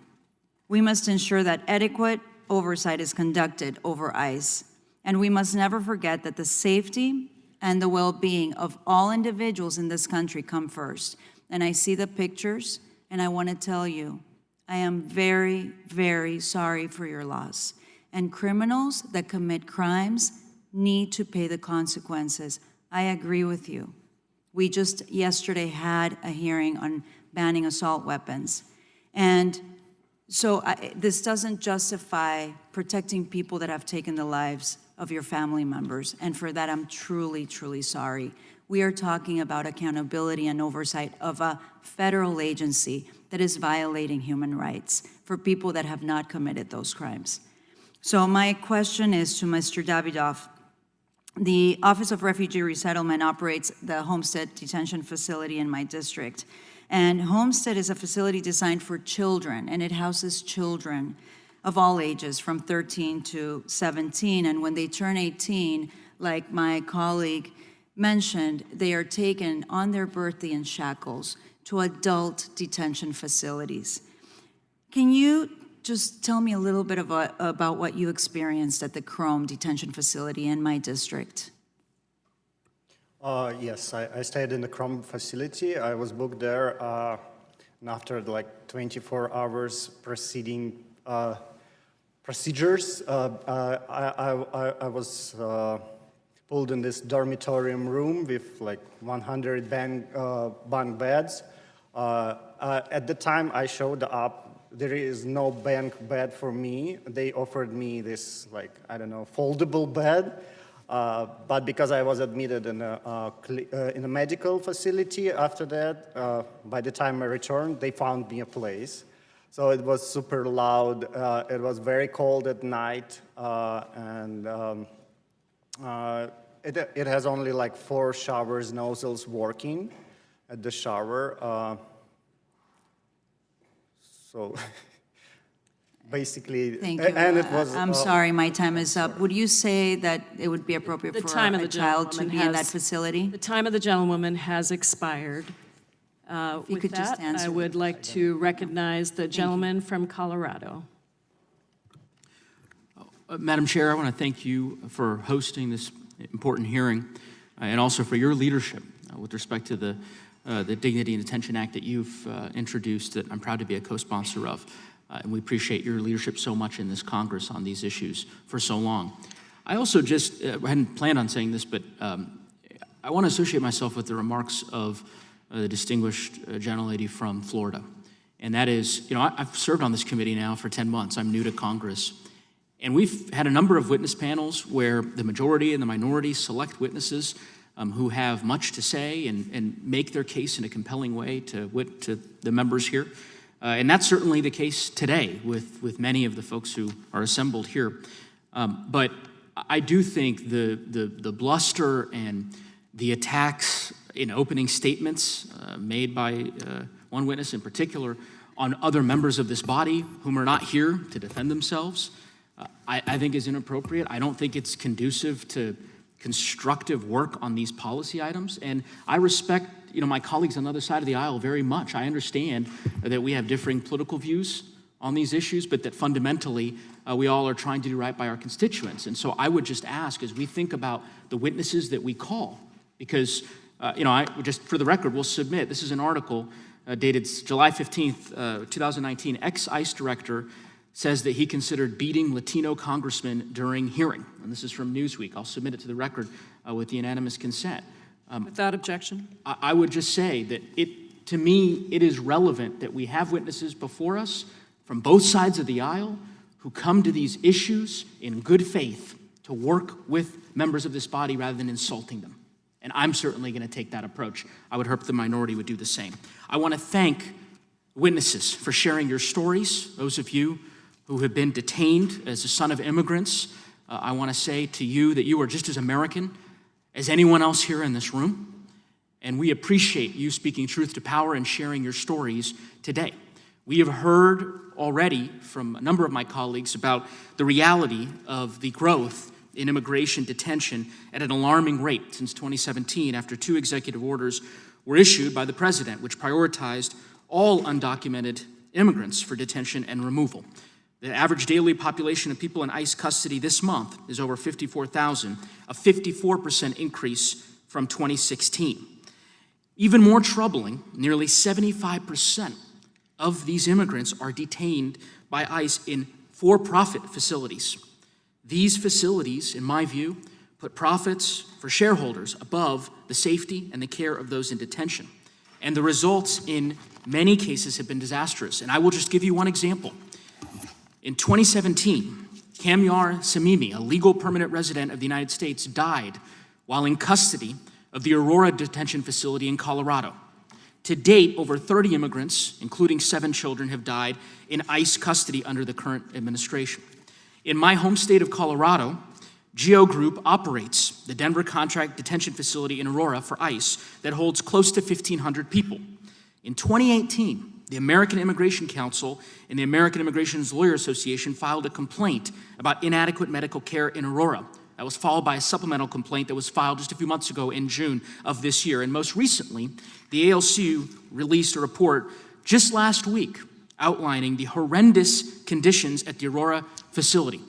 We must ensure that adequate oversight is conducted over ICE. And we must never forget that the safety and the well-being of all individuals in this country come first. And I see the pictures, and I want to tell you, I am very, very sorry for your loss. And criminals that commit crimes need to pay the consequences. I agree with you. We just yesterday had a hearing on banning assault weapons. And so this doesn't justify protecting people that have taken the lives of your family members. And for that, I'm truly, truly sorry. We are talking about accountability and oversight of a federal agency that is violating human rights for people that have not committed those crimes. So my question is to Mr. Davidoff. The Office of Refugee Resettlement operates the Homestead Detention Facility in my district. And Homestead is a facility designed for children, and it houses children of all ages from 13 to 17. And when they turn 18, like my colleague mentioned, they are taken on their birthday in shackles to adult detention facilities. Can you just tell me a little bit about what you experienced at the Chrome detention facility in my district? Yes, I stayed in the Chrome facility. I was booked there, and after like 24 hours procedures, I was pulled in this dormitorium room with like 100 bunk beds. At the time I showed up, there is no bunk bed for me. They offered me this, like, I don't know, foldable bed. But because I was admitted in a medical facility after that, by the time I returned, they found me a place. So it was super loud. It was very cold at night, and it has only like 4 showers nozzles working at the shower. So basically, Thank you. and it was. I'm sorry, my time is up. Would you say that it would be appropriate for a child to be in that facility? The time of the gentlewoman has expired. you With could just that, answer I would like to recognize the gentleman from Colorado. Madam Chair, I want to thank you for hosting this important hearing and also for your leadership with respect to the the Dignity and Detention Act that you've introduced that I'm proud to be a co-sponsor of. And we appreciate your leadership so much in this Congress on these issues for so long. I also just, I hadn't planned on saying this, but I want to associate myself with the remarks of the distinguished gentlelady from Florida. And that is, I've served on this committee now for 10 months. I'm new to Congress. And we've had a number of witness panels where the majority and the minority select witnesses who have much to say and make their case in a compelling way to the members here. And that's certainly the case today with many of the folks who are assembled here. But I do think the bluster and the attacks in opening statements made by one witness in particular on other members of this body whom are not here to defend themselves, I think is inappropriate. I don't think it's conducive to constructive work on these policy items. And I respect my colleagues on the other side of the aisle very much. I understand that we have differing political views on these issues, but that fundamentally we all are trying to do right by our constituents. And so I would just ask, as we think about the witnesses that we call, because I just for the record will submit, this is an article dated July 15th, 2019, ex-ICE director says that he considered beating Latino congressmen during hearing. And this is from Newsweek. I'll submit it to the record with the unanimous consent. Without objection. I would just say that to me, it is relevant that we have witnesses before us from both sides of the aisle who come to these issues in good faith to work with members of this body rather than insulting them. And I'm certainly going to take that approach. I would hope the minority would do the same. I want to thank witnesses for sharing your stories, those of you who have been detained as a son of immigrants. I want to say to you that you are just as American as anyone else here in this room, and we appreciate you speaking truth to power and sharing your stories today. We have heard already from a number of my colleagues about the reality of the growth in immigration detention at an alarming rate since 2017 after 2 executive orders were issued by the president, which prioritized all undocumented immigrants for detention and removal. The average daily population of people in ICE custody this month is over 54,000, a 54% increase from 2016. Even more troubling, nearly 75% of these immigrants are detained by ICE in for-profit facilities. These facilities, in my view, put profits for shareholders above the safety and the care of those in detention. And the results in many cases have been disastrous. And I will just give you one example. In 2017, Kamyar Samimi, a legal permanent resident of the United States, died while in custody of the Aurora detention facility in Colorado. To date, over 30 immigrants, including 7 children, have died in ICE custody under the current administration. In my home state of Colorado, Geo Group operates the Denver Contract Detention Facility in Aurora for ICE that holds close to 1,500 people. In 2018, the American Immigration Council and the American Immigration Lawyers Association filed a complaint about inadequate medical care in Aurora. That was followed by a supplemental complaint that was filed just a few months ago in June of this year. And most recently, the ALCU released a report just last week outlining the horrendous conditions at the Aurora facility.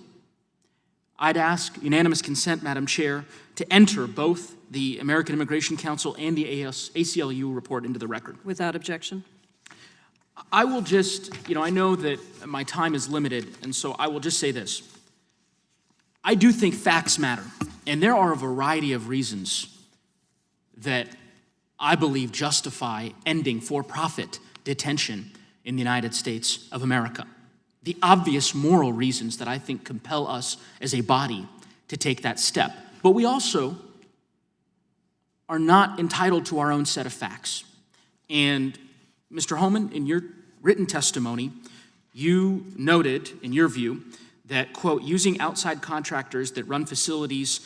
I'd ask unanimous consent, Madam Chair, to enter both the American Immigration Council and the ACLU report into the record. Without objection. I will just, I know that my time is limited, and so I will just say this. I do think facts matter, and there are a variety of reasons that I believe justify ending for-profit detention in the United States of America. The obvious moral reasons that I think compel us as a body to take that step. But we also are not entitled to our own set of facts. And Mr. Holman, in your written testimony, you noted, in your view, that, quote, using outside contractors that run facilities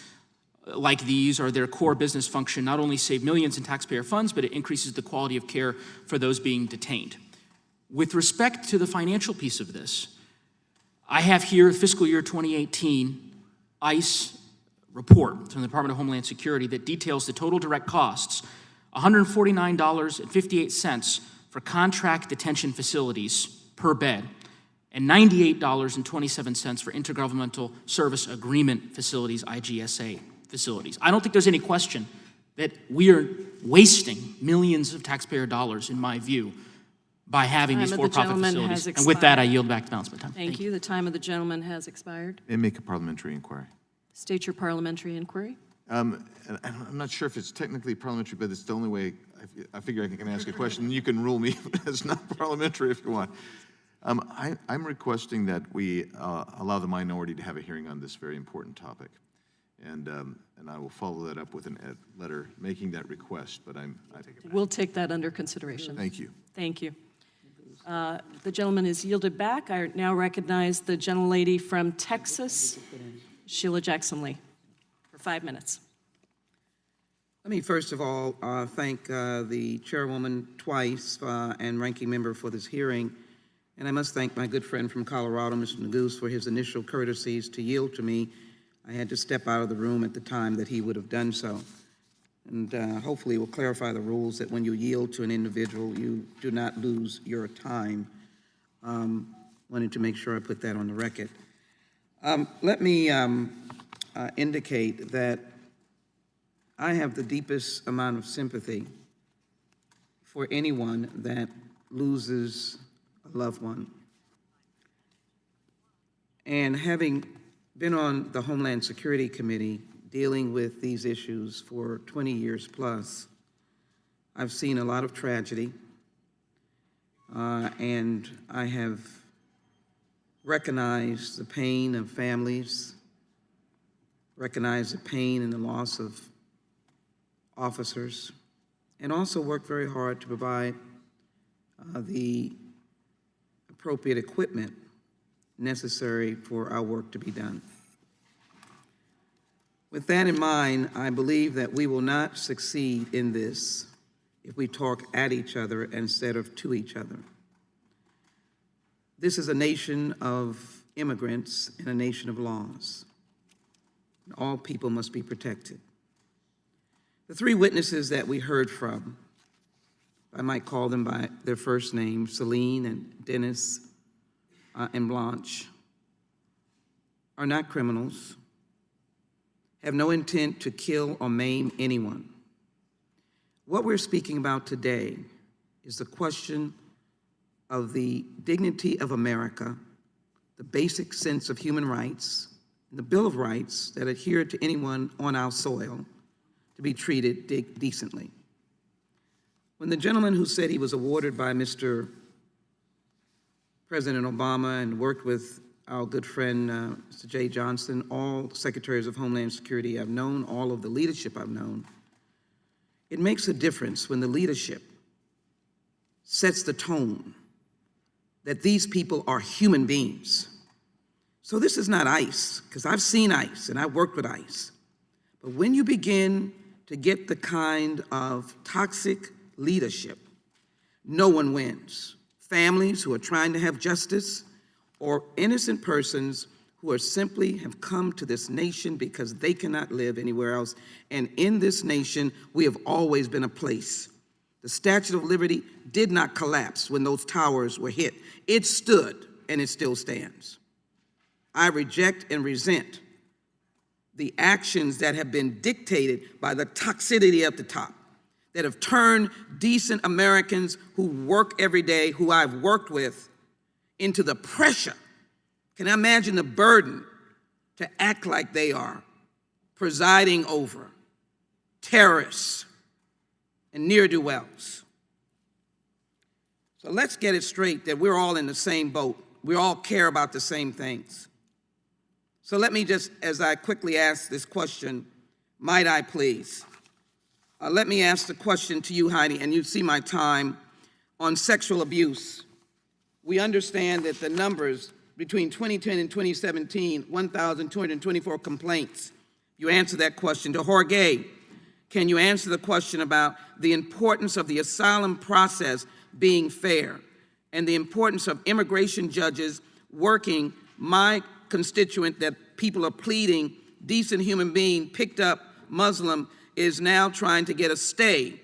like these or their core business function not only save millions in taxpayer funds, but it increases the quality of care for those being detained. With respect to the financial piece of this, I have here fiscal year 2018 ICE report from the Department of Homeland Security that details the total direct costs, $149.58 for contract detention facilities per bed, and $98.27 for intergovernmental service agreement facilities, IGSA facilities. I don't think there's any question that we are wasting millions of taxpayer dollars, in my view, by having these Time of the for-profit gentleman facilities. has And with that, I expired. yield back the balance of my time. Thank you. The time of the gentleman has expired. And make a parliamentary inquiry. State your parliamentary inquiry. And I'm not sure if it's technically parliamentary, but it's the only way, I figure I can ask a question, and you can rule me as not parliamentary if you want. I'm requesting that we allow the minority to have a hearing on this very important topic. And I will follow that up with a letter making that request, but We'll take that under consideration. Thank you. Thank you. The gentleman is yielded back. I now recognize the gentlelady from Texas, Sheila Jackson Lee, for 5 minutes. Let me first of all thank the chairwoman twice and ranking member for this hearing. And I must thank my good friend from Colorado, Mr. Neguse, for his initial courtesies to yield to me. I had to step out of the room at the time that he would have done so. And hopefully it will clarify the rules that when you yield to an individual, you do not lose your time. Wanted to make sure I put that on the record. Let me indicate that I have the deepest amount of sympathy for anyone that loses a loved one. And having been on the Homeland Security Committee dealing with these issues for 20 years plus, I've seen a lot of tragedy, and I have recognized the pain of families, recognized the pain and the loss of officers, and also worked very hard to provide the appropriate equipment necessary for our work to be done. With that in mind, I believe that we will not succeed in this if we talk at each other instead of to each other. This is a nation of immigrants and a nation of laws. All people must be protected. The three witnesses that we heard from, I might call them by their first name, Celine and Dennis and Blanche, are not criminals, have no intent to kill or maim anyone. What we're speaking about today is the question of the dignity of America, the basic sense of human rights, and the Bill of Rights that adhere to anyone on our soil to be treated decently. When the gentleman who said he was awarded by Mr. President Obama and worked with our good friend, Mr. Jay Johnson, all secretaries of Homeland Security I've known, all of the leadership I've known, it makes a difference when the leadership sets the tone that these people are human beings. So this is not ICE, because I've seen ICE and I've worked with ICE. But when you begin to get the kind of toxic leadership, no one wins. Families who are trying to have justice, or innocent persons who are simply have come to this nation because they cannot live anywhere else. And in this nation, we have always been a place. The Statue of Liberty did not collapse when those towers were hit. It stood, and it still stands. I reject and resent the actions that have been dictated by the toxicity at the top, that have turned decent Americans who work every day, who I've worked with, into the pressure. Can I imagine the burden to act like they are presiding over terrorists and ne'er-do-wells? So let's get it straight that we're all in the same boat. We all care about the same things. So let me just, as I quickly ask this question, might I please? Let me ask the question to you, Heidi, and you see my time, on sexual abuse. We understand that the numbers between 2010 and 2017, 1,224 complaints. You answer that question. To Jorge, can you answer the question about the importance of the asylum process being fair and the importance of immigration judges working? My constituent that people are pleading, decent human being, picked up Muslim, is now trying to get a stay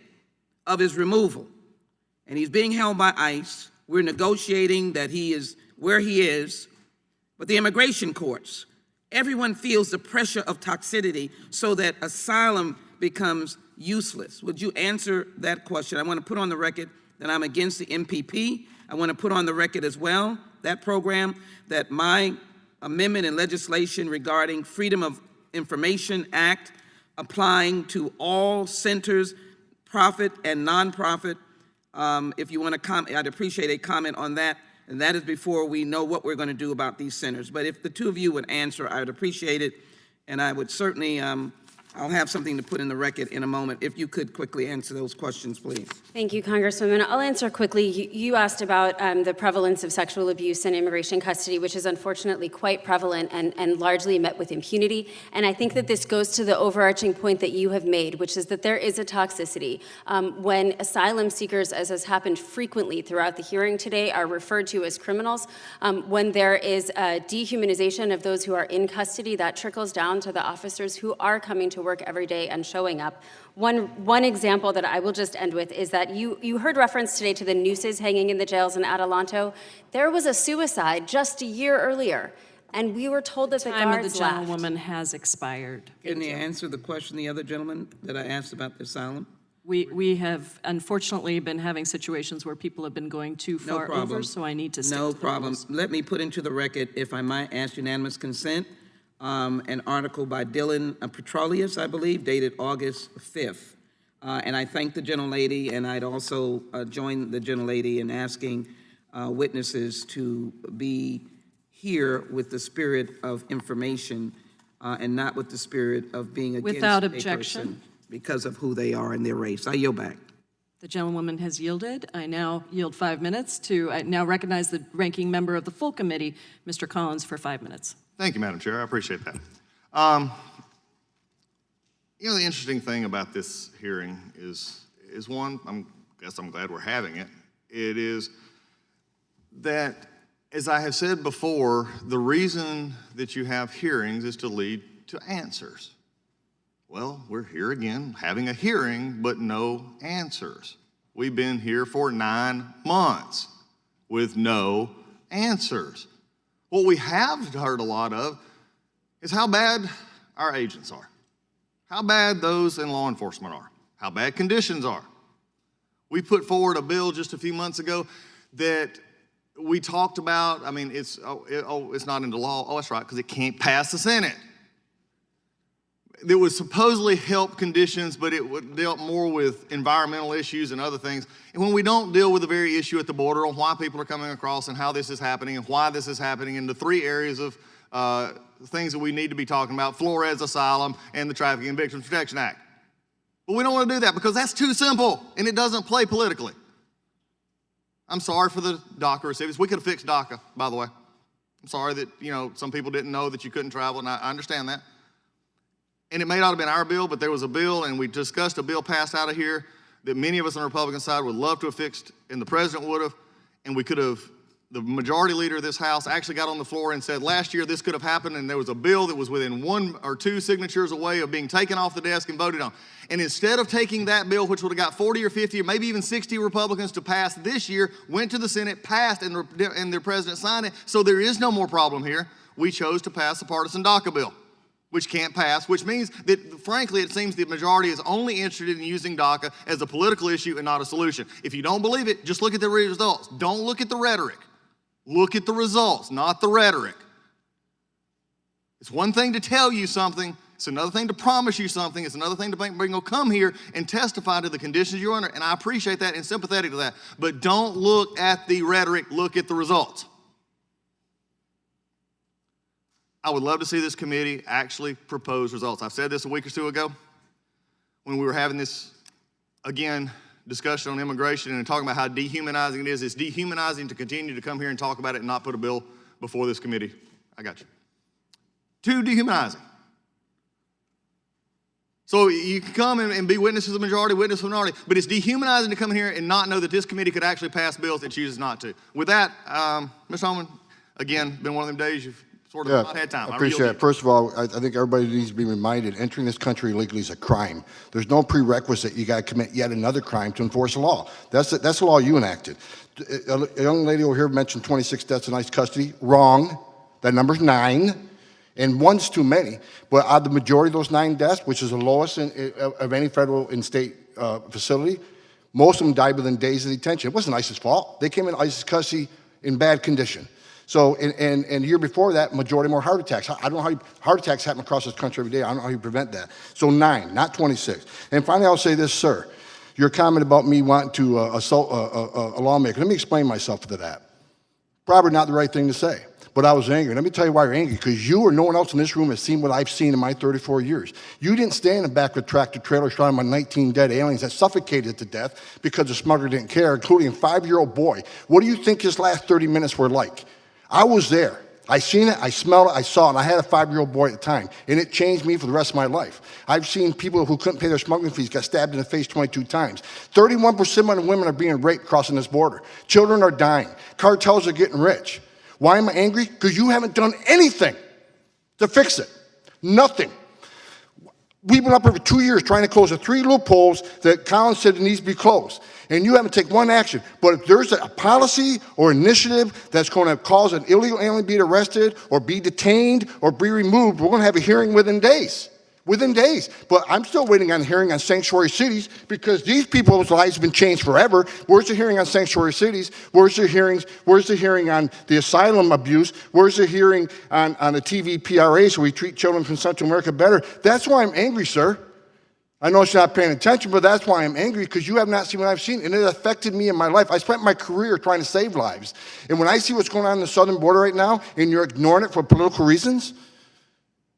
of his removal. And he's being held by ICE. We're negotiating that he is where he is. But the immigration courts, everyone feels the pressure of toxicity so that asylum becomes useless? Would you answer that question? I want to put on the record that I'm against the MPP. I want to put on the record as well, that program, that my amendment and legislation regarding Freedom of Information Act applying to all centers, profit and nonprofit. If you want to comment, I'd appreciate a comment on that. And that is before we know what we're going to do about these centers. But if the two of you would answer, I would appreciate it. And I would certainly, I'll have something to put in the record in a moment. If you could quickly answer those questions, please. Thank you, Congresswoman. I'll answer quickly. You asked about the prevalence of sexual abuse in immigration custody, which is unfortunately quite prevalent and largely met with impunity. And I think that this goes to the overarching point that you have made, which is that there is a toxicity. When asylum seekers, as has happened frequently throughout the hearing today, are referred to as criminals, when there is a dehumanization of those who are in custody, that trickles down to the officers who are coming to work every day and showing up. One example that I will just end with is that you heard reference today to the nooses hanging in the jails in Adelanto. There was a suicide just a year earlier, and we were told that the Time of guards the left. gentlewoman has expired. Can you answer the question the other gentleman that I asked about the asylum? We have unfortunately been having situations where people have been going too No far problem. over, so I need to stick No to the problem. rules. Let me put into the record, if I might ask unanimous consent, an article by Dylan Petrolius, I believe, dated August 5th. And I thank the gentlelady, and I'd also join the gentlelady in asking witnesses to be here with the spirit of information and not with the spirit of being against Without a objection. person because of who they are and their race. I yield back. The gentlewoman has yielded. I now yield 5 minutes I now recognize the ranking member of the full committee, Mr. Collins, for 5 minutes. Thank you, Madam Chair. I appreciate that. You know, the interesting thing about this hearing is one, I'm glad we're having it. It is that, as I have said before, the reason that you have hearings is to lead to answers. Well, we're here again, having a hearing, but no answers. We've been here for 9 months with no answers. What we have heard a lot of is how bad our agents are, how bad those in law enforcement are, how bad conditions are. We put forward a bill just a few months ago that we talked about. I mean, it's not into law. Oh, that's right, because it can't pass the Senate. That would supposedly help conditions, but it would deal more with environmental issues and other things. And when we don't deal with the very issue at the border on why people are coming across and how this is happening and why this is happening in the 3 areas of things that we need to be talking about, Flores Asylum and the Trafficking and Victims Protection Act. But we don't want to do that because that's too simple and it doesn't play politically. I'm sorry for the DACA recipients. We could have fixed DACA, by the way. I'm sorry that, some people didn't know that you couldn't travel, and I understand that. And it may not have been our bill, but there was a bill, and we discussed a bill passed out of here that many of us on the Republican side would love to have fixed, and the president would have, and we could have, the majority leader of this House actually got on the floor and said, last year this could have happened, and there was a bill that was within 1 or 2 signatures away of being taken off the desk and voted on. And instead of taking that bill, which would have got 40 or 50 or maybe even 60 Republicans to pass this year, went to the Senate, passed, and their president signed it, so there is no more problem here. We chose to pass the partisan DACA bill, which can't pass, which means that, frankly, it seems the majority is only interested in using DACA as a political issue and not a solution. If you don't believe it, just look at the results. Don't look at the rhetoric. Look at the results, not the rhetoric. It's one thing to tell you something. It's another thing to promise you something. It's another thing to bring come here and testify to the conditions you're under. And I appreciate that and sympathetic to that. But don't look at the rhetoric. Look at the results. I would love to see this committee actually propose results. I've said this a week or 2 ago when we were having this, again, discussion on immigration and talking about how dehumanizing it is. It's dehumanizing to continue to come here and talk about it and not put a bill before this committee. I got you. Too dehumanizing. So you can come and be witness to the majority, witness to the minority, but it's dehumanizing to come in here and not know that this committee could actually pass bills it chooses not to. With that, Ms. Holman, again, been one of them days you've sort of not had time. I appreciate it. First of all, I think everybody needs to be reminded, entering this country illegally is a crime. There's no prerequisite you got to commit yet another crime to enforce the law. That's the law you enacted. A young lady over here mentioned 26 deaths in ICE custody. Wrong. That number's 9. And one's too many. But out of the majority of those 9 deaths, which is the lowest of any federal and state facility, most of them died within days of detention. It wasn't ISIS's fault. They came in ISIS custody in bad condition. So, and the year before that, majority more heart attacks. I don't know how heart attacks happen across this country every day. I don't know how you prevent that. So 9, not 26. And finally, I'll say this, sir. Your comment about me wanting to assault a lawmaker. Let me explain myself to that. Probably not the right thing to say, but I was angry. Let me tell you why you're angry, because you or no one else in this room has seen what I've seen in my 34 years. You didn't stand in the back of a tractor trailer shot my 19 dead aliens that suffocated to death because the smuggler didn't care, including a 5-year-old boy. What do you think his last 30 minutes were like? I was there. I seen it, I smelled it, I saw it, and I had a 5-year-old boy at the time, and it changed me for the rest of my life. I've seen people who couldn't pay their smuggling fees get stabbed in the face 22 times. 31% of women are being raped crossing this border. Children are dying. Cartels are getting rich. Why am I angry? Because you haven't done anything to fix it. Nothing. We've been up here for 2 years trying to close the 3 loopholes that Collins said it needs to be closed. And you haven't taken one action. But if there's a policy or initiative that's going to cause an illegal alien to be arrested or be detained or be removed, we're going to have a hearing within days. Within days. But I'm still waiting on a hearing on sanctuary cities because these people's lives have been changed forever. Where's the hearing on sanctuary cities? Where's the hearings? Where's the hearing on the asylum abuse? Where's the hearing on the TVPRA so we treat children from Central America better? That's why I'm angry, sir. I know you're not paying attention, but that's why I'm angry, because you have not seen what I've seen, and it affected me in my life. I spent my career trying to save lives. And when I see what's going on in the southern border right now, and you're ignoring it for political reasons,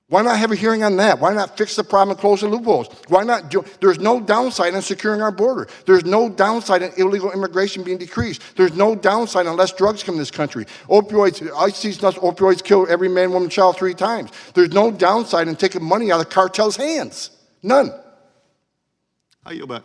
why not have a hearing on that? Why not fix the problem and close the loopholes? Why not do, there's no downside in securing our border. There's no downside in illegal immigration being decreased. There's no downside unless drugs come to this country. Opioids, opioids kill every man, woman, child 3 times. There's no downside in taking money out of cartels' hands. None. I yield back.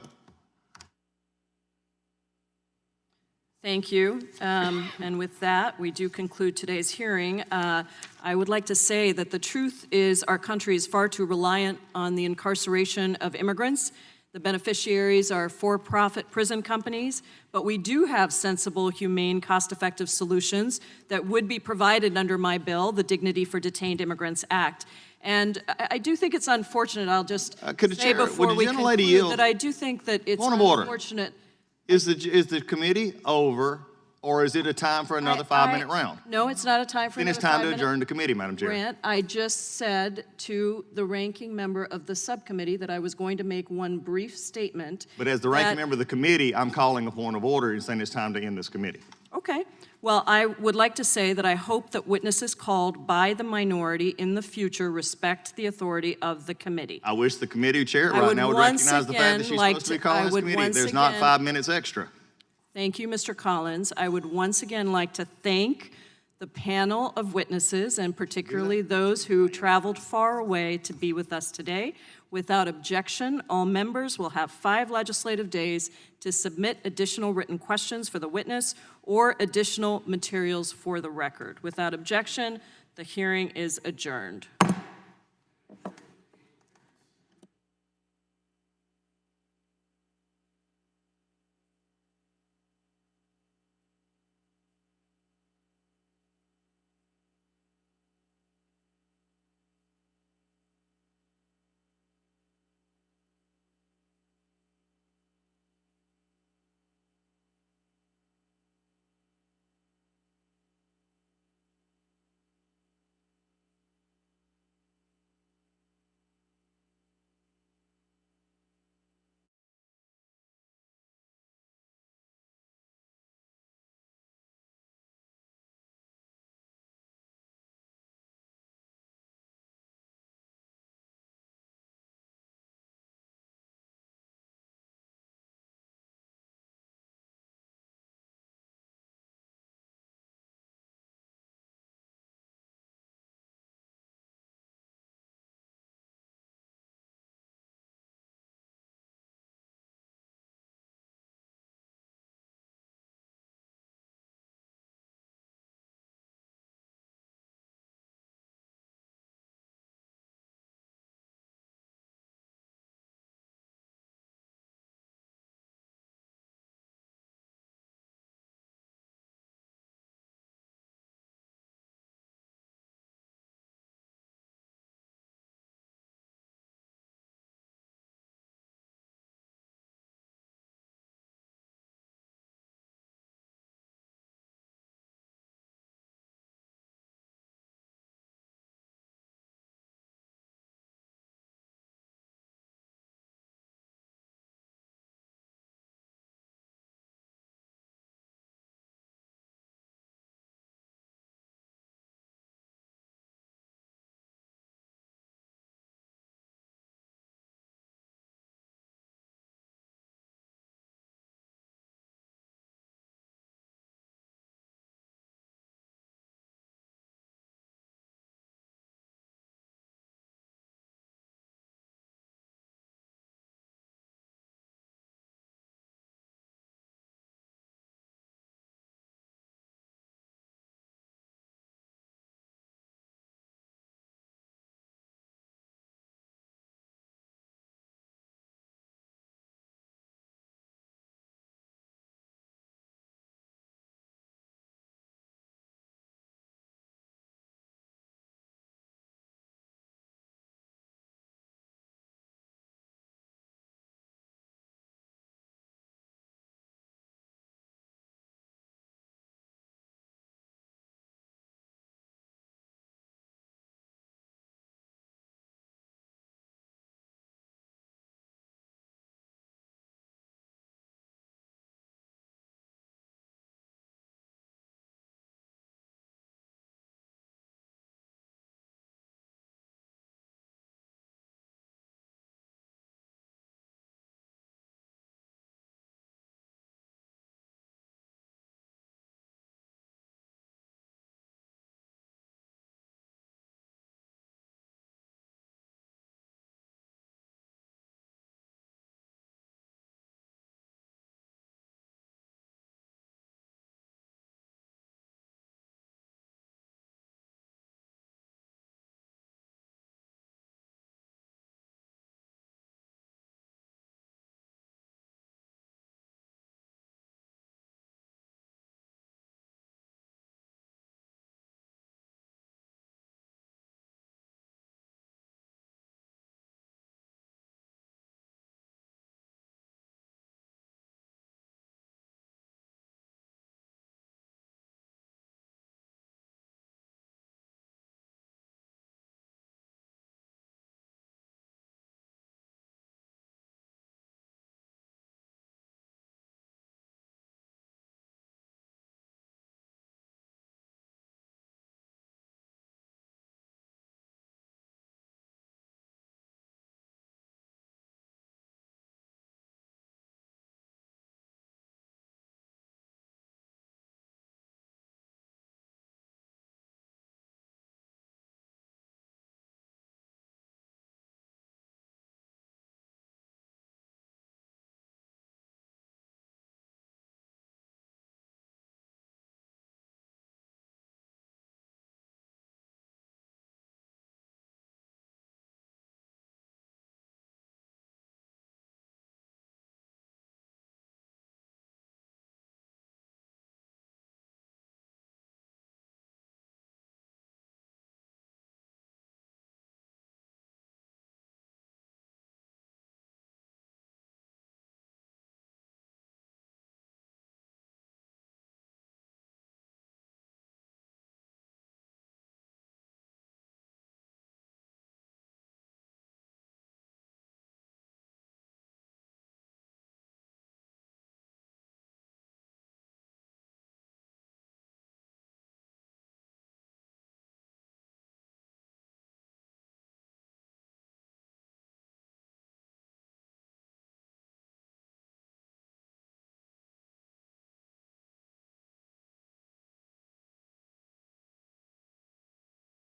Thank you. And with that, we do conclude today's hearing. I would like to say that the truth is our country is far too reliant on the incarceration of immigrants. The beneficiaries are for-profit prison companies, but we do have sensible, humane, cost-effective solutions that would be provided under my bill, the Dignity for Detained Immigrants Act. And I do think it's unfortunate, I'll just say before we conclude, that I do think that it's unfortunate. Is the committee over, or is it a time for another 5-minute round? No, it's not a time for then another 5 minutes. Then it's time to adjourn the committee, Madam Chair. Grant, I just said to the ranking member of the subcommittee that I was going to make one brief statement. But as the ranking member of the committee, I'm calling a point of order and saying it's time to end this committee. Okay. Well, I would like to say that I hope that witnesses called by the minority in the future respect the authority of the committee. I wish the committee chair right now would recognize the fact that she's supposed to be calling this committee. There's not 5 minutes extra. Thank you, Mr. Collins. I would once again like to thank the panel of witnesses, and particularly those who traveled far away to be with us today. Without objection, all members will have 5 legislative days to submit additional written questions for the witness or additional materials for the record. Without objection, the hearing is adjourned.